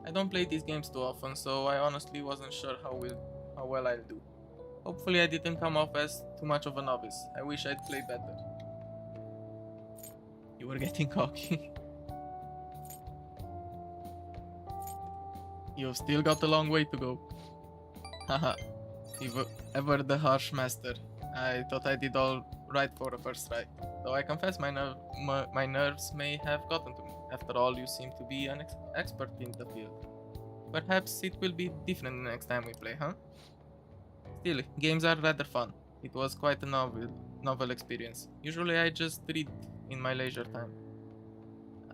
I don't play these games too often, so I honestly wasn't sure how well I'll do. Hopefully I didn't come off as too much of a novice. I wish I'd played better. You were getting cocky. You've still got a long way to go. Haha. Ever the harsh master. I thought I did all right for a first try. Though I confess my nerves may have gotten to me. After all, you seem to be an expert in the field. Perhaps it will be different the next time we play, huh? Still, games are rather fun. It was quite a novel experience. Usually I just read in my leisure time.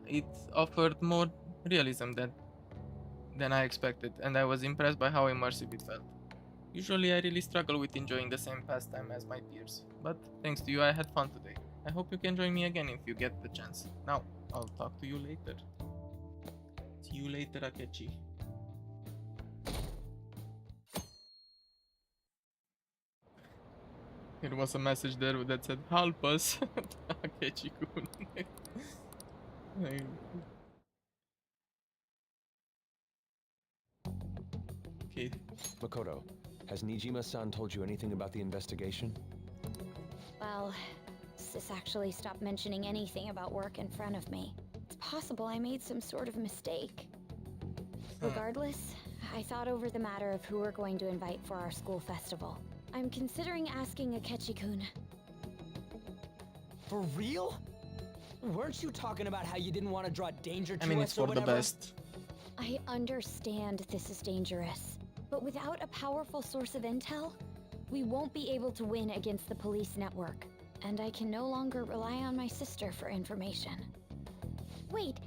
It offered more realism than I expected, and I was impressed by how immersive it felt. Usually I really struggle with enjoying the same pastime as my peers, but thanks to you I had fun today. I hope you can join me again if you get the chance. Now, I'll talk to you later. See you later, Akechi. There was a message there that said, "Help us, Akechi-kun." Okay. Makoto, has Nijima-san told you anything about the investigation? Well, Sis actually stopped mentioning anything about work in front of me. It's possible I made some sort of mistake. Regardless, I thought over the matter of who we're going to invite for our school festival. I'm considering asking Akechi-kun. For real? Weren't you talking about how you didn't want to draw danger to I mean, us it's for the best. I understand this is dangerous, but without a powerful source of intel, we won't be able to win against the police network. And I can no longer rely on my sister for information. Wait,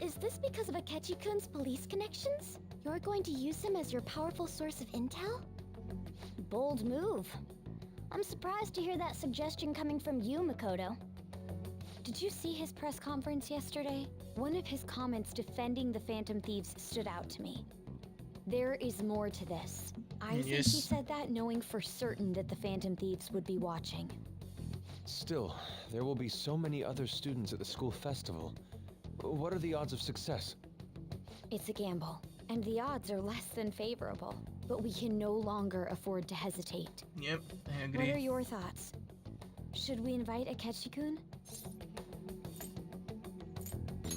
is this because of Akechi-kun's police connections? You're going to use him as your powerful source of intel? Bold move. I'm surprised to hear that suggestion coming from you, Makoto. Did you see his press conference yesterday? One of his comments defending the Phantom Thieves stood out to me. There is more to this. I think he said that knowing for certain that the Phantom Thieves would be watching. Still, there will be so many other students at the school festival. What are the odds of success? It's a gamble, and the odds are less than favorable. but we can no longer afford to hesitate. Yep, I What are agree. your thoughts? Should we invite Akechi-kun?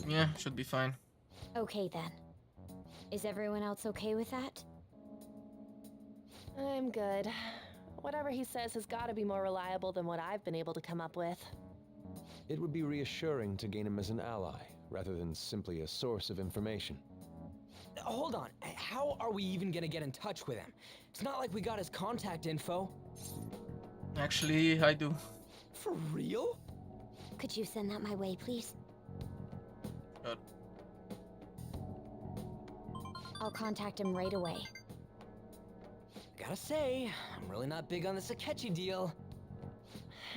Yeah, should be fine. Okay then. Is everyone else okay with that? I'm good. Whatever he says has got to be more reliable than what I've been able to come up with. It would be reassuring to gain him as an ally, rather than simply a source of information. Hold on, how are we even gonna get in touch with him? It's not like we got his contact info. Actually, I do. For real? Could you send that my way, please? Sure. I'll contact him right away. Gotta say, I'm really not big on this Akechi deal.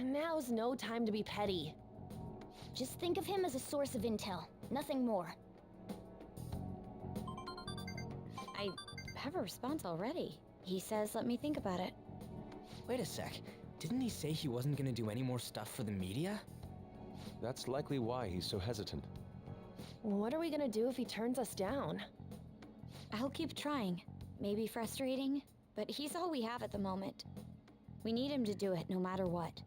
Now's no time to be petty. Just think of him as a source of intel, nothing more. I have a response already. He says let me think about it. Wait a sec, didn't he say he wasn't gonna do any more stuff for the media? That's likely why he's so hesitant. What are we gonna do if he turns us down? I'll keep trying. Maybe frustrating, but he's all we have at the moment. We need him to do it no matter what.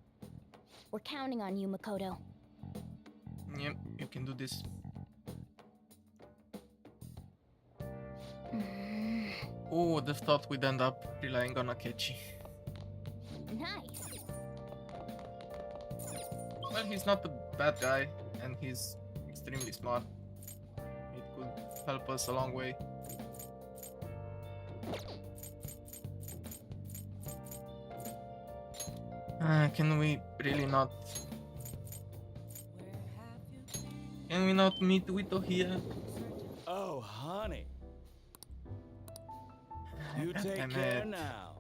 We're counting on you, Makoto. Yep, you can do this. Oh, the thought we'd end up relying on Akechi. Nice. Well, he's not a bad guy, and he's extremely smart. It could help us a long way. Can we really not? Can we not meet Wito here? Oh, honey. You God take damn care it. now.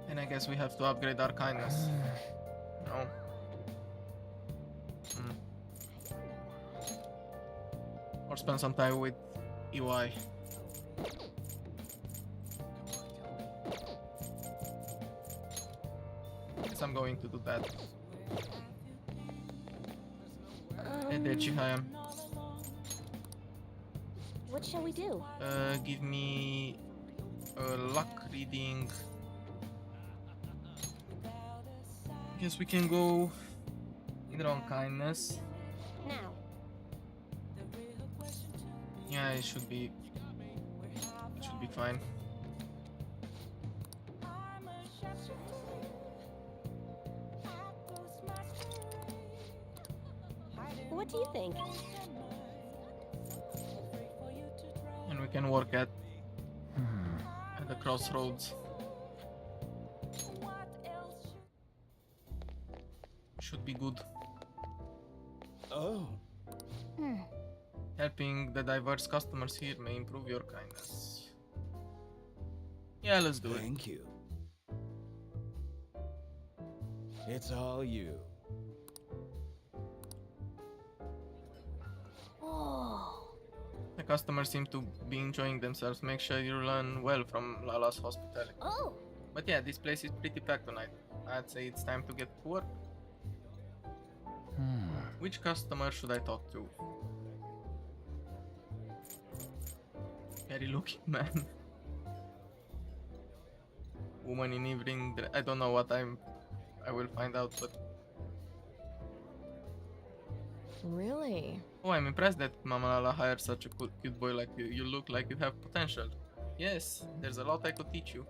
And I guess we have to upgrade our kindness. No. Or spend some time with EY. Guess I'm going to do that. Hey there, Chihayam. What shall we do? Give me a luck reading. Guess we can go either on kindness. Now. Yeah, it should be fine. What do you think? And we can work at the crossroads. Should be good. Oh. Helping the diverse customers here may improve your kindness. Yeah, let's do it. Thank you. It's all you. Oh. The customers seem to be enjoying themselves. Make sure you learn well from Lala's hospitality. Oh. But yeah, this place is pretty packed tonight. I'd say it's time to get to work. Which customer should I talk to? Scary looking man. Woman in evening. I don't know what I will find out, but Really? oh, I'm impressed that Mama Lala hired such a cute boy like you. You look like you have potential. Yes, there's a lot I could teach you.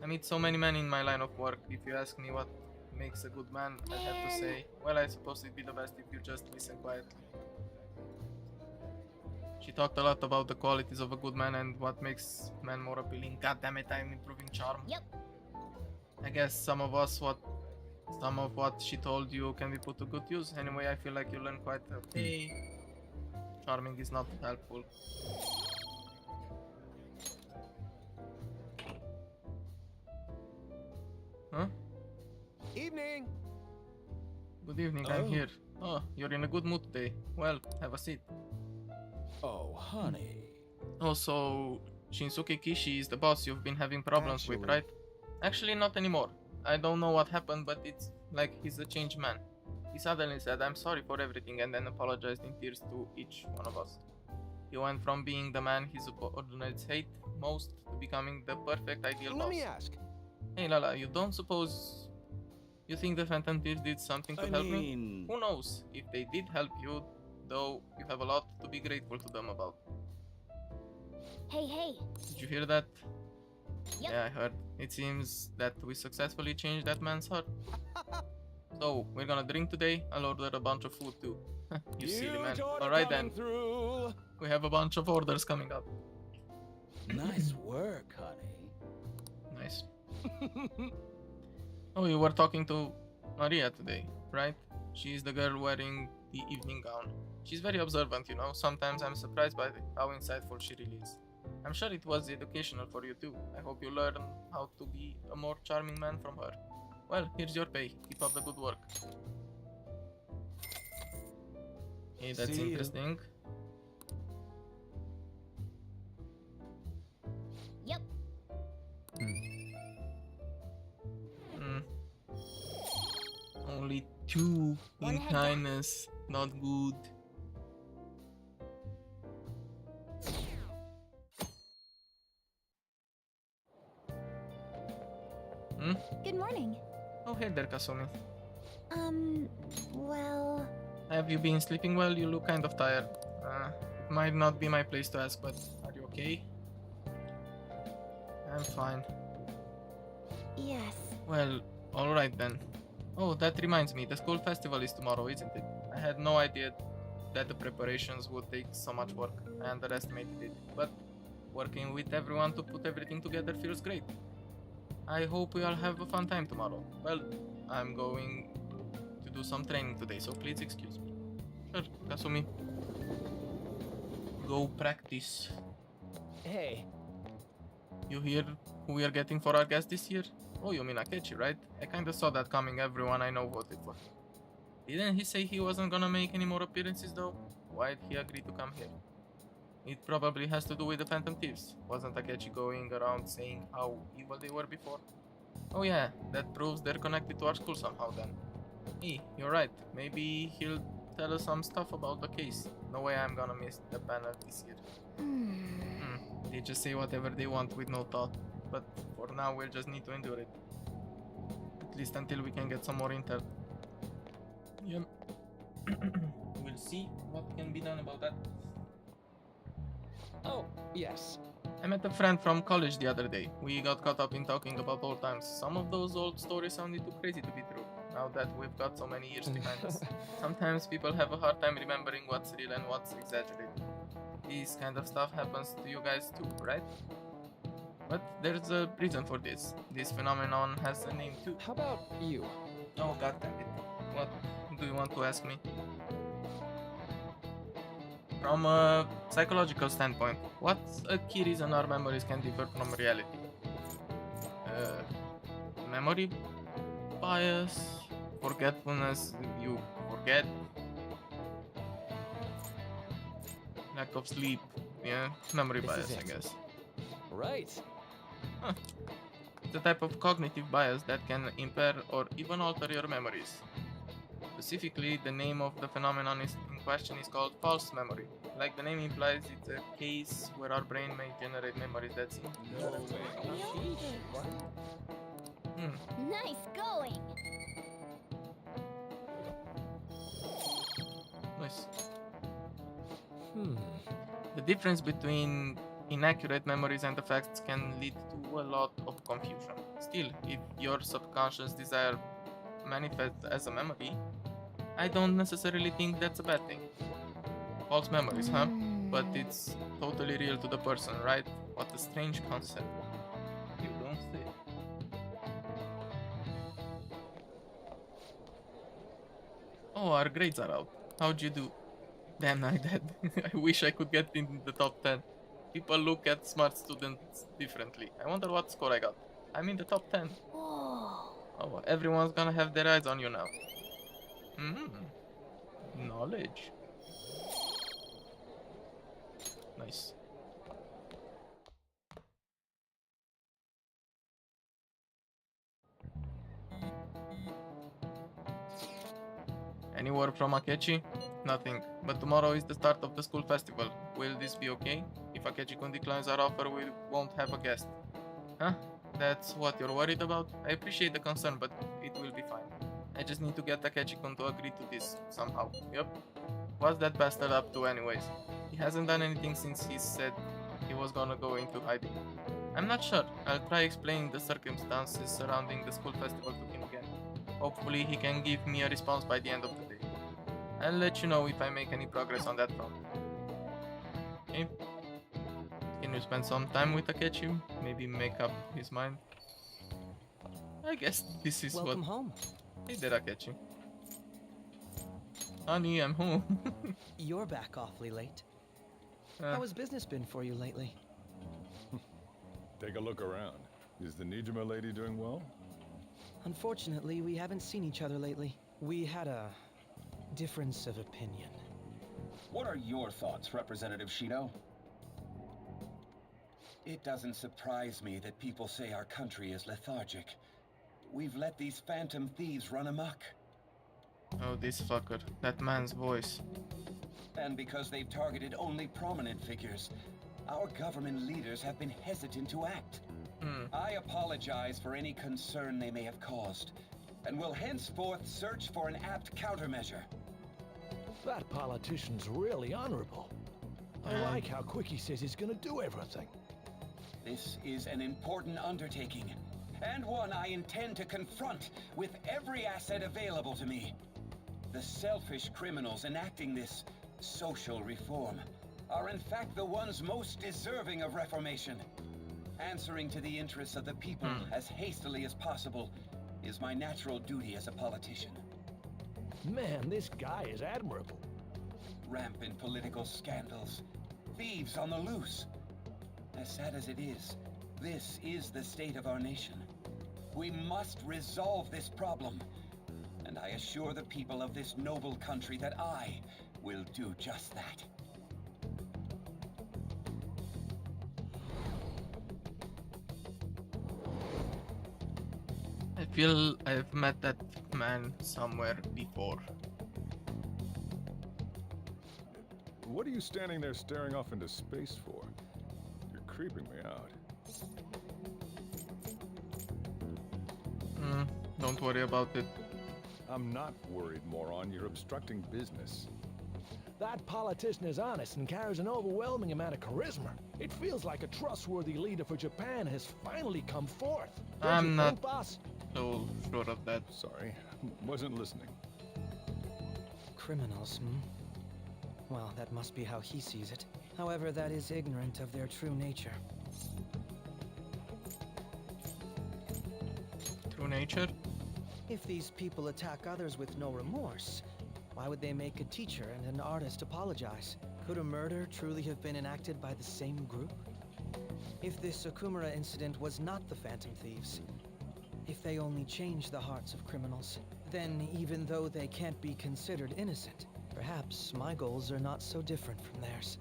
I meet so many men in my line of work. If you ask me what makes a good man, I'd have to say, well, I suppose it'd be the best if you just listen quietly. She talked a lot about the qualities of a good man and what makes men more appealing. God damn it, I'm improving charm. Yep. I guess some of what she told you can be put to good use. Anyway, I feel like you learn quite okay. Charming is not helpful. Huh? Evening! Good evening, I'm here. Oh, you're in a good mood today. Well, have a seat. Oh, honey. Also, Shinsuke Kishi is the boss you've been having problems with, Actually- right? Actually, not anymore. I don't know what happened, but it's like he's a changed man. He suddenly said, "I'm sorry for everything," and then apologized in tears to each one of us. He went from being the man his subordinates hate most to becoming the perfect ideal boss. Let me ask. Hey Lala, you don't suppose you think the Phantom Thieves did something to help me? Who knows? If they did help you, though, you have a lot to be grateful to them about. Hey, hey. Did you hear that? Yep. Yeah, I heard. It seems that we successfully changed that man's heart. So, we're gonna drink today. I'll order a bunch of food too. You silly man. Alright then. We have a bunch of orders coming up. Nice work, honey. Nice. Oh, you were talking to Maria today, right? She's the girl wearing the evening gown. She's very observant, you know. Sometimes I'm surprised by how insightful she really is. I'm sure it was educational for you too. I hope you learn how to be a more charming man from her. Well, here's your pay. Keep up the good work. Hey, that's interesting. Yep. Only 2 in kindness. Not good. Good morning. Oh, hey there, Kasumi. Well... Have you been sleeping well? You look kind of tired. It might not be my place to ask, but are you okay? I'm fine. Yes. Well, alright then. Oh, that reminds me, the school festival is tomorrow, isn't it? I had no idea that the preparations would take so much work. I underestimated it, but working with everyone to put everything together feels great. I hope we all have a fun time tomorrow. Well, I'm going to do some training today, so please excuse me. Sure, Kasumi. Go practice. Hey. You hear who we are getting for our guest this year? Oh, you mean Akechi, right? I kinda saw that coming. Everyone I know voted for. Didn't he say he wasn't gonna make any more appearances though? Why'd he agree to come here? It probably has to do with the Phantom Thieves. Wasn't Akechi going around saying how evil they were before? Oh yeah, that proves they're connected to our school somehow then. Hey, you're right. Maybe he'll tell us some stuff about the case. No way I'm gonna miss the panel this year. They just say whatever they want with no thought. But for now, we'll just need to endure it. At least until we can get some more intel. Yep. We'll see what can be done about that. Oh, yes. I met a friend from college the other day. We got caught up in talking about old times. Some of those old stories sounded too crazy to be true, now that we've got so many years behind us. Sometimes people have a hard time remembering what's real and what's exaggerated. This kind of stuff happens to you guys too, right? But there's a reason for this. This phenomenon has a name too. How about you? Oh, god damn it. What do you want to ask me? From a psychological standpoint, what's a key reason our memories can differ from reality? Memory bias, forgetfulness, you forget, lack of sleep, yeah, memory bias, I guess. Right. Huh. It's a type of cognitive bias that can impair or even alter your memories. Specifically, the name of the phenomenon in question is called false memory. Like the name implies, it's a case where our brain may generate memories that seem Nice going! Nice. The difference between inaccurate memories and the facts can lead to a lot of confusion. Still, if your subconscious desire manifests as a memory, I don't necessarily think that's a bad thing. False memories, huh? But it's totally real to the person, right? What a strange concept. You don't say. Oh, our grades are out. How'd you do? Damn, I did. I wish I could get in the top 10. People look at smart students differently. I wonder what score I got. I'm in the top 10. Whoa. Oh, everyone's gonna have their eyes on you now. Knowledge. Nice. Any word from Akechi? Nothing. But tomorrow is the start of the school festival. Will this be okay? If Akechi-kun declines our offer, we won't have a guest. Huh? That's what you're worried about? I appreciate the concern, but it will be fine. I just need to get Akechi-kun to agree to this somehow. Yup. What's that bastard up to anyways? He hasn't done anything since he said he was gonna go into hiding. I'm not sure. I'll try explaining the circumstances surrounding the school festival to him again. Hopefully he can give me a response by the end of the day. I'll let you know if I make any progress on that front. Okay. Can you spend some time with Akechi? Maybe make up his mind? I guess this is Welcome what... home. Hey there, Akechi. Honey, I'm home. You're back awfully late. How has business been for you lately? Take a look around. Is the Nijima lady doing well? Unfortunately, we haven't seen each other lately. We had a difference of opinion. What are your thoughts, Representative Shido? It doesn't surprise me that people say our country is lethargic. We've let these phantom thieves run amok. Oh, this fucker. That man's voice. And because they've targeted only prominent figures, our government leaders have been hesitant to act. I apologize for any concern they may have caused, and will henceforth search for an apt countermeasure. That politician's really honorable. I like how quick he says he's gonna do everything. This is an important undertaking, and one I intend to confront with every asset available to me. The selfish criminals enacting this social reform are in fact the ones most deserving of reformation. Answering to the interests of the people as hastily as possible is my natural duty as a politician. Man, this guy is admirable. Rampant political scandals, thieves on the loose. As sad as it is, this is the state of our nation. We must resolve this problem, and I assure the people of this noble country that I will do just that. I feel I've met that man somewhere before. What are you standing there staring off into space for? You're creeping me out. Don't worry about it. I'm not worried, moron. You're obstructing business. That politician is honest and carries an overwhelming amount of charisma. It feels like a trustworthy leader for Japan has finally come forth. I'm not boss? so sure of that. Sorry, wasn't listening. Criminals, Well, that must be how he sees it. However, that is ignorant of their true nature. True nature? If these people attack others with no remorse, why would they make a teacher and an artist apologize? Could a murder truly have been enacted by the same group? If this Okumura incident was not the Phantom Thieves, if they only change the hearts of criminals, then even though they can't be considered innocent, perhaps my goals are not so different from theirs.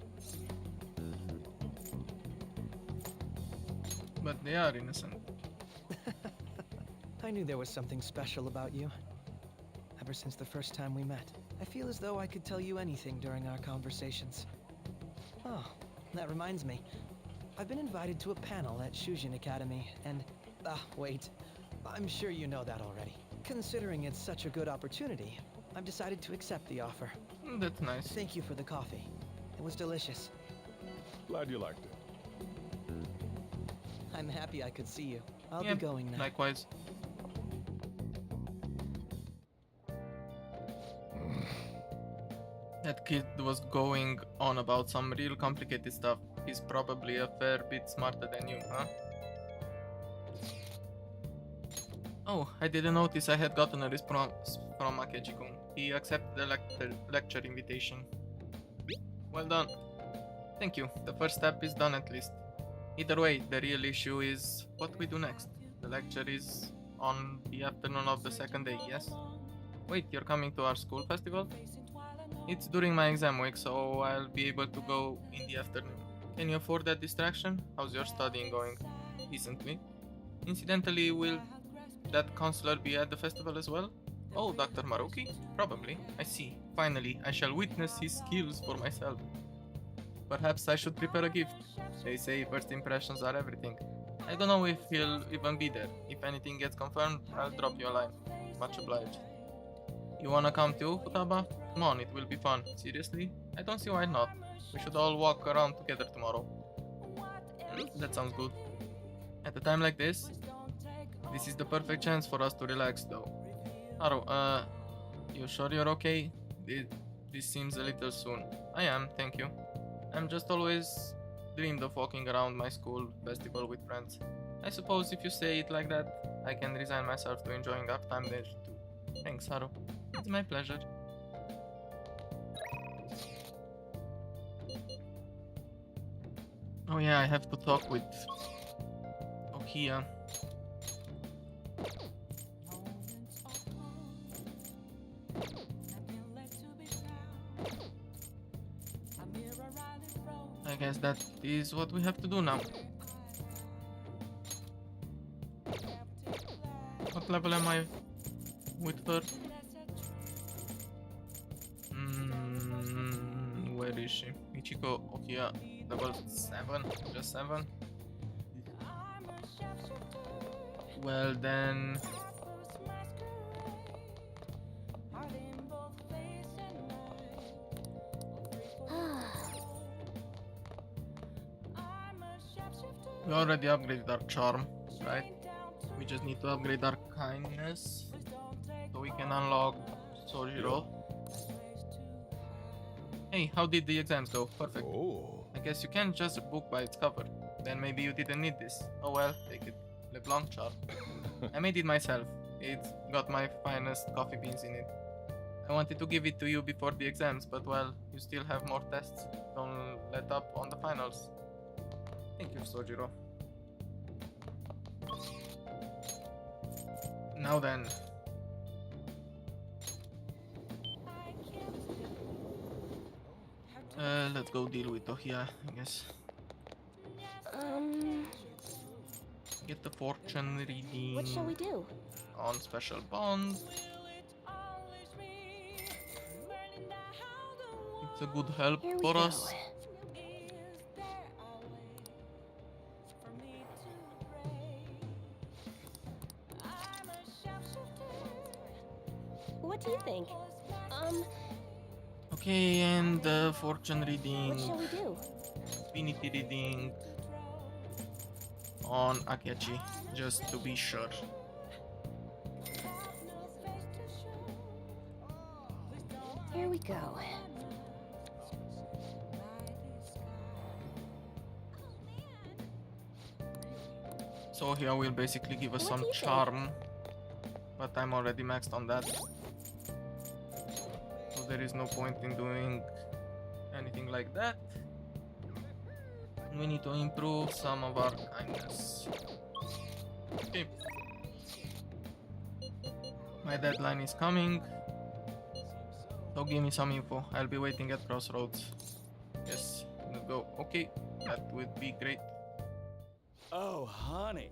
But they are innocent. I knew there was something special about you. Ever since the first time we met, I feel as though I could tell you anything during our conversations. Oh, that reminds me. I've been invited to a panel at Shujin Academy, and... wait. I'm sure you know that already. Considering it's such a good opportunity, I've decided to accept the offer. That's nice. Thank you for the coffee. It was delicious. Glad you liked it. I'm happy I could see you. I'll be going now. Likewise. That kid was going on about some real complicated stuff. He's probably a fair bit smarter than you, huh? Oh, I didn't notice I had gotten a response from Akechi-kun. He accepted the lecture invitation. Well done. Thank you. The first step is done at least. Either way, the real issue is what we do next. The lecture is on the afternoon of the second day, yes? Wait, you're coming to our school festival? It's during my exam week, so I'll be able to go in the afternoon. Can you afford that distraction? How's your studying going? Decently. Incidentally, will that counselor be at the festival as well? Oh, Dr. Maruki? Probably. I see. Finally, I shall witness his skills for myself. Perhaps I should prepare a gift. They say first impressions are everything. I don't know if he'll even be there. If anything gets confirmed, I'll drop you a line. Much obliged. You wanna come too, Futaba? Come on, it will be fun. Seriously? I don't see why not. We should all walk around together tomorrow. That sounds good. At a time like this is the perfect chance for us to relax though. Haru, you sure you're okay? This seems a little soon. I am, thank you. I'm just always dreamed of walking around my school festival with friends. I suppose if you say it like that, I can resign myself to enjoying our time there too. Thanks, Haru. It's my pleasure. Oh yeah, I have to talk with Okia. I guess that is what we have to do now. What level am I with her? Where is she? Ichiko Okia, level 7? Just 7? Well then... We already upgraded our charm, right? We just need to upgrade our kindness so we can unlock Sojiro. Hey, how did the exams go? Perfect. Oh. I guess you can't judge a book by its cover. Then maybe you didn't need this. Oh well, take it. LeBlanc charm. I made it myself. It's got my finest coffee beans in it. I wanted to give it to you before the exams, but well, you still have more tests. Don't let up on the finals. Thank you, Sojiro. Now then. Let's go deal with Ohia, I guess. Get the fortune reading. What shall we do? On special bond. It's a good help for us. What do you think? Okay, and fortune reading. What shall we do? Divinity reading on Akechi, just to be sure. Here we go. So here will basically give us some charm, but I'm already maxed on that. So there is no point in doing anything like that. We need to improve some of our kindness. Okay. My deadline is coming. So give me some info. I'll be waiting at Crossroads. Yes, let's go. Okay, that would be great. Oh, honey.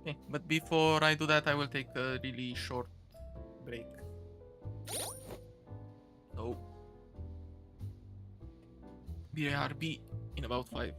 Okay, but before I do that, I will take a really short break. So, BRB in about 5.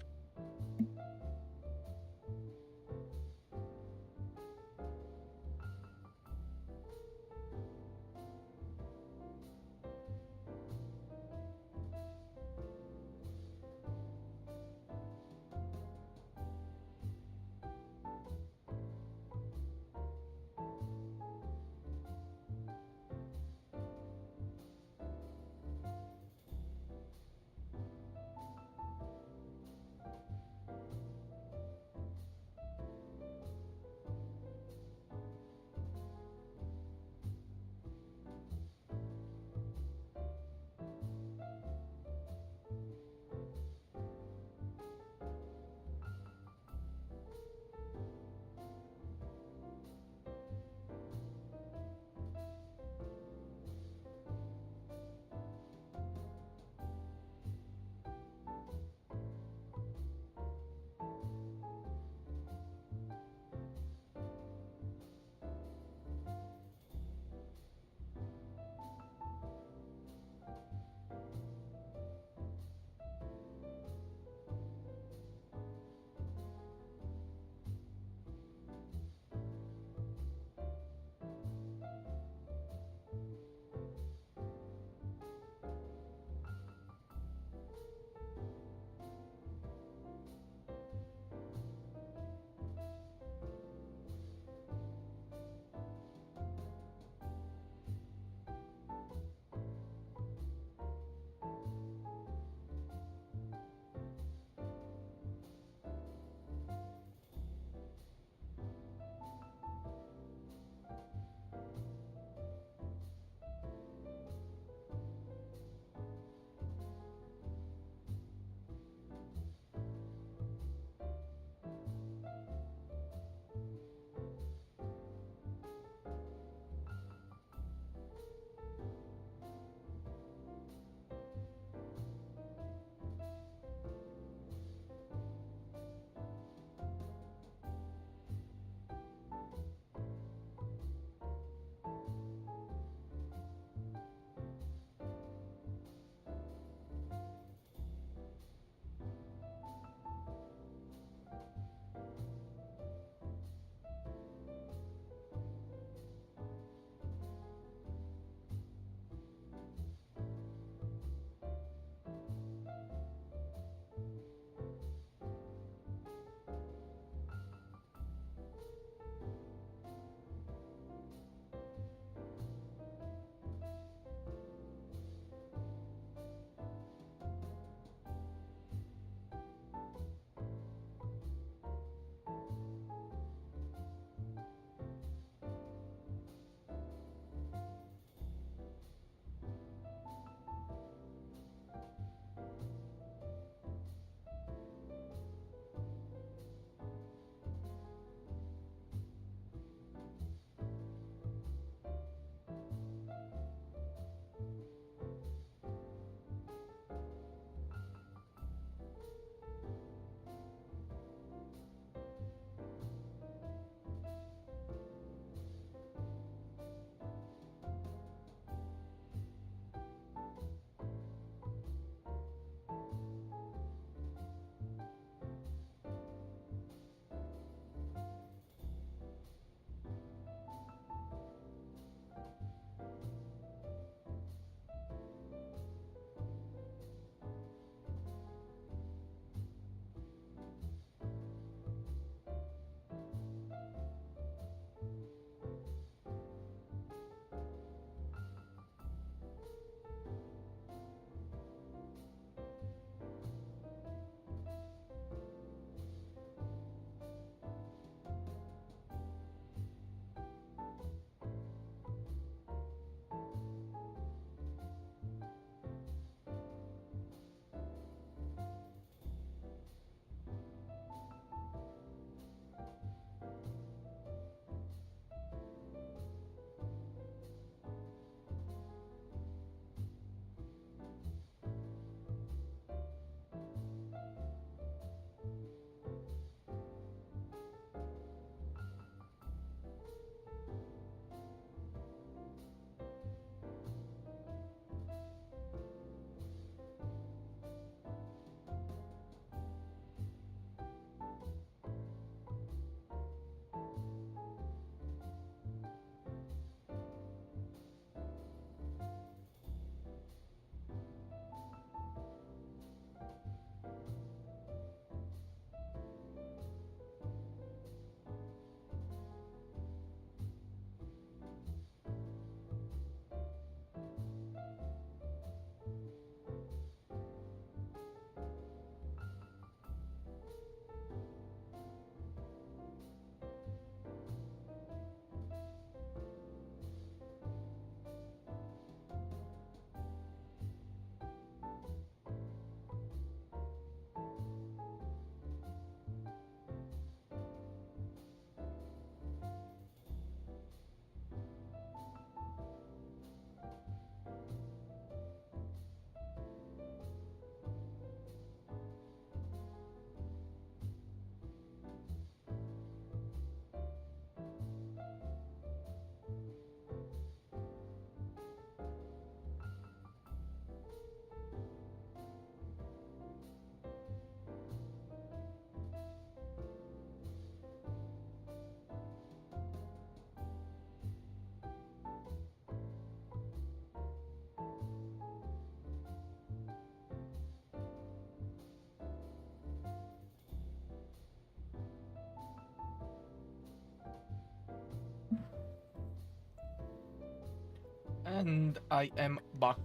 And I am back.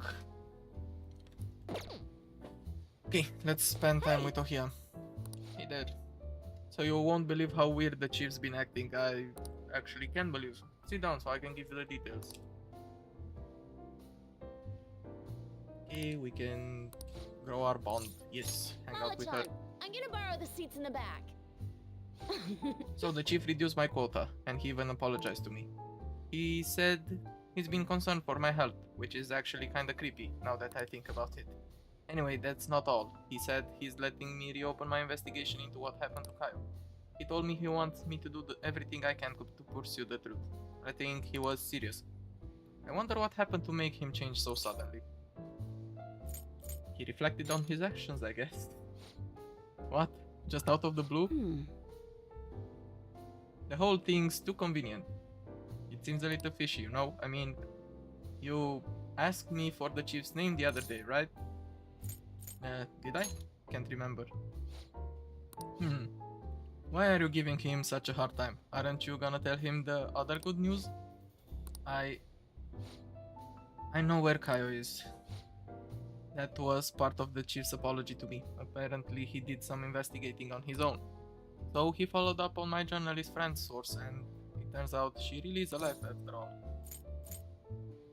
Okay, let's spend time with Ohia. Hey there. So you won't believe how weird the chief's been acting. I actually can believe. Sit down so I can give you the details. Okay, we can grow our bond. Yes, hang out with her. I'm gonna borrow the seats in the back. So the chief reduced my quota, and he even apologized to me. He said he's been concerned for my health, which is actually kinda creepy, now that I think about it. Anyway, that's not all. He said he's letting me reopen my investigation into what happened to Kyle. He told me he wants me to do everything I can to pursue the truth. I think he was serious. I wonder what happened to make him change so suddenly. He reflected on his actions, I guess. What? Just out of the blue? The whole thing's too convenient. It seems a little fishy, you know? I mean, you asked me for the chief's name the other day, right? Did I? Can't remember. Why are you giving him such a hard time? Aren't you gonna tell him the other good news? I know where Kaio is. That was part of the chief's apology to me. Apparently he did some investigating on his own. So he followed up on my journalist friend's source, and it turns out she really is alive after all.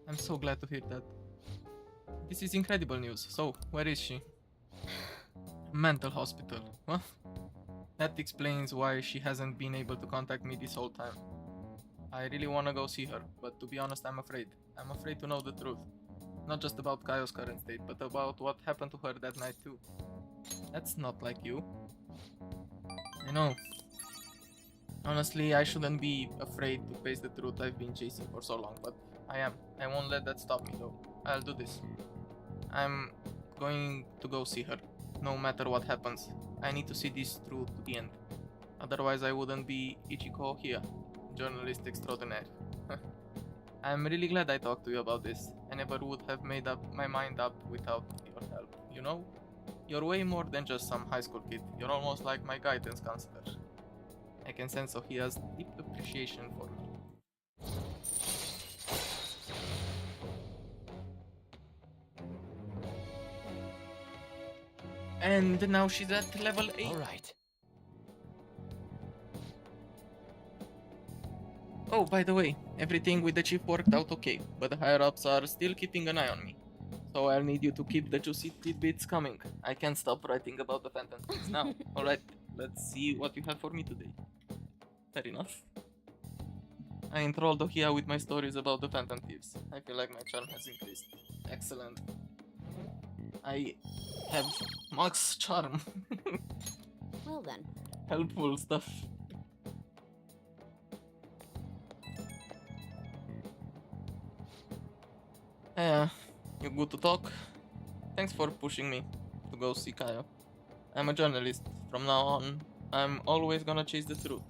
I'm so glad to hear that. This is incredible news. So, where is she? Mental hospital. What? That explains why she hasn't been able to contact me this whole time. I really want to go see her, but to be honest, I'm afraid. I'm afraid to know the truth. Not just about Kaio's current state, but about what happened to her that night too. That's not like you. I know. Honestly, I shouldn't be afraid to face the truth I've been chasing for so long, but I am. I won't let that stop me though. I'll do this. I'm going to go see her, no matter what happens. I need to see this through to the end. Otherwise I wouldn't be Ichiko here, journalist extraordinaire. I'm really glad I talked to you about this. I never would have made up my mind up without your help, you know? You're way more than just some high school kid. You're almost like my guidance counselor. I can sense he has deep appreciation for me. And now she's at level 8. Alright. Oh, by the way, everything with the chief worked out okay, but the higher-ups are still keeping an eye on me. So I'll need you to keep the juicy tidbits coming. I can't stop writing about the Phantom Thieves now. Alright, let's see what you have for me today. Fair enough. I enthralled Ohia with my stories about the Phantom Thieves. I feel like my charm has increased. Excellent. I have max charm. Well then. Helpful stuff. You good to talk? Thanks for pushing me to go see Kaio. I'm a journalist. From now on, I'm always gonna chase the truth.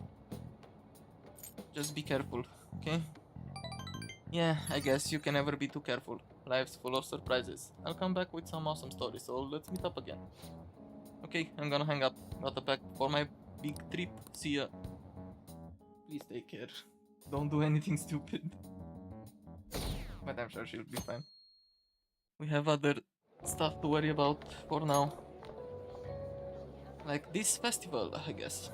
Just be careful, okay? Yeah, I guess you can never be too careful. Life's full of surprises. I'll come back with some awesome stories, so let's meet up again. Okay, I'm gonna hang up. Got a pack for my big trip. See ya. Please take care. Don't do anything stupid. But I'm sure she'll be fine. We have other stuff to worry about for now. Like this festival, I guess.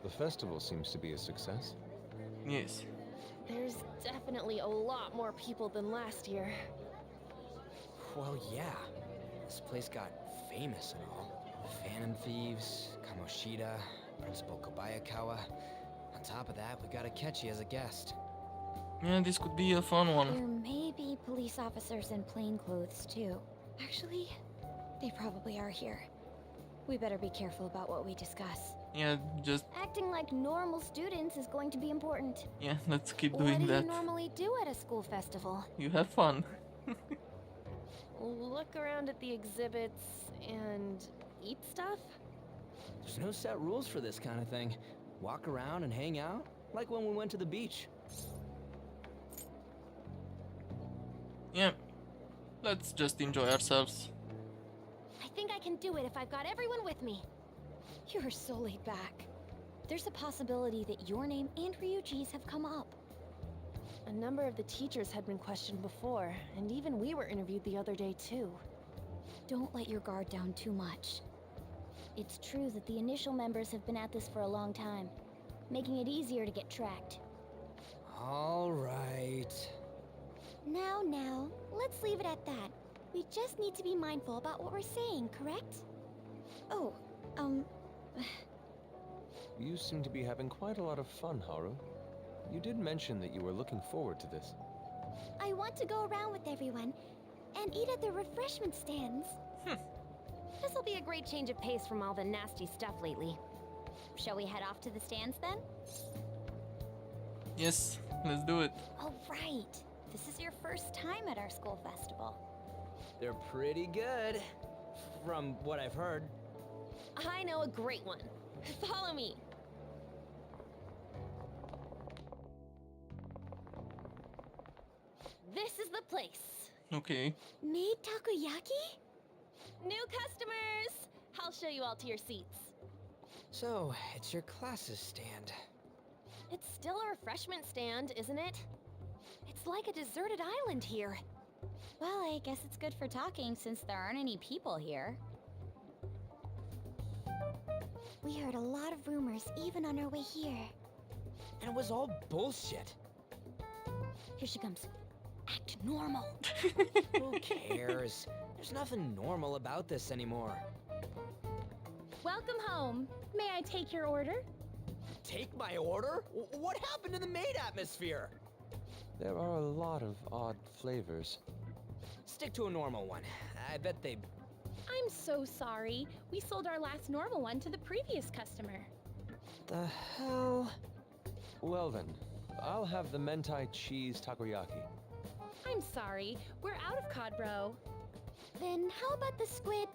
The festival seems to be a success. Yes. There's definitely a lot more people than last year. Well, yeah. This place got famous and all. The Phantom Thieves, Kamoshida, Principal Kobayakawa. On top of that, we got Akechi as a guest. Yeah, this could be a fun one. There may be police officers in plain clothes too. Actually, they probably are here. We better be careful about what we discuss. Yeah, just... Acting like normal students is going to be important. Yeah, let's keep doing What do that. you normally do at a school festival? You have fun. Look around at the exhibits and eat stuff? There's no set rules for this kind of thing. Walk around and hang out, like when we went to the beach. Yeah, let's just enjoy ourselves. I think I can do it if I've got everyone with me. You're so laid back. There's a possibility that your name and Ryuji's have come up. A number of the teachers had been questioned before, and even we were interviewed the other day too. Don't let your guard down too much. It's true that the initial members have been at this for a long time, making it easier to get tracked. All right. Now, let's leave it at that. We just need to be mindful about what we're saying, correct? Oh, You seem to be having quite a lot of fun, Haru. You did mention that you were looking forward to this. I want to go around with everyone and eat at the refreshment stands. This'll be a great change of pace from all the nasty stuff lately. Shall we head off to the stands then? Yes, let's do it. Oh, right. This is your first time at our school festival. They're pretty good, from what I've heard. I know a great one. Follow me. This is the place. Okay. Made takoyaki? New customers! I'll show you all to your seats. So, it's your class's stand. It's still a refreshment stand, isn't it? It's like a deserted island here. Well, I guess it's good for talking since there aren't any people here. We heard a lot of rumors even on our way here. And it was all bullshit. Here she comes. Act normal. Who cares? There's nothing normal about this anymore. Welcome home. May I take your order? Take my order? What happened to the maid atmosphere? There are a lot of odd flavors. Stick to a normal one. I bet they... I'm so sorry. We sold our last normal one to the previous customer. The hell? Well then, I'll have the mentai cheese takoyaki. I'm sorry. We're out of cod, bro. Then how about the squid?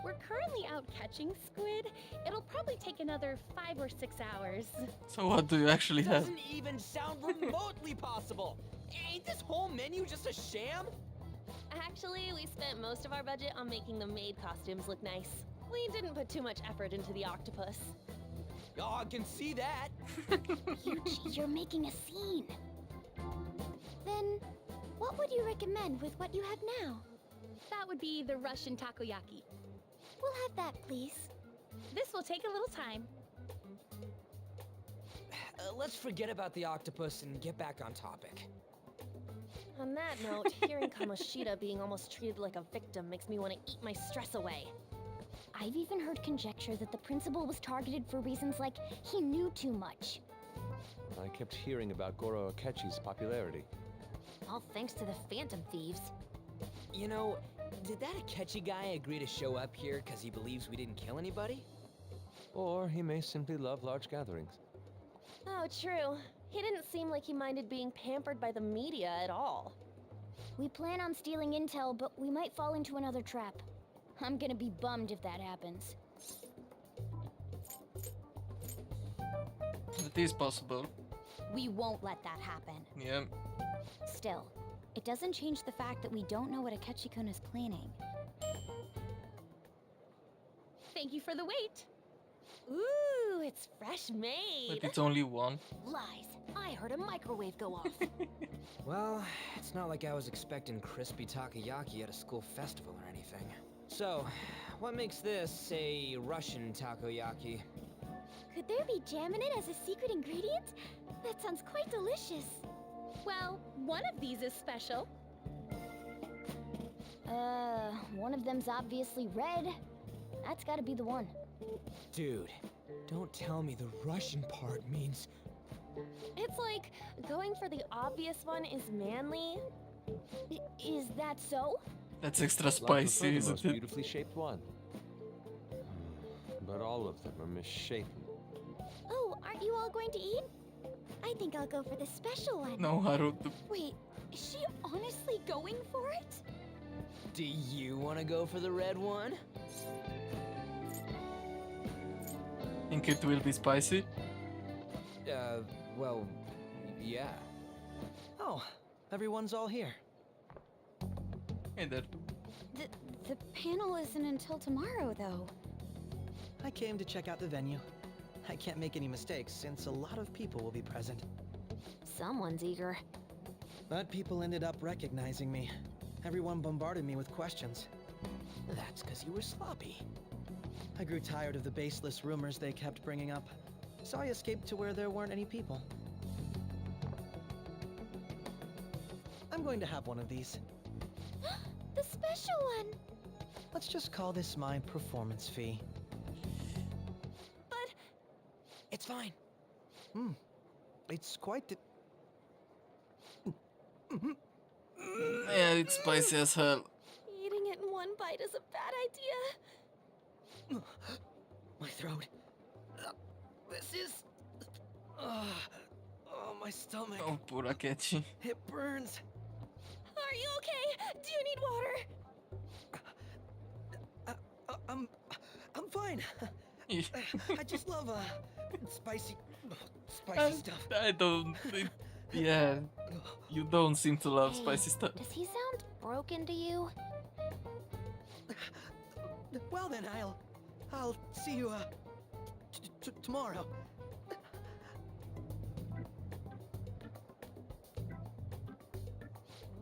We're currently out catching squid. It'll probably take another 5 or 6 hours. So what do you actually have? Doesn't even sound remotely possible. Ain't this whole menu just a sham? Actually, we spent most of our budget on making the maid costumes look nice. We didn't put too much effort into the octopus. Oh, I can see that. You're making a scene. Then, what would you recommend with what you have now? That would be the Russian takoyaki. We'll have that, please. This will take a little time. Let's forget about the octopus and get back on topic. On that note, hearing Kamoshida being almost treated like a victim makes me want to eat my stress away. I've even heard conjecture that the principal was targeted for reasons like he knew too much. I kept hearing about Goro Akechi's popularity. All thanks to the Phantom Thieves. You know, did that Akechi guy agree to show up here because he believes we didn't kill anybody? Or he may simply love large gatherings. Oh, true. He didn't seem like he minded being pampered by the media at all. We plan on stealing intel, but we might fall into another trap. I'm gonna be bummed if that happens. It is possible. We won't let that happen. Yeah. Still, it doesn't change the fact that we don't know what Akechi-kun is planning. Thank you for the wait. Ooh, it's fresh made. But it's only one. Lies. I heard a microwave go off. Well, it's not like I was expecting crispy takoyaki at a school festival or anything. So, what makes this a Russian takoyaki? Could there be jam in it as a secret ingredient? That sounds quite delicious. Well, one of these is special. One of them's obviously red. That's gotta be the one. Dude, don't tell me the Russian part means... It's like going for the obvious one is manly. Is that so? That's extra spicy, the isn't most it? beautifully shaped one. But all of them are misshapen. Oh, aren't you all going to eat? I think I'll go for the special one. No, Haru. Wait, is she honestly going for it? Do you want to go for the red one? Think it will be spicy? Well, yeah. Oh, everyone's all here. Hey there. The panel isn't until tomorrow, though. I came to check out the venue. I can't make any mistakes since a lot of people will be present. Someone's eager. But people ended up recognizing me. Everyone bombarded me with questions. That's because you were sloppy. I grew tired of the baseless rumors they kept bringing up, so I escaped to where there weren't any people. I'm going to have one of these. The special one! Let's just call this my performance fee. But... It's fine. It's quite the... Yeah, it's spicy as hell. Eating it in one bite is a bad idea. My throat. This is... oh, my stomach. Oh, poor Akechi. It burns. Are you okay? Do you need water? I'm fine. I just love spicy stuff. I don't. Yeah, you don't seem to love spicy stuff. Does he sound broken to you? Well then, I'll see you tomorrow.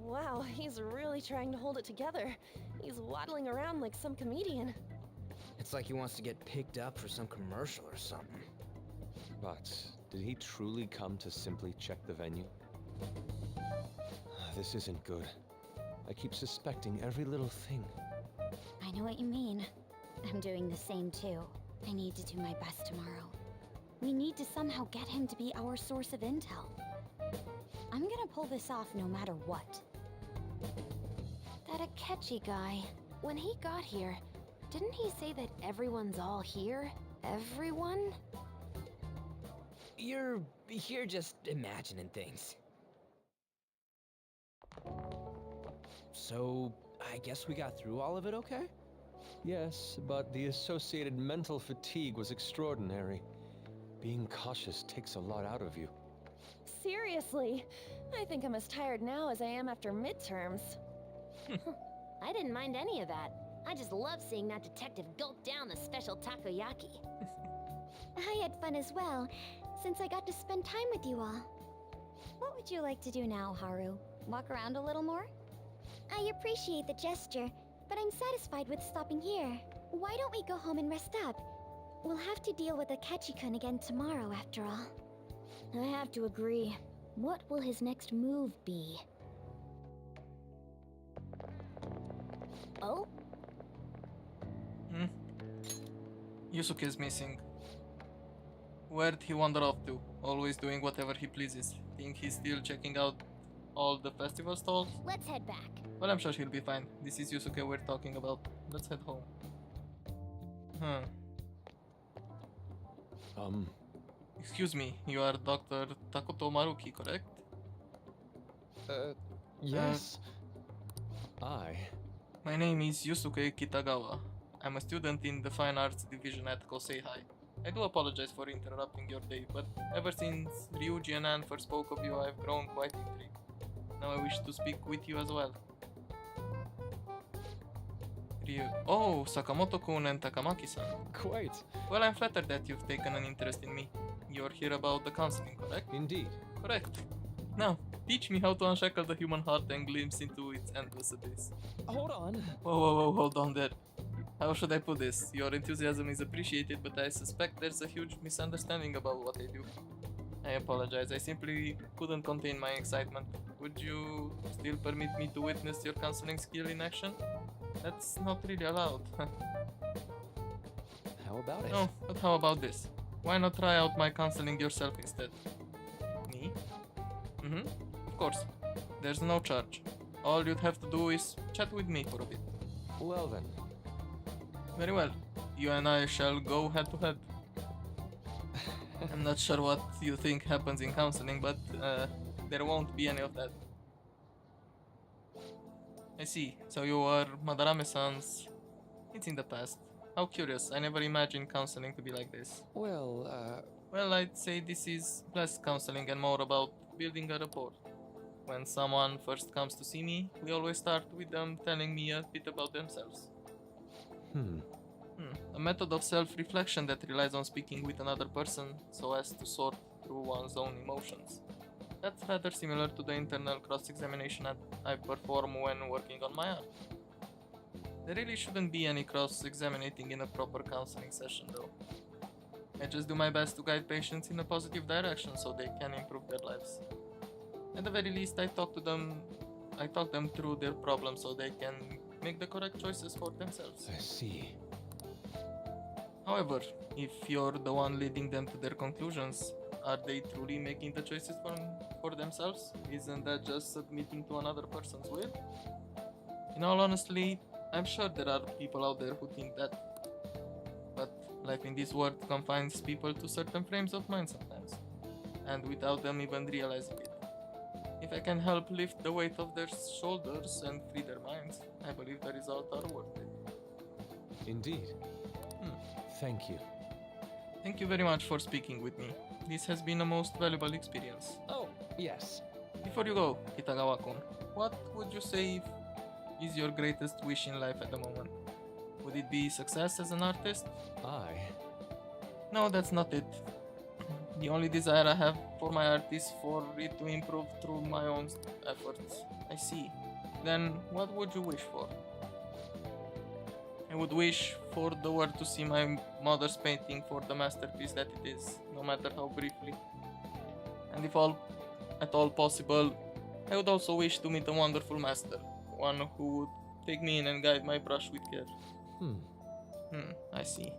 Wow, he's really trying to hold it together. He's waddling around like some comedian. It's like he wants to get picked up for some commercial or something. But did he truly come to simply check the venue? This isn't good. I keep suspecting every little thing. I know what you mean. I'm doing the same too. I need to do my best tomorrow. We need to somehow get him to be our source of intel. I'm gonna pull this off no matter what. That Akechi guy, when he got here, didn't he say that everyone's all here? Everyone? You're just imagining things. So, I guess we got through all of it okay? Yes, but the associated mental fatigue was extraordinary. Being cautious takes a lot out of you. Seriously, I think I'm as tired now as I am after midterms. I didn't mind any of that. I just love seeing that detective gulp down the special takoyaki. I had fun as well, since I got to spend time with you all. What would you like to do now, Haru? Walk around a little more? I appreciate the gesture, but I'm satisfied with stopping here. Why don't we go home and rest up? We'll have to deal with Akechi-kun again tomorrow, after all. I have to agree. What will his next move be? Oh? Yusuke is missing. Where'd he wander off to? Always doing whatever he pleases. Think he's still checking out all the festival stalls? Let's head back. Well, I'm sure he'll be fine. This is Yusuke we're talking about. Let's head home. Excuse me, you are Dr. Takuto Maruki, correct? Yes. My name is Yusuke Kitagawa. I'm a student in the Fine Arts Division at Kosei High. I do apologize for interrupting your day, but ever since Ryuji and Anne first spoke of you, I've grown quite intrigued. Now I wish to speak with you as well. Oh, Sakamoto-kun and Takamaki-san. Quite. Well, I'm flattered that you've taken an interest in me. You're here about the counseling, correct? Indeed. Correct. Now, teach me how to unshackle the human heart and glimpse into its endless abyss. Hold on. Whoa, hold on there. How should I put this? Your enthusiasm is appreciated, but I suspect there's a huge misunderstanding about what I do. I apologize, I simply couldn't contain my excitement. Would you still permit me to witness your counseling skill in action? That's not really allowed. How about it? No, but how about this? Why not try out my counseling yourself instead? Me? Of course. There's no charge. All you'd have to do is chat with me for a bit. Well then. Very well. You and I shall go head to head. I'm not sure what you think happens in counseling, but there won't be any of that. I see. So you are Madarame-san's... It's in the past. How curious. I never imagined counseling to be like this. Well, Well, I'd say this is less counseling and more about building a rapport. When someone first comes to see me, we always start with them telling me a bit about themselves. A method of self-reflection that relies on speaking with another person so as to sort through one's own emotions. That's rather similar to the internal cross-examination I perform when working on my art. There really shouldn't be any cross-examining in a proper counseling session though. I just do my best to guide patients in a positive direction so they can improve their lives. At the very least, I talk them through their problems so they can make the correct choices for themselves. I see. However, if you're the one leading them to their conclusions, are they truly making the choices for themselves? Isn't that just submitting to another person's will? In all honesty, I'm sure there are people out there who think that. But life in this world confines people to certain frames of mind sometimes, and without them even realizing it. If I can help lift the weight of their shoulders and free their minds, I believe the results are worth it. Indeed. Thank you. Thank you very much for speaking with me. This has been a most valuable experience. Oh, yes. Before you go, Kitagawa-kun, what would you say is your greatest wish in life at the moment? Would it be success as an artist? No, that's not it. The only desire I have for my art is for it to improve through my own efforts. I see. Then, what would you wish for? I would wish for the world to see my mother's painting for the masterpiece that it is, no matter how briefly. And if at all possible, I would also wish to meet a wonderful master, one who would take me in and guide my brush with care. I see.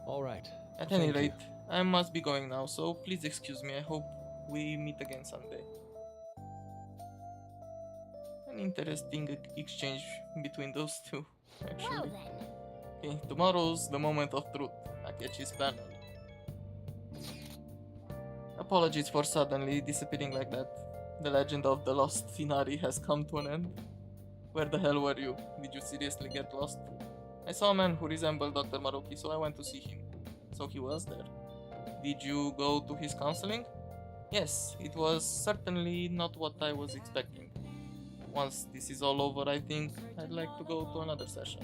Alright. At any rate, I must be going now, so please excuse me. I hope we meet again someday. An interesting exchange between those two, actually. Okay, tomorrow's the moment of truth. Akechi's panel. Apologies for suddenly disappearing like that. The legend of the lost Inari has come to an end. Where the hell were you? Did you seriously get lost? I saw a man who resembled Dr. Maruki, so I went to see him. So he was there. Did you go to his counseling? Yes, it was certainly not what I was expecting. Once this is all over, I think I'd like to go to another session.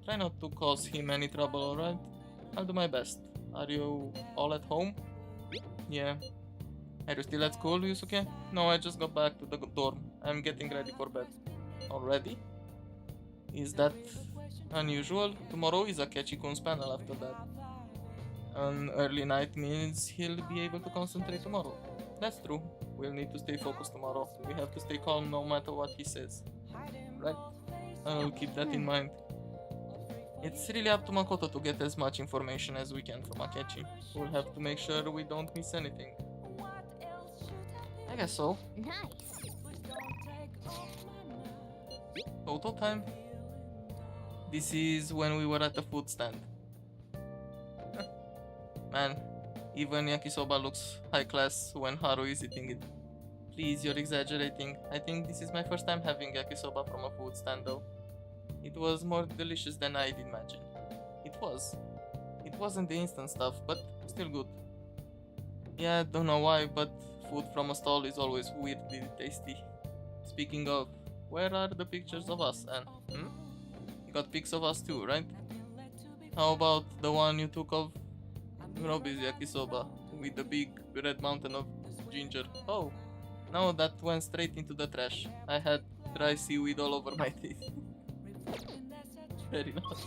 Try not to cause him any trouble, alright? I'll do my best. Are you all at home? Yeah. Are you still at school, Yusuke? No, I just got back to the dorm. I'm getting ready for bed. Already? Is that unusual? Tomorrow is Akechi-kun's panel after that. An early night means he'll be able to concentrate tomorrow. That's true. We'll need to stay focused tomorrow. We have to stay calm no matter what he says. Right? I'll keep that in mind. It's really up to Makoto to get as much information as we can from Akechi. We'll have to make sure we don't miss anything. I guess so. Nice. Photo time? This is when we were at the food stand. Man, even yakisoba looks high class when Haru is eating it. Please, you're exaggerating. I think this is my first time having yakisoba from a food stand though. It was more delicious than I'd imagined. It was. It wasn't the instant stuff, but still good. Yeah, don't know why, but food from a stall is always weirdly tasty. Speaking of, where are the pictures of us, Anne? You got pics of us too, right? How about the one you took of Robi's yakisoba with the big red mountain of ginger? Oh, no, that went straight into the trash. I had dry seaweed all over my teeth. Very nice.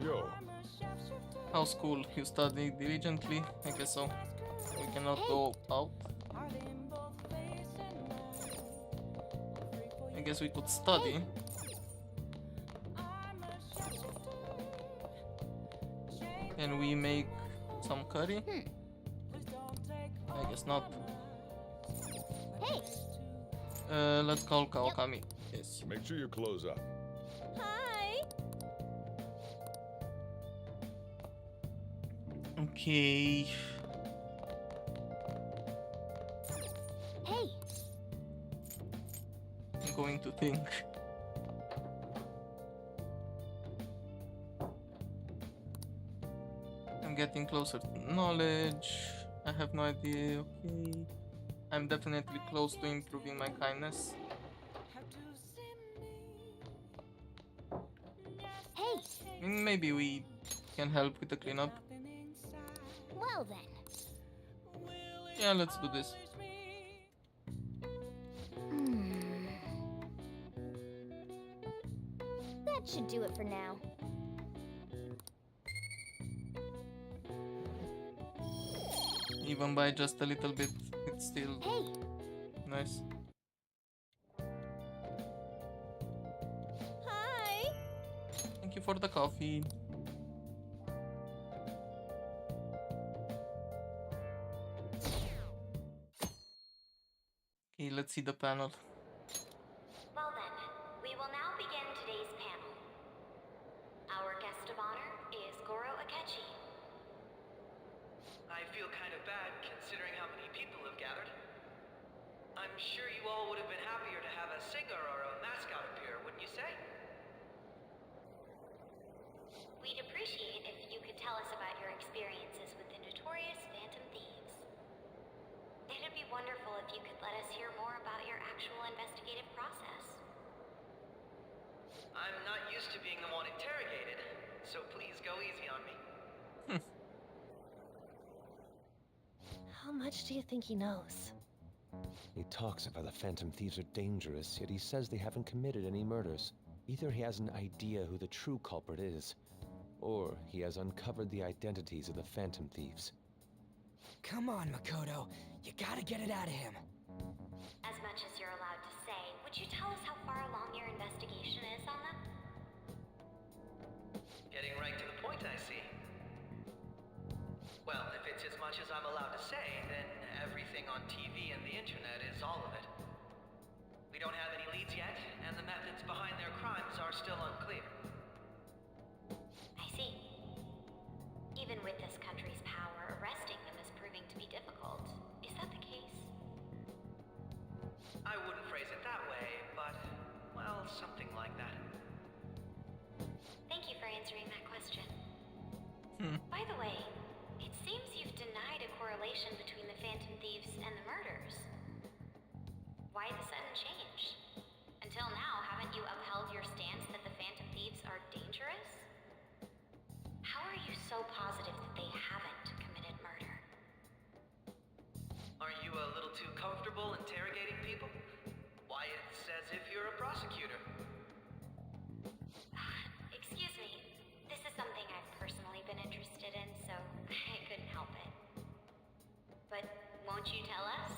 Yo. How's school? You study diligently? I guess so. We cannot go out. I guess we could study. Can we make some curry? I guess not. Let's call Kawakami. Yes. Make sure you close up. Hi. Okay. Hey. I'm going to think. I'm getting closer to knowledge. I have no idea. Okay. I'm definitely close to improving my kindness. Hey. Maybe we can help with the cleanup. Well then. Yeah, let's do this. That should do it for now. Even by just a little bit, it's still nice. Hi. Thank you for the coffee. Okay, let's see the panel. Well then, we will now begin today's panel. Our guest of honor is Goro Akechi. I feel kind of bad considering how many people have gathered. I'm sure you all would have been happier to have a singer or a mascot appear, wouldn't you say? We'd appreciate if you could tell us about your experiences with the notorious Phantom Thieves. It'd be wonderful if you could let us hear more about your actual investigative process. I'm not used to being the one interrogated, so please go easy on me. How much do you think he knows? He talks about the Phantom Thieves are dangerous, yet he says they haven't committed any murders. Either he has an idea who the true culprit is, or he has uncovered the identities of the Phantom Thieves. Come on, Makoto. You gotta get it out of him. As much as you're allowed to say, would you tell us how far along your investigation is on them? Getting right to the point, I see. Well, if it's as much as I'm allowed to say, then everything on TV and the internet is all of it. We don't have any leads yet, and the methods behind their crimes are still unclear. I see. Even with this country's power, arresting them is proving to be difficult. Is that the case? I wouldn't phrase it that way, but, well, something like that. Thank you for answering that question. By the way, it seems you've denied a correlation between the Phantom Thieves and the murders. Why the sudden change? Until now, haven't you upheld your stance that the Phantom Thieves are dangerous? How are you so positive that they haven't committed murder? Aren't you a little too comfortable interrogating people? Why, it's as if you're a prosecutor. Excuse me. This is something I've personally been interested in, so I couldn't help it. But won't you tell us?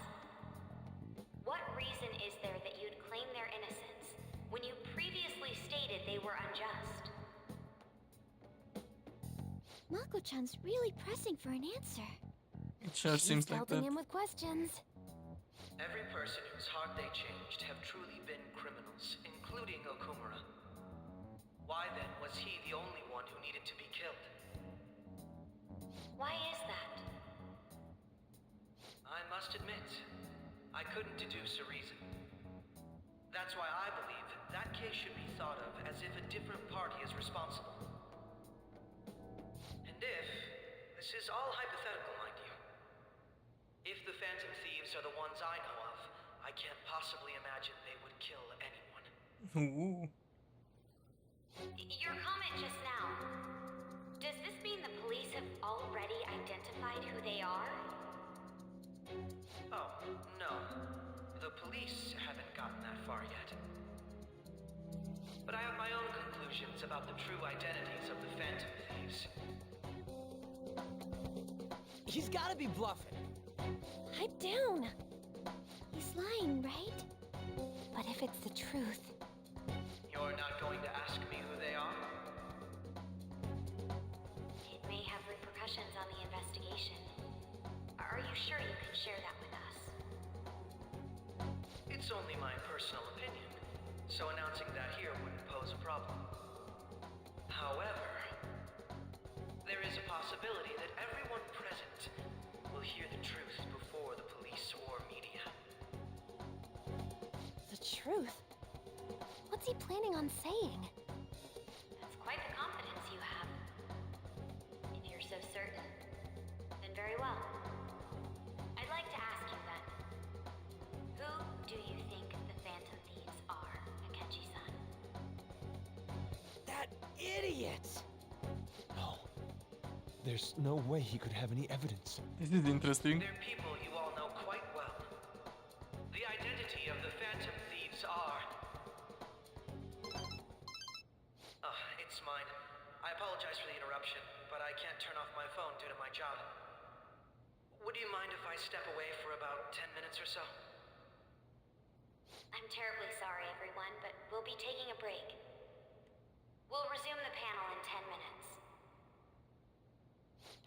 What reason is there that you'd claim their innocence when you previously stated they were unjust? Mako-chan's really pressing for an answer. It sure seems like pelting that. him with questions. Every person whose heart they changed have truly been criminals, including Okumura. Why then was he the only one who needed to be killed? Why is that? I must admit, I couldn't deduce a reason. That's why I believe that case should be thought of as if a different party is responsible. And if, this is all hypothetical, mind you, if the Phantom Thieves are the ones I know of, I can't possibly imagine they would kill anyone. Ooh. Your comment just now, does this mean the police have already identified who they are? Oh, no. The police haven't gotten that far yet. But I have my own conclusions about the true identities of the Phantom Thieves. He's gotta be bluffing. Pipe down. He's lying, right? But if it's the truth... You're not going to ask me who they are? It may have repercussions on the investigation. Are you sure you can share that with us? It's only my personal opinion, so announcing that here wouldn't pose a problem. However, there is a possibility that everyone present will hear the truth before the police or media. The truth? What's he planning on saying? That's quite the confidence you have. If you're so certain, then very well. I'd like to ask you then, who do you think the Phantom Thieves are, Akechi-san? That idiot! There's no way he could have any evidence. This is interesting. They're people you all know quite well. The identity of the Phantom Thieves are... it's mine. I apologize for the interruption, but I can't turn off my phone due to my job. Would you mind if I step away for about 10 minutes or so? I'm terribly sorry, everyone, but we'll be taking a break. We'll resume the panel in 10 minutes.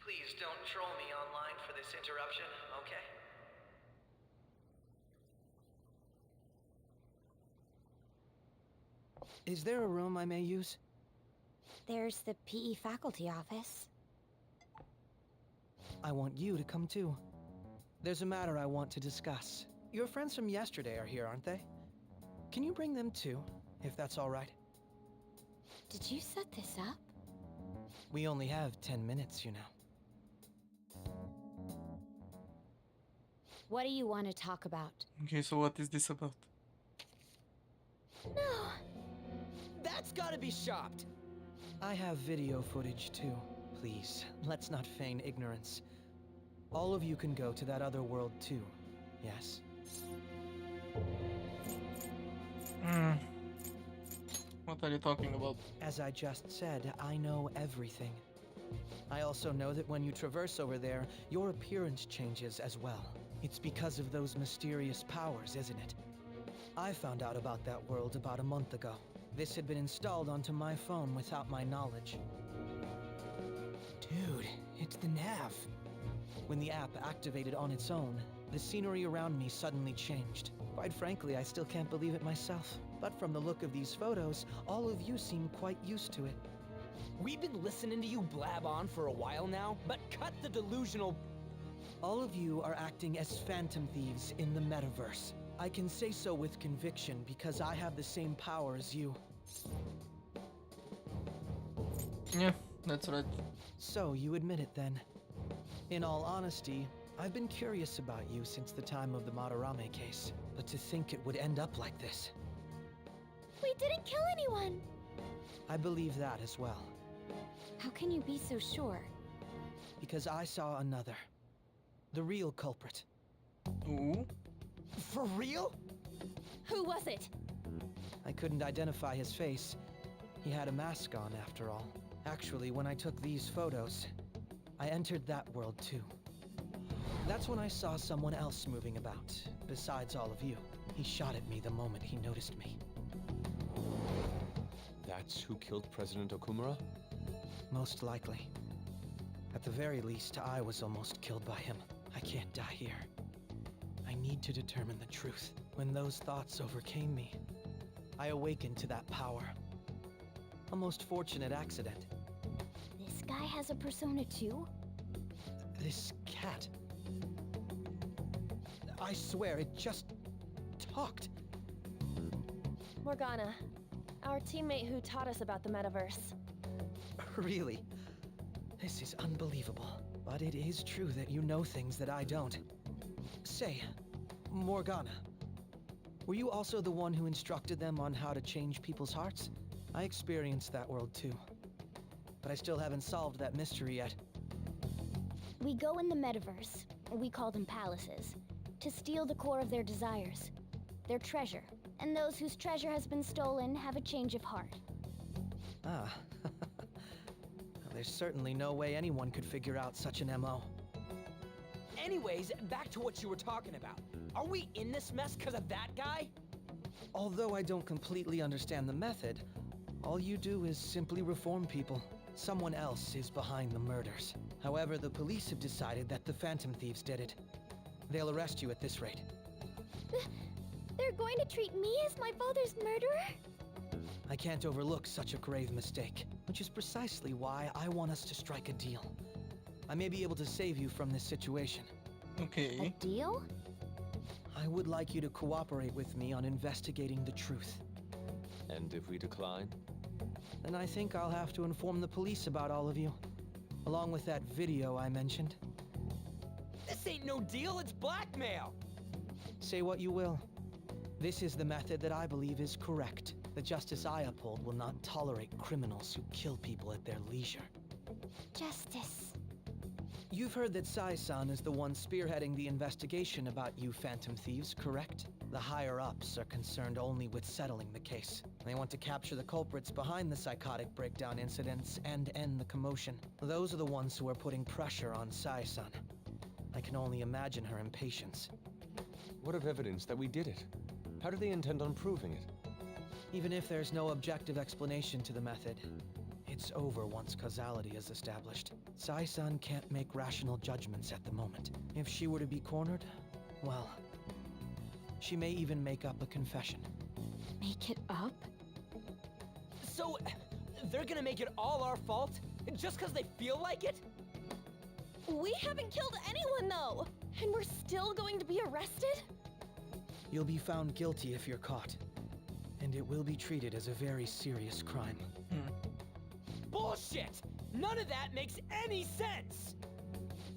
Please don't troll me online for this interruption, okay? Is there a room I may use? There's the PE faculty office. I want you to come too. There's a matter I want to discuss. Your friends from yesterday are here, aren't they? Can you bring them too, if that's all right? Did you set this up? We only have 10 minutes, you know. What do you want to talk about? Okay, so what is this about? No! That's gotta be shopped! I have video footage too. Please, let's not feign ignorance. All of you can go to that other world too, yes? What are you talking about? As I just said, I know everything. I also know that when you traverse over there, your appearance changes as well. It's because of those mysterious powers, isn't it? I found out about that world about a month ago. This had been installed onto my phone without my knowledge. Dude, it's the nav. When the app activated on its own, the scenery around me suddenly changed. Quite frankly, I still can't believe it myself. But from the look of these photos, all of you seem quite used to it. We've been listening to you blab on for a while now, but cut the delusional... All of you are acting as Phantom Thieves in the metaverse. I can say so with conviction because I have the same power as you. Yeah, that's right. So, you admit it then. In all honesty, I've been curious about you since the time of the Madarame case. But to think it would end up like this. We didn't kill anyone! I believe that as well. How can you be so sure? Because I saw another. The real culprit. Ooh. For real? Who was it? I couldn't identify his face. He had a mask on, after all. Actually, when I took these photos, I entered that world too. That's when I saw someone else moving about, besides all of you. He shot at me the moment he noticed me. That's who killed President Okumura? Most likely. At the very least, I was almost killed by him. I can't die here. I need to determine the truth. When those thoughts overcame me, I awakened to that power. A most fortunate accident. This guy has a persona too? This cat. I swear, it just talked. Morgana, our teammate who taught us about the metaverse. Really? This is unbelievable. But it is true that you know things that I don't. Say, Morgana, were you also the one who instructed them on how to change people's hearts? I experienced that world too. But I still haven't solved that mystery yet. We go in the metaverse, we call them palaces, to steal the core of their desires, their treasure. And those whose treasure has been stolen have a change of heart. Ah. There's certainly no way anyone could figure out such an MO. Anyways, back to what you were talking about. Are we in this mess because of that guy? Although I don't completely understand the method, all you do is simply reform people. Someone else is behind the murders. However, the police have decided that the Phantom Thieves did it. They'll arrest you at this rate. They're going to treat me as my father's murderer? I can't overlook such a grave mistake, which is precisely why I want us to strike a deal. I may be able to save you from this situation. Okay. A deal? I would like you to cooperate with me on investigating the truth. And if we decline? Then I think I'll have to inform the police about all of you, along with that video I mentioned. This ain't no deal, it's blackmail! Say what you will. This is the method that I believe is correct. The justice I uphold will not tolerate criminals who kill people at their leisure. Justice. You've heard that Sai-san is the one spearheading the investigation about you Phantom Thieves, correct? The higher-ups are concerned only with settling the case. They want to capture the culprits behind the psychotic breakdown incidents and end the commotion. Those are the ones who are putting pressure on Sai-san. I can only imagine her impatience. What of evidence that we did it? How do they intend on proving it? Even if there's no objective explanation to the method, it's over once causality is established. Sai-san can't make rational judgments at the moment. If she were to be cornered, well, she may even make up a confession. Make it up? So, they're gonna make it all our fault? Just because they feel like it? We haven't killed anyone, though! And we're still going to be arrested? You'll be found guilty if you're caught. And it will be treated as a very serious crime. Bullshit! None of that makes any sense!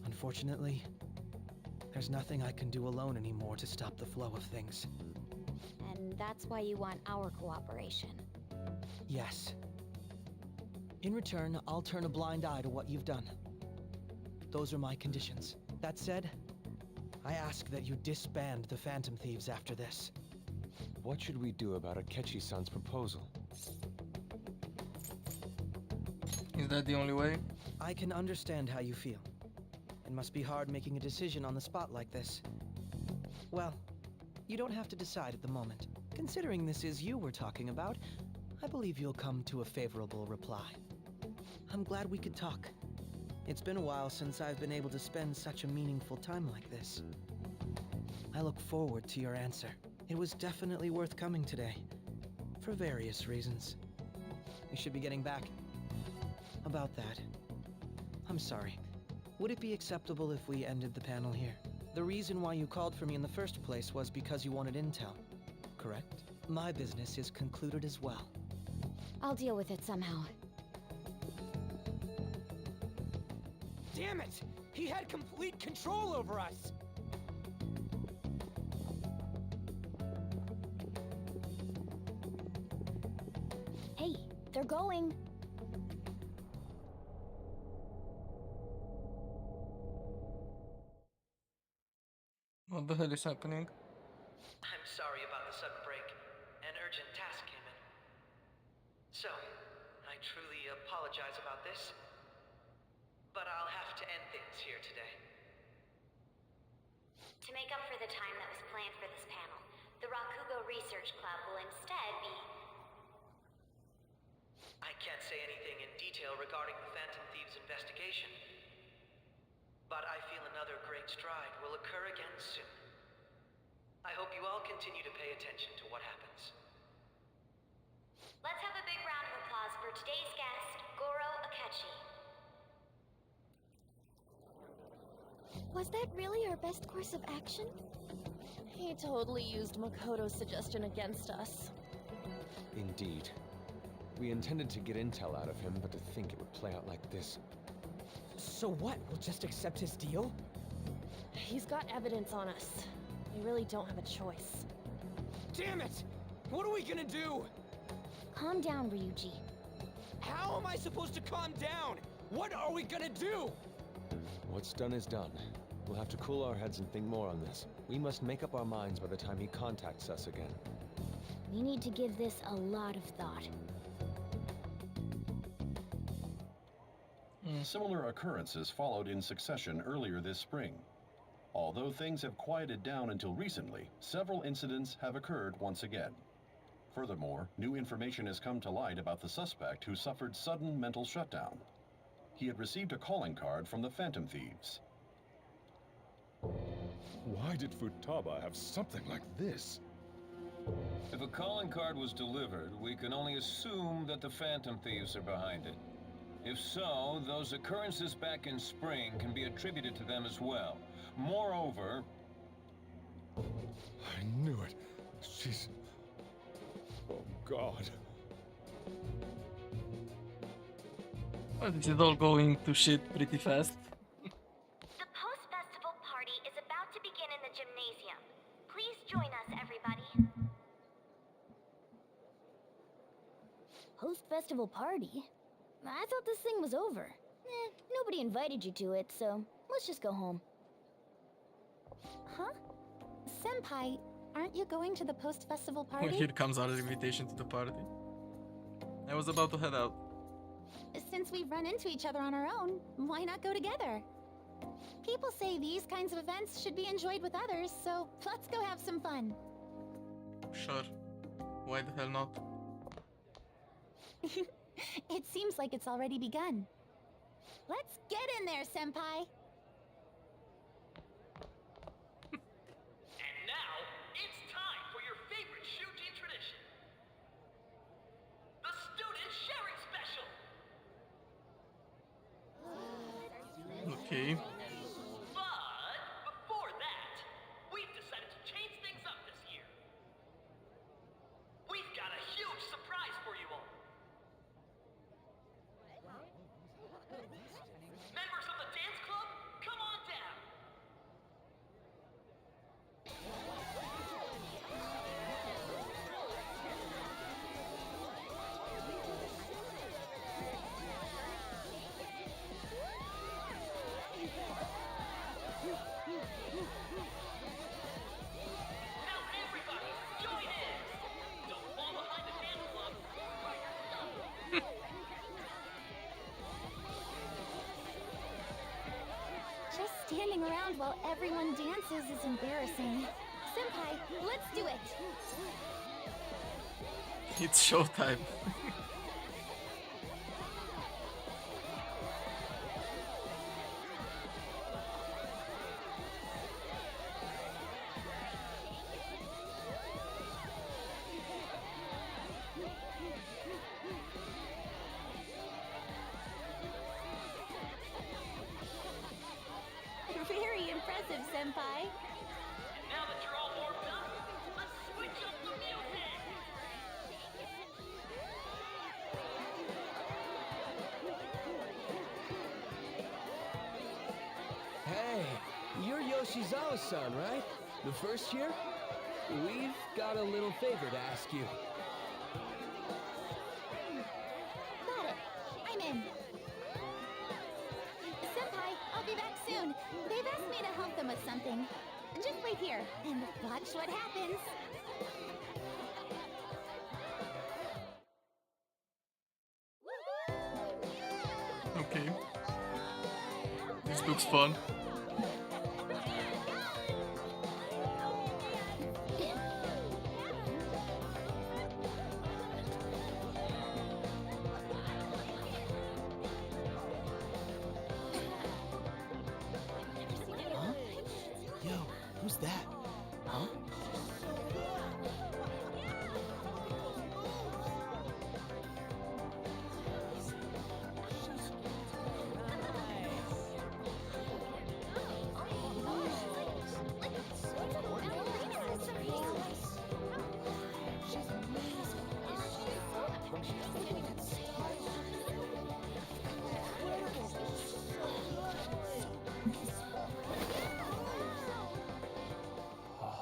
Unfortunately, there's nothing I can do alone anymore to stop the flow of things. And that's why you want our cooperation. Yes. In return, I'll turn a blind eye to what you've done. Those are my conditions. That said, I ask that you disband the Phantom Thieves after this. What should we do about Akechi-san's proposal? Is that the only way? I can understand how you feel. It must be hard making a decision on the spot like this. Well, you don't have to decide at the moment. Considering this is you we're talking about, I believe you'll come to a favorable reply. I'm glad we could talk. It's been a while since I've been able to spend such a meaningful time like this. I look forward to your answer. It was definitely worth coming today, for various reasons. We should be getting back. About that, I'm sorry. Would it be acceptable if we ended the panel here? The reason why you called for me in the first place was because you wanted intel, correct? My business is concluded as well. I'll deal with it somehow. Damn it! He had complete control over us! Hey, they're going. What the hell is happening? I'm sorry about the sudden break. An urgent task came in. So, I truly apologize about this. But I'll have to end things here today. To make up for the time that was planned for this panel, the Rakugo Research Club will instead be... I can't say anything in detail regarding the Phantom Thieves investigation. But I feel another great stride will occur again soon. I hope you all continue to pay attention to what happens. Let's have a big round of applause for today's guest, Goro Akechi. Was that really our best course of action? He totally used Makoto's suggestion against us. Indeed. We intended to get intel out of him, but to think it would play out like this. So what? We'll just accept his deal? He's got evidence on us. We really don't have a choice. Damn it! What are we gonna do? Calm down, Ryuji. How am I supposed to calm down? What are we gonna do? What's done is done. We'll have to cool our heads and think more on this. We must make up our minds by the time he contacts us again. We need to give this a lot of thought. Similar occurrences followed in succession earlier this spring. Although things have quieted down until recently, several incidents have occurred once again. Furthermore, new information has come to light about the suspect who suffered sudden mental shutdown. He had received a calling card from the Phantom Thieves. Why did Futaba have something like this? If a calling card was delivered, we can only assume that the Phantom Thieves are behind it. If so, those occurrences back in spring can be attributed to them as well. Moreover... I knew it. She's... Oh, God. Well, this is all going to shit pretty fast. The post-festival party is about to begin in the gymnasium. Please join us, everybody. Post-festival party? I thought this thing was over. Nobody invited you to it, so let's just go home. Huh? Senpai, aren't you going to the post-festival party? Here comes our invitation to the party. I was about to head out. Since we've run into each other on our own, why not go together? People say these kinds of events should be enjoyed with others, so let's go have some fun. Sure. Why the hell not? It seems like it's already begun. Let's get in there, Senpai! And now, it's time for your favorite Shuji tradition. The Student Sharing Special! Okay. But before that, we've decided to change things up this year. We've got a huge surprise for you all. Members of the dance club, come on down. Now everybody, join in. Don't fall behind the dance club. Just standing around while everyone dances is embarrassing. Senpai, let's do it! It's showtime. Very impressive, Senpai. Now that you're all warmed up, let's switch up the music. Hey, you're Yoshizawa-san, right? The first year? We've got a little favor to ask you. Got it. I'm in. Senpai, I'll be back soon. They've asked me to help them with something. Just wait here and watch what happens. Okay. This looks fun. Huh? Yo, who's that? Huh?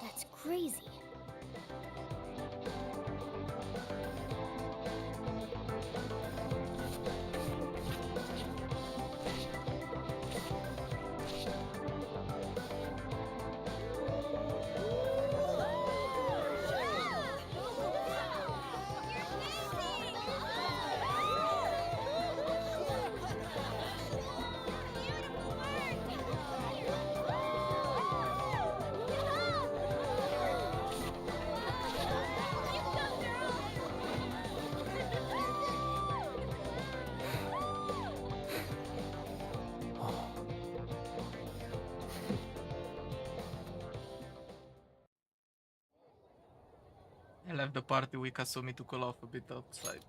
That's crazy. I left the party with Kasumi to cool off a bit outside.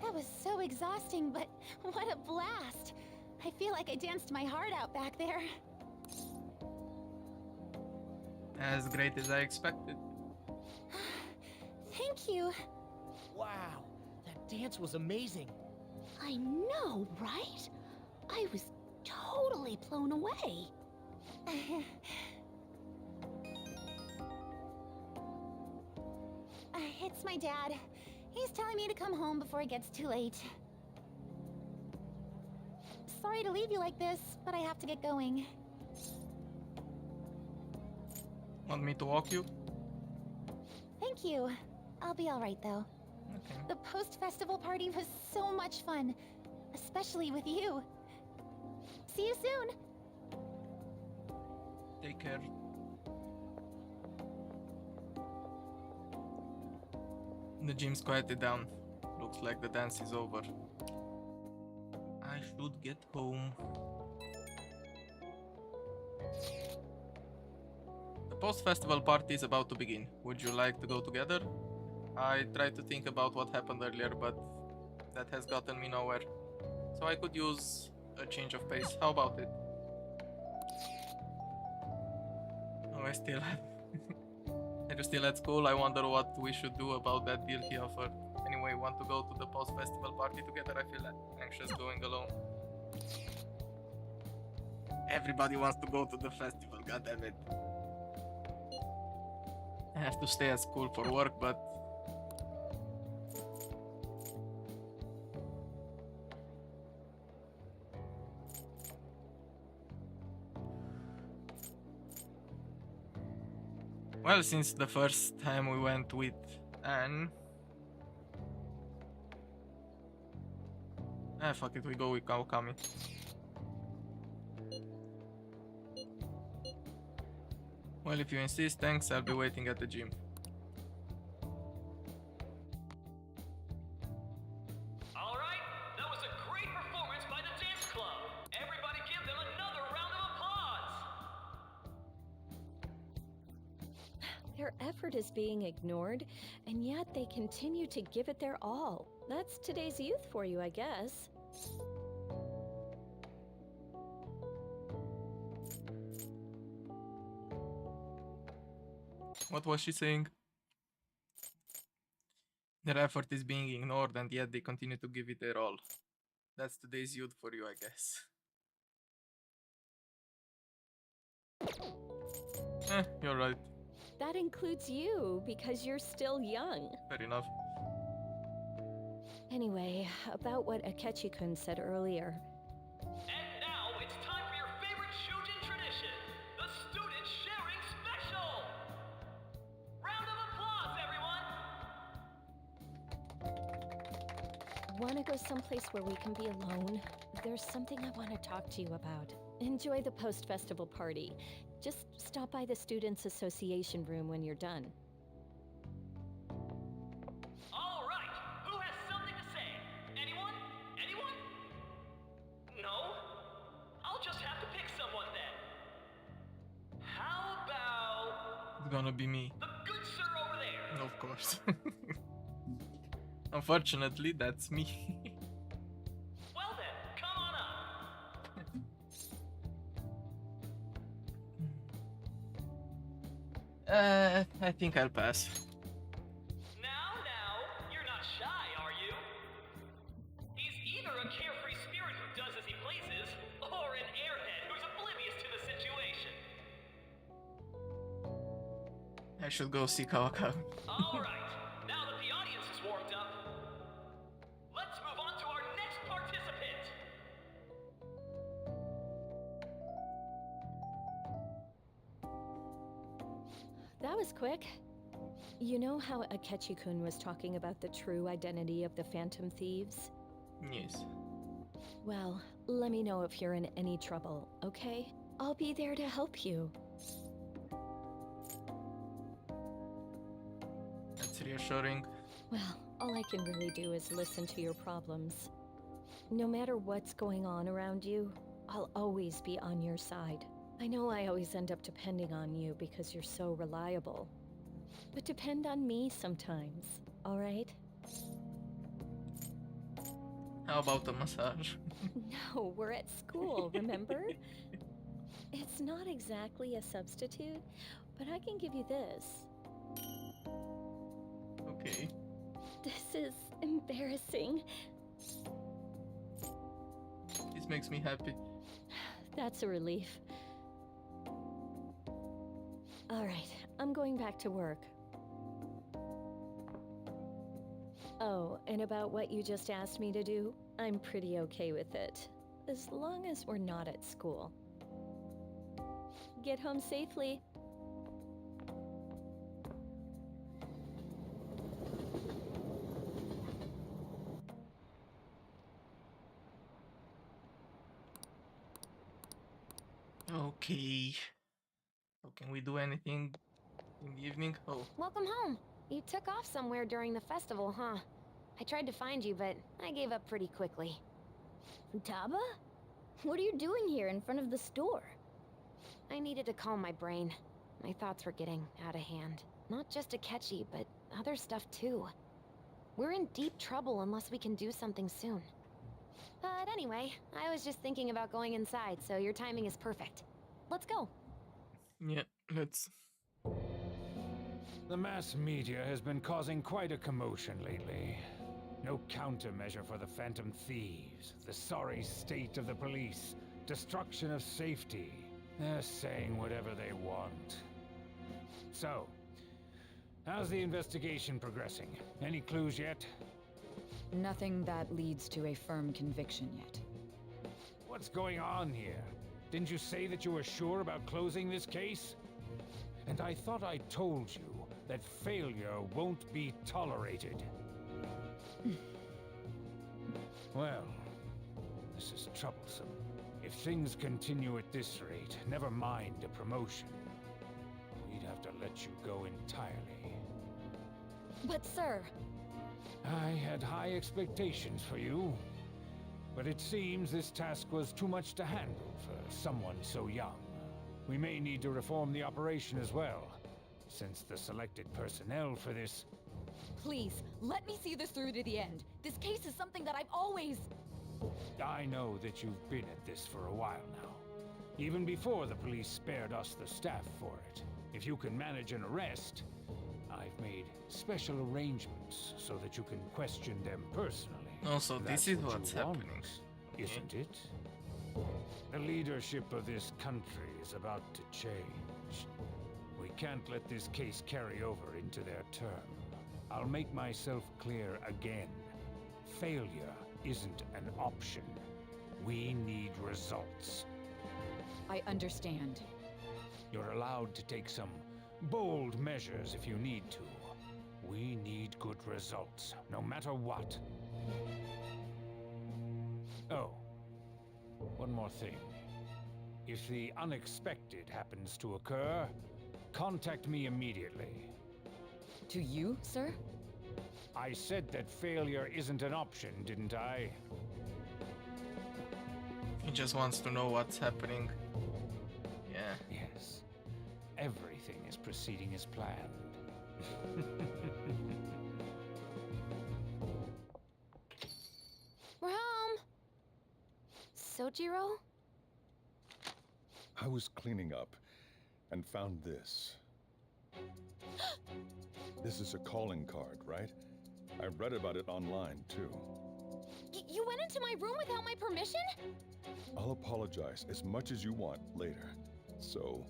That was so exhausting, but what a blast! I feel like I danced my heart out back there. As great as I expected. Thank you. Wow, that dance was amazing. I know, right? I was totally blown away. It's my dad. He's telling me to come home before it gets too late. Sorry to leave you like this, but I have to get going. Want me to walk you? Thank you. I'll be alright though. Okay. The post-festival party was so much fun, especially with you. See you soon! Take care. The gym's quieted down. Looks like the dance is over. I should get home. The post-festival party is about to begin. Would you like to go together? I tried to think about what happened earlier, but that has gotten me nowhere. So I could use a change of pace. How about it? Oh, I still have... Are you still at school? I wonder what we should do about that deal he offered. Anyway, want to go to the post-festival party together? I feel anxious going alone. Everybody wants to go to the festival, goddammit. I have to stay at school for work, but... Well, since the first time we went with Anne... fuck it, we go with Kawakami. Well, if you insist, thanks, I'll be waiting at the gym. Alright, that was a great performance by the dance club. Everybody give them another round of applause. Their effort is being ignored, and yet they continue to give it their all. That's today's youth for you, I guess. What was she saying? Their effort is being ignored, and yet they continue to give it their all. That's today's youth for you, I guess. You're right. That includes you, because you're still young. Fair enough. Anyway, about what Akechi-kun said earlier. And now it's time for your favorite Shujin tradition, the student sharing special! Round of applause, everyone! Wanna go someplace where we can be alone? There's something I want to talk to you about. Enjoy the post-festival party. Just stop by the Students' Association room when you're done. Alright, who has something to say? Anyone? Anyone? No? I'll just have to pick someone then. How about... It's gonna be me. the good sir over there? Of course. Unfortunately, that's me. Well then, come on up. I think I'll pass. Now, you're not shy, are you? He's either a carefree spirit who does as he pleases, or an airhead who's oblivious to the situation. I should go see Kawakami. Alright, now that the audience is warmed up, let's move on to our next participant. That was quick. You know how Akechi-kun was talking about the true identity of the Phantom Thieves? Yes. Well, let me know if you're in any trouble, okay? I'll be there to help you. That's reassuring. Well, all I can really do is listen to your problems. No matter what's going on around you, I'll always be on your side. I know I always end up depending on you because you're so reliable. But depend on me sometimes, alright? How about a massage? No, we're at school, remember? It's not exactly a substitute, but I can give you this. Okay. This is embarrassing. This makes me happy. That's a relief. Alright, I'm going back to work. Oh, and about what you just asked me to do, I'm pretty okay with it. As long as we're not at school. Get home safely. Okay. So can we do anything in the evening? Oh, Welcome home. You took off somewhere during the festival, huh? I tried to find you, but I gave up pretty quickly. Futaba? What are you doing here in front of the store? I needed to calm my brain. My thoughts were getting out of hand. Not just Akechi, but other stuff too. We're in deep trouble unless we can do something soon. But anyway, I was just thinking about going inside, so your timing is perfect. Let's go. yeah, let's. The mass media has been causing quite a commotion lately. No countermeasure for the Phantom Thieves, the sorry state of the police, destruction of safety. They're saying whatever they want. So, how's the investigation progressing? Any clues yet? Nothing that leads to a firm conviction yet. What's going on here? Didn't you say that you were sure about closing this case? And I thought I told you that failure won't be tolerated. Well, this is troublesome. If things continue at this rate, never mind a promotion. We'd have to let you go entirely. But sir... I had high expectations for you, but it seems this task was too much to handle for someone so young. We may need to reform the operation as well, since the selected personnel for this... Please, let me see this through to the end. This case is something that I've always... I know that you've been at this for a while now. Even before the police spared us the staff for it. If you can manage an arrest, I've made special arrangements so that you can question them personally. Oh, so That's this is what what's you want, happening. isn't it? The leadership of this country is about to change. We can't let this case carry over into their term. I'll make myself clear again. Failure isn't an option. We need results. I understand. You're allowed to take some bold measures if you need to. We need good results, no matter what. Oh, one more thing. If the unexpected happens to occur, contact me immediately. To you, sir? I said that failure isn't an option, didn't I? He just wants to know what's happening. Yeah. Yes. Everything is proceeding as planned. We're home! Sojiro? I was cleaning up and found this. This is a calling card, right? I read about it online, too. You went into my room without my permission? I'll apologize as much as you want later. So,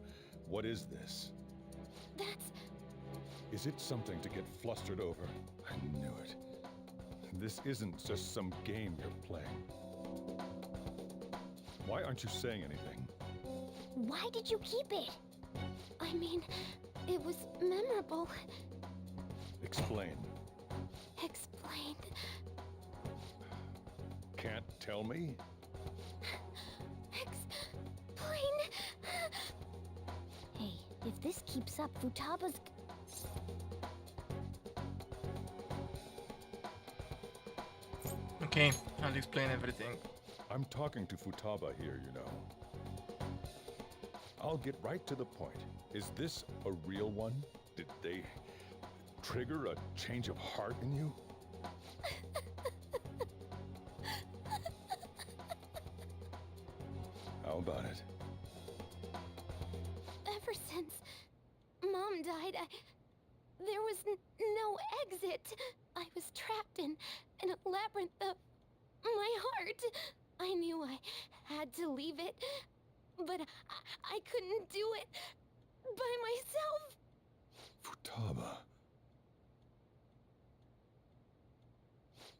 what is this? That's... Is it something to get flustered over? I knew it. This isn't just some game you're playing. Why aren't you saying anything? Why did you keep it? I mean, it was memorable. Explain. Explain. Can't tell me? Explain. Hey, if this keeps up, Futaba's... Okay, I'll explain everything. I'm talking to Futaba here, you know. I'll get right to the point. Is this a real one? Did they trigger a change of heart in you? How about it? Ever since Mom died, there was no exit. I was trapped in a labyrinth of my heart. I knew I had to leave it, but I couldn't do it by myself. Futaba.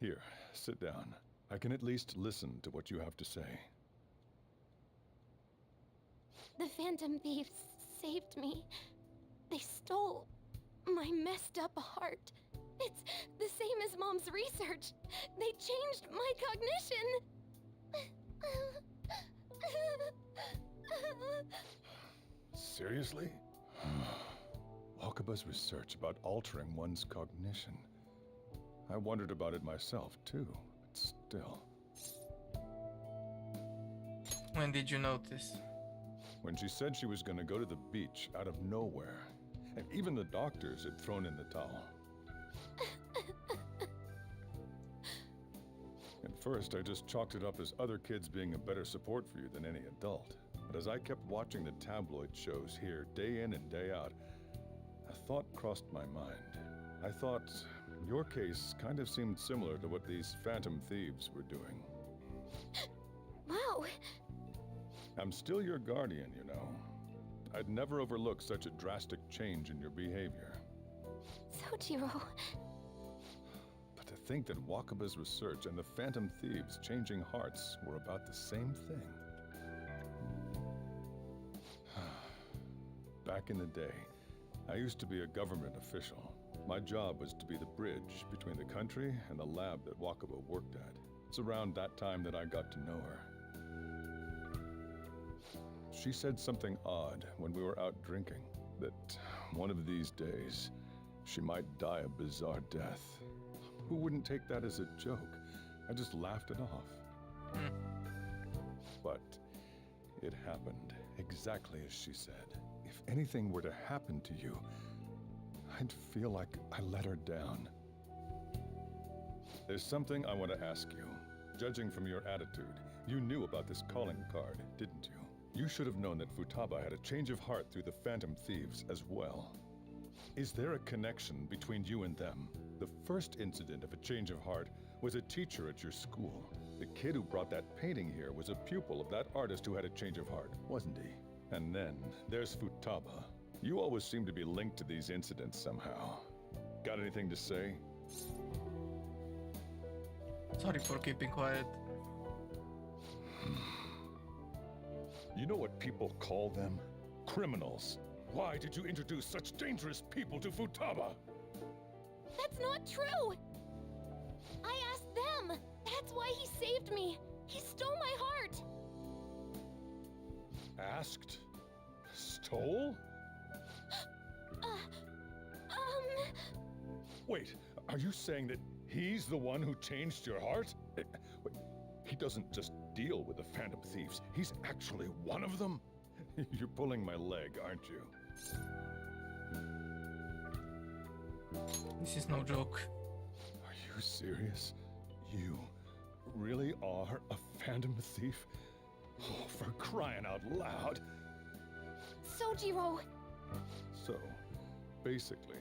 Here, sit down. I can at least listen to what you have to say. The Phantom Thieves saved me. They stole my messed up heart. It's the same as Mom's research. They changed my cognition. Seriously? Wakaba's research about altering one's cognition. I wondered about it myself, too, but still. When did you notice? When she said she was going to go to the beach out of nowhere, and even the doctors had thrown in the towel. At first, I just chalked it up as other kids being a better support for you than any adult. But as I kept watching the tabloid shows here day in and day out, a thought crossed my mind. I thought your case kind of seemed similar to what these Phantom Thieves were doing. Wow. I'm still your guardian, you know. I'd never overlook such a drastic change in your behavior. Sojiro. But to think that Wakaba's research and the Phantom Thieves changing hearts were about the same thing. Back in the day, I used to be a government official. My job was to be the bridge between the country and the lab that Wakaba worked at. It's around that time that I got to know her. She said something odd when we were out drinking, that one of these days, she might die a bizarre death. Who wouldn't take that as a joke? I just laughed it off. But it happened exactly as she said. If anything were to happen to you, I'd feel like I let her down. There's something I want to ask you. Judging from your attitude, you knew about this calling card, didn't you? You should have known that Futaba had a change of heart through the Phantom Thieves as well. Is there a connection between you and them? The first incident of a change of heart was a teacher at your school. The kid who brought that painting here was a pupil of that artist who had a change of heart, wasn't he? And then there's Futaba. You always seem to be linked to these incidents somehow. Got anything to say? Sorry for keeping quiet. You know what people call them? Criminals. Why did you introduce such dangerous people to Futaba? That's not true! I asked them! That's why he saved me! He stole my heart! Asked? Stole? Wait, are you saying that he's the one who changed your heart? Wait, he doesn't just deal with the Phantom Thieves, he's actually one of them? You're pulling my leg, aren't you? This is no joke. Are you serious? You really are a Phantom Thief? Oh, for crying out loud! Sojiro! So, basically,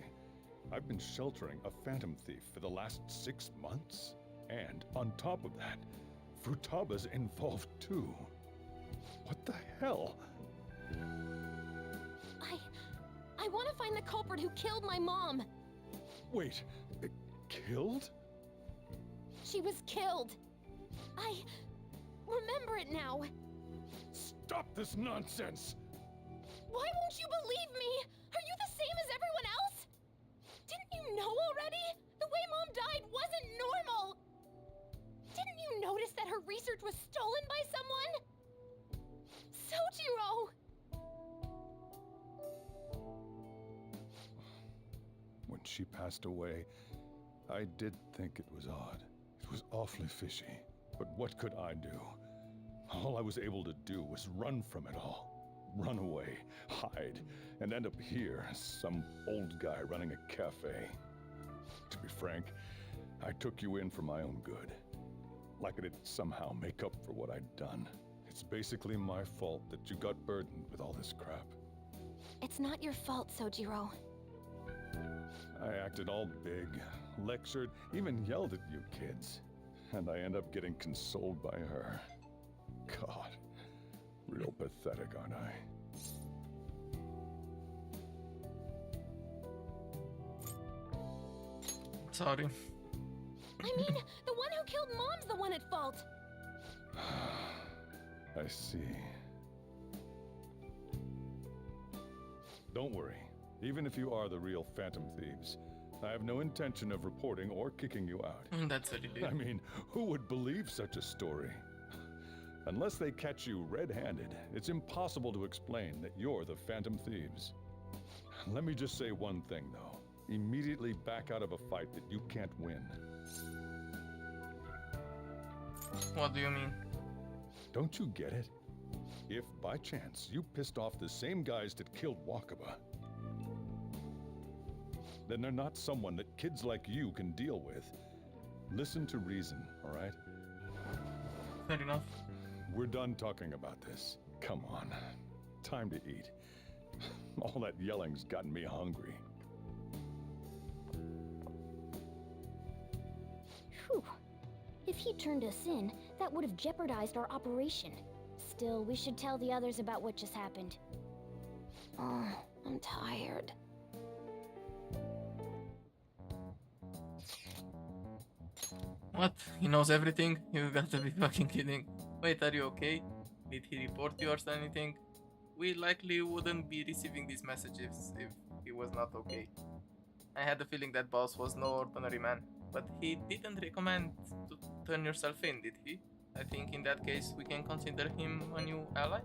I've been sheltering a Phantom Thief for the last 6 months. And on top of that, Futaba's involved too. What the hell? I want to find the culprit who killed my mom! Wait, killed? She was killed! I remember it now! Stop this nonsense! Why won't you believe me? Are you the same as everyone else? Didn't you know already? The way Mom died wasn't normal! Didn't you notice that her research was stolen by someone? Sojiro! When she passed away, I did think it was odd. It was awfully fishy. But what could I do? All I was able to do was run from it all. Run away, hide, and end up here as some old guy running a cafe. To be frank, I took you in for my own good. Like it'd somehow make up for what I'd done. It's basically my fault that you got burdened with all this crap. It's not your fault, Sojiro. I acted all big, lectured, even yelled at you kids. And I end up getting consoled by her. God, real pathetic, aren't I? Sorry. I mean, the one who killed Mom's the one at fault! I see. Don't worry. Even if you are the real Phantom Thieves, I have no intention of reporting or kicking you out. That's a relief. I mean, who would believe such a story? Unless they catch you red-handed, it's impossible to explain that you're the Phantom Thieves. Let me just say one thing, though. Immediately back out of a fight that you can't win. What do you mean? Don't you get it? If, by chance, you pissed off the same guys that killed Wakaba, then they're not someone that kids like you can deal with. Listen to reason, all right? Fair enough. We're done talking about this. Come on. Time to eat. All that yelling's gotten me hungry. Whew. If he turned us in, that would have jeopardized our operation. Still, we should tell the others about what just happened. Oh, I'm tired. What? He knows everything? You gotta be fucking kidding. Wait, are you okay? Did he report you or anything? We likely wouldn't be receiving these messages if he was not okay. I had the feeling that boss was no ordinary man, but he didn't recommend to turn yourself in, did he? I think in that case we can consider him a new ally?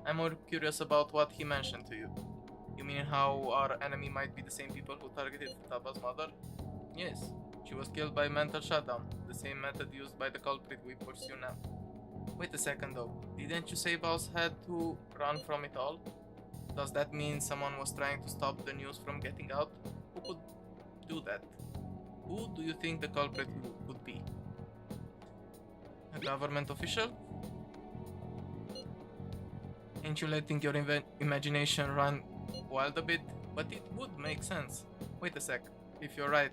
I'm more curious about what he mentioned to you. You mean how our enemy might be the same people who targeted Futaba's mother? Yes, she was killed by mental shutdown, the same method used by the culprit we pursue now. Wait a second though, didn't you say boss had to run from it all? Does that mean someone was trying to stop the news from getting out? Who could do that? Who do you think the culprit could be? A government official? Ain't you letting your imagination run wild a bit? But it would make sense. Wait a sec, if you're right,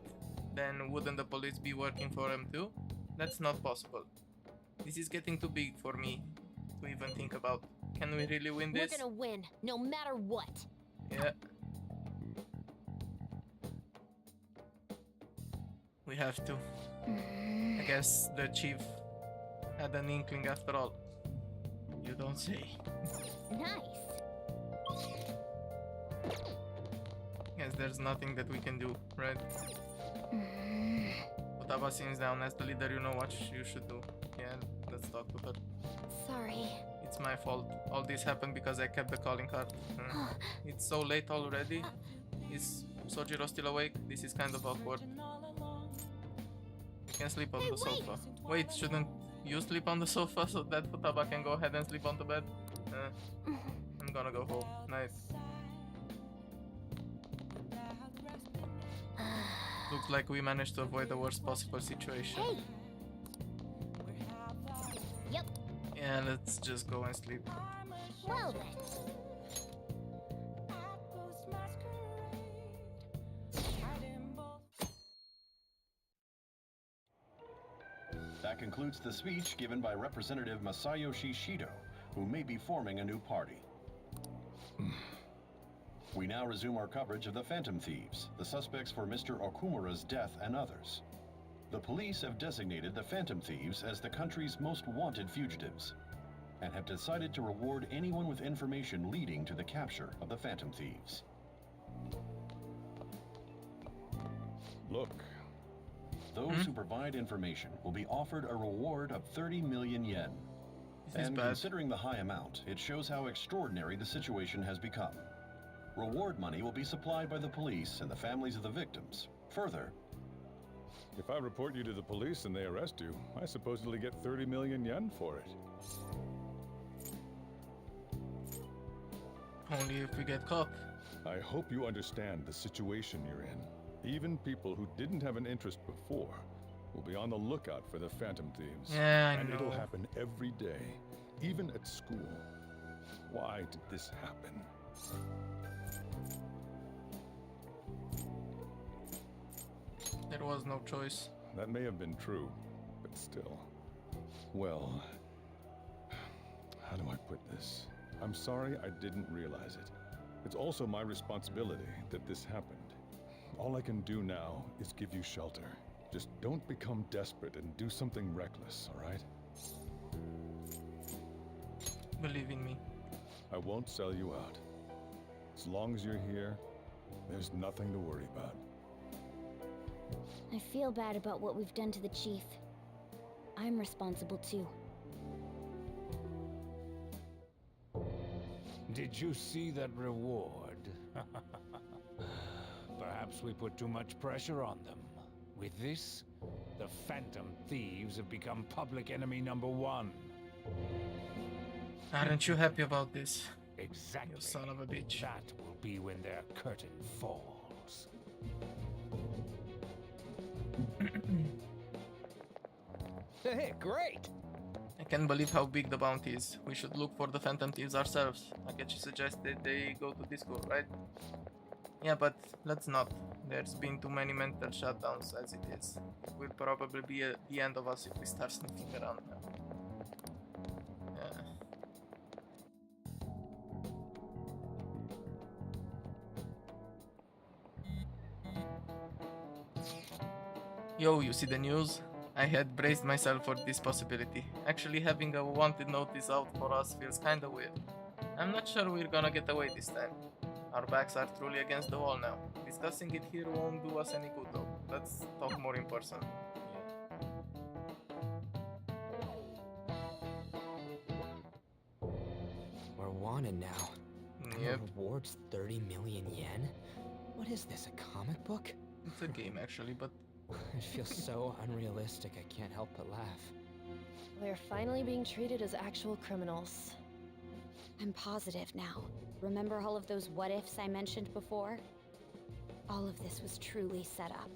then wouldn't the police be working for him too? That's not possible. This is getting too big for me to even think about. Can we really win this? We're gonna win, no matter what. Yeah. We have to. I guess the chief had an inkling after all. You don't say. Nice. Guess there's nothing that we can do, right? Futaba seems down. As the leader, you know what you should do. Yeah, let's talk to her. Sorry. It's my fault. All this happened because I kept the calling card. It's so late already. Is Sojiro still awake? This is kind of awkward. You can sleep on the sofa. Wait, shouldn't you sleep on the sofa so that Futaba can go ahead and sleep on the bed? I'm gonna go home. Night. Looks like we managed to avoid the worst possible situation. Hey. Yep. Yeah, let's just go and sleep. Well then. That concludes the speech given by Representative Masayoshi Shido, who may be forming a new party. We now resume our coverage of the Phantom Thieves, the suspects for Mr. Okumura's death and others. The police have designated the Phantom Thieves as the country's most wanted fugitives, and have decided to reward anyone with information leading to the capture of the Phantom Thieves. Look. Those who provide information will be offered a reward of 30 million yen. And considering the high amount, it shows how extraordinary the situation has become. Reward money will be supplied by the police and the families of the victims. Further, if I report you to the police and they arrest you, I supposedly get 30 million yen for it. Only if we get caught. I hope you understand the situation you're in. Even people who didn't have an interest before will be on the lookout for the Phantom Thieves. Yeah, I and know. It'll happen every day, even at school. Why did this happen? There was no choice. That may have been true, but still. Well, how do I put this? I'm sorry I didn't realize it. It's also my responsibility that this happened. All I can do now is give you shelter. Just don't become desperate and do something reckless, all right? Believe in me. I won't sell you out. As long as you're here, there's nothing to worry about. I feel bad about what we've done to the chief. I'm responsible too. Did you see that reward? Perhaps we put too much pressure on them. With this, the Phantom Thieves have become public enemy #1. Aren't you happy about this? Exactly. You son of a bitch. That will be when their curtain falls. Hey, great! I can't believe how big the bounty is. We should look for the Phantom Thieves ourselves. I guess you suggested they go to disco, right? Yeah, but let's not. There's been too many mental shutdowns as it is. It will probably be the end of us if we start sniffing around now. Yeah. Yo, you see the news? I had braced myself for this possibility. Actually, having a wanted notice out for us feels kinda weird. I'm not sure we're gonna get away this time. Our backs are truly against the wall now. Discussing it here won't do us any good though. Let's talk more in person. We're wanted now. Yep. The reward's 30 million yen? What is this, a comic book? It's a game actually, but... It feels so unrealistic, I can't help but laugh. We're finally being treated as actual criminals. I'm positive now. Remember all of those what-ifs I mentioned before? All of this was truly set up.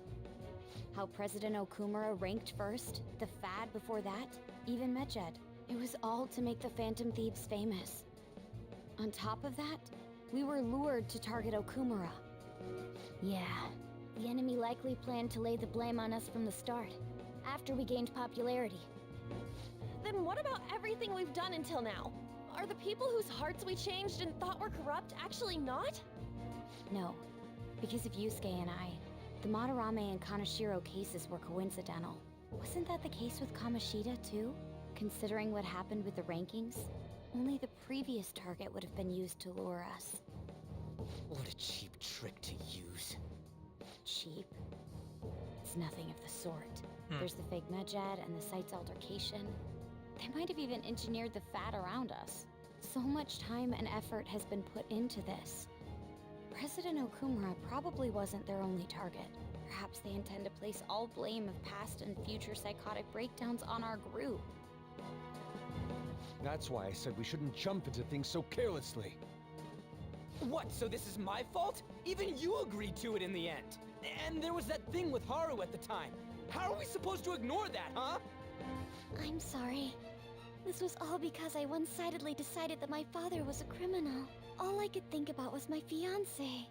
How President Okumura ranked first, the Fad before that, even Medjed. It was all to make the Phantom Thieves famous. On top of that, we were lured to target Okumura. Yeah, the enemy likely planned to lay the blame on us from the start, after we gained popularity. Then what about everything we've done until now? Are the people whose hearts we changed and thought were corrupt actually not? No, because of Yusuke and I, the Madarame and Kaneshiro cases were coincidental. Wasn't that the case with Kamoshida too? Considering what happened with the rankings, only the previous target would have been used to lure us. What a cheap trick to use. Cheap? It's nothing of the sort. There's the fake Medjed and the site's altercation. They might have even engineered the Fad around us. So much time and effort has been put into this. President Okumura probably wasn't their only target. Perhaps they intend to place all blame of past and future psychotic breakdowns on our group. That's why I said we shouldn't jump into things so carelessly. What, so this is my fault? Even you agreed to it in the end. And there was that thing with Haru at the time. How are we supposed to ignore that, huh? I'm sorry. This was all because I one-sidedly decided that my father was a criminal. All I could think about was my fiancé.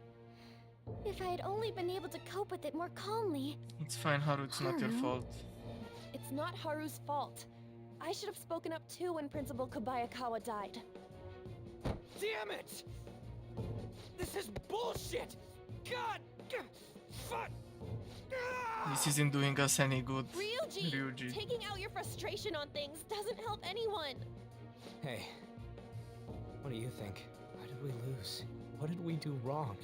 If I had only been able to cope with it more calmly... It's fine, Haru, it's not your fault. It's not Haru's fault. I should have spoken up too when Principal Kobayakawa died. Damn it! This is bullshit! God! Fuck! This isn't doing us any good. Ryuji! Taking out your frustration on things doesn't help anyone! Hey, what do you think? Why did we lose? What did we do wrong?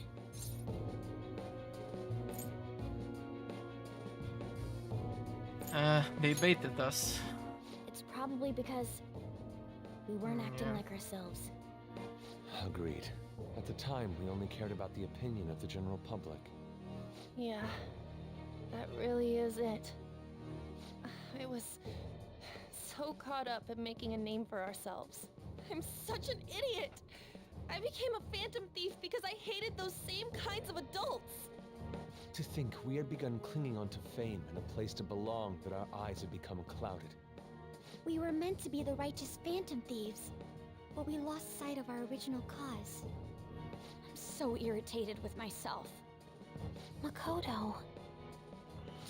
They baited us. It's probably because we weren't acting like ourselves. Agreed. At the time, we only cared about the opinion of the general public. Yeah, that really is it. I was so caught up in making a name for ourselves. I'm such an idiot! I became a phantom thief because I hated those same kinds of adults! To think we had begun clinging onto fame and a place to belong, that our eyes had become clouded. We were meant to be the righteous phantom thieves, but we lost sight of our original cause. I'm so irritated with myself. Makoto.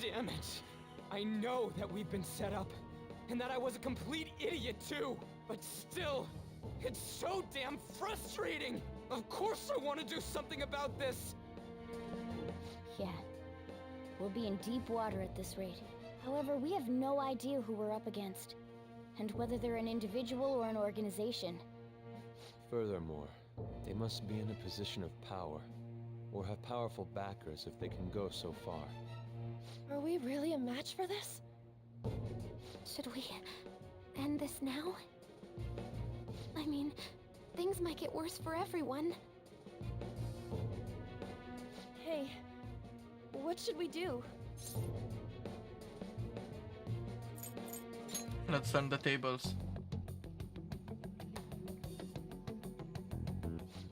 Damn it! I know that we've been set up, and that I was a complete idiot too! But still, it's so damn frustrating! Of course I want to do something about this! Yeah. We'll be in deep water at this rate. However, we have no idea who we're up against, and whether they're an individual or an organization. Furthermore, They must be in a position of power, or have powerful backers if they can go so far. Are we really a match for this? Should we end this now? I mean, things might get worse for everyone. Hey, what should we do? Let's turn the tables.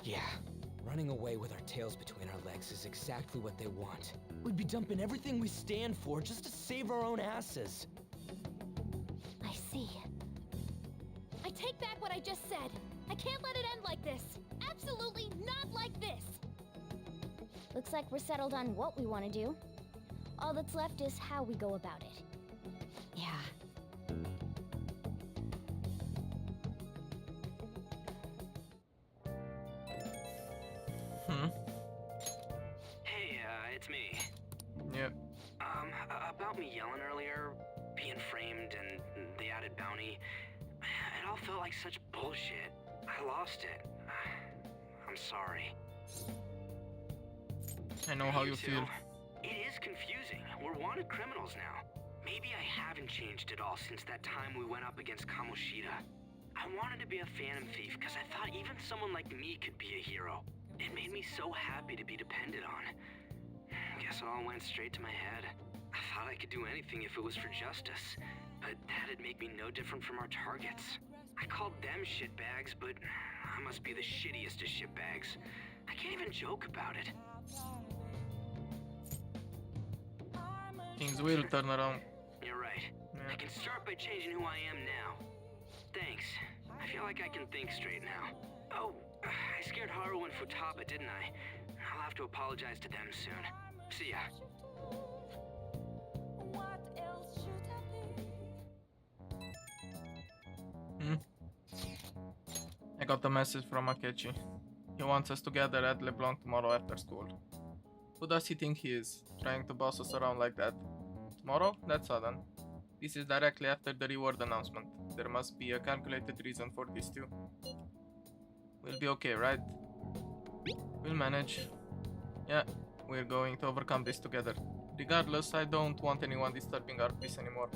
Yeah, running away with our tails between our legs is exactly what they want. We'd be dumping everything we stand for just to save our own asses. I see. I take back what I just said. I can't let it end like this. Absolutely not like this. Looks like we're settled on what we want to do. All that's left is how we go about it. Yeah. Hey, it's me. Yep. About me yelling earlier, being framed, and the added bounty, it all felt like such bullshit. I lost it. I'm sorry. I know how Me you too. feel. It is confusing. We're wanted criminals now. Maybe I haven't changed at all since that time we went up against Kamoshida. I wanted to be a phantom thief because I thought even someone like me could be a hero. It made me so happy to be depended on. Guess it all went straight to my head. I thought I could do anything if it was for justice, but that'd make me no different from our targets. I called them shitbags, but I must be the shittiest of shitbags. I can't even joke about it. Things will turn around. You're right. I can start by changing who I am now. Thanks. I feel like I can think straight now. Oh, I scared Haru and Futaba, didn't I? I'll have to apologize to them soon. See ya. I got a message from Akechi. He wants us to gather at LeBlanc tomorrow after school. Who does he think he is, trying to boss us around like that? Tomorrow? That's sudden. This is directly after the reward announcement. There must be a calculated reason for this too. We'll be okay, right? We'll manage. Yeah, we're going to overcome this together. Regardless, I don't want anyone disturbing our peace anymore.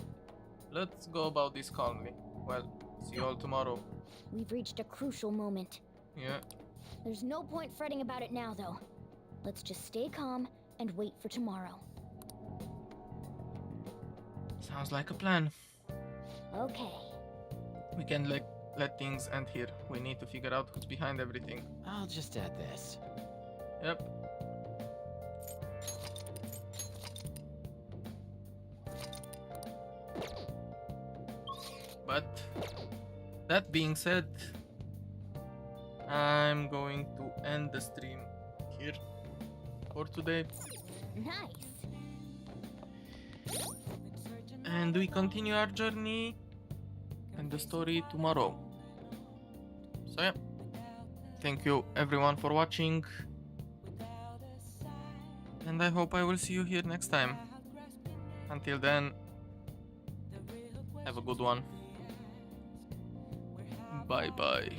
Let's go about this calmly. Well, see you all tomorrow. We've reached a crucial moment. Yeah. There's no point fretting about it now, though. Let's just stay calm and wait for tomorrow. Sounds like a plan. Okay. We can let things end here. We need to figure out who's behind everything. I'll just add this. Yep. But that being said, I'm going to end the stream here for today. Nice. And we continue our journey and the story tomorrow. So yeah, thank you everyone for watching, and I hope I will see you here next time. Until then, have a good one. Bye bye.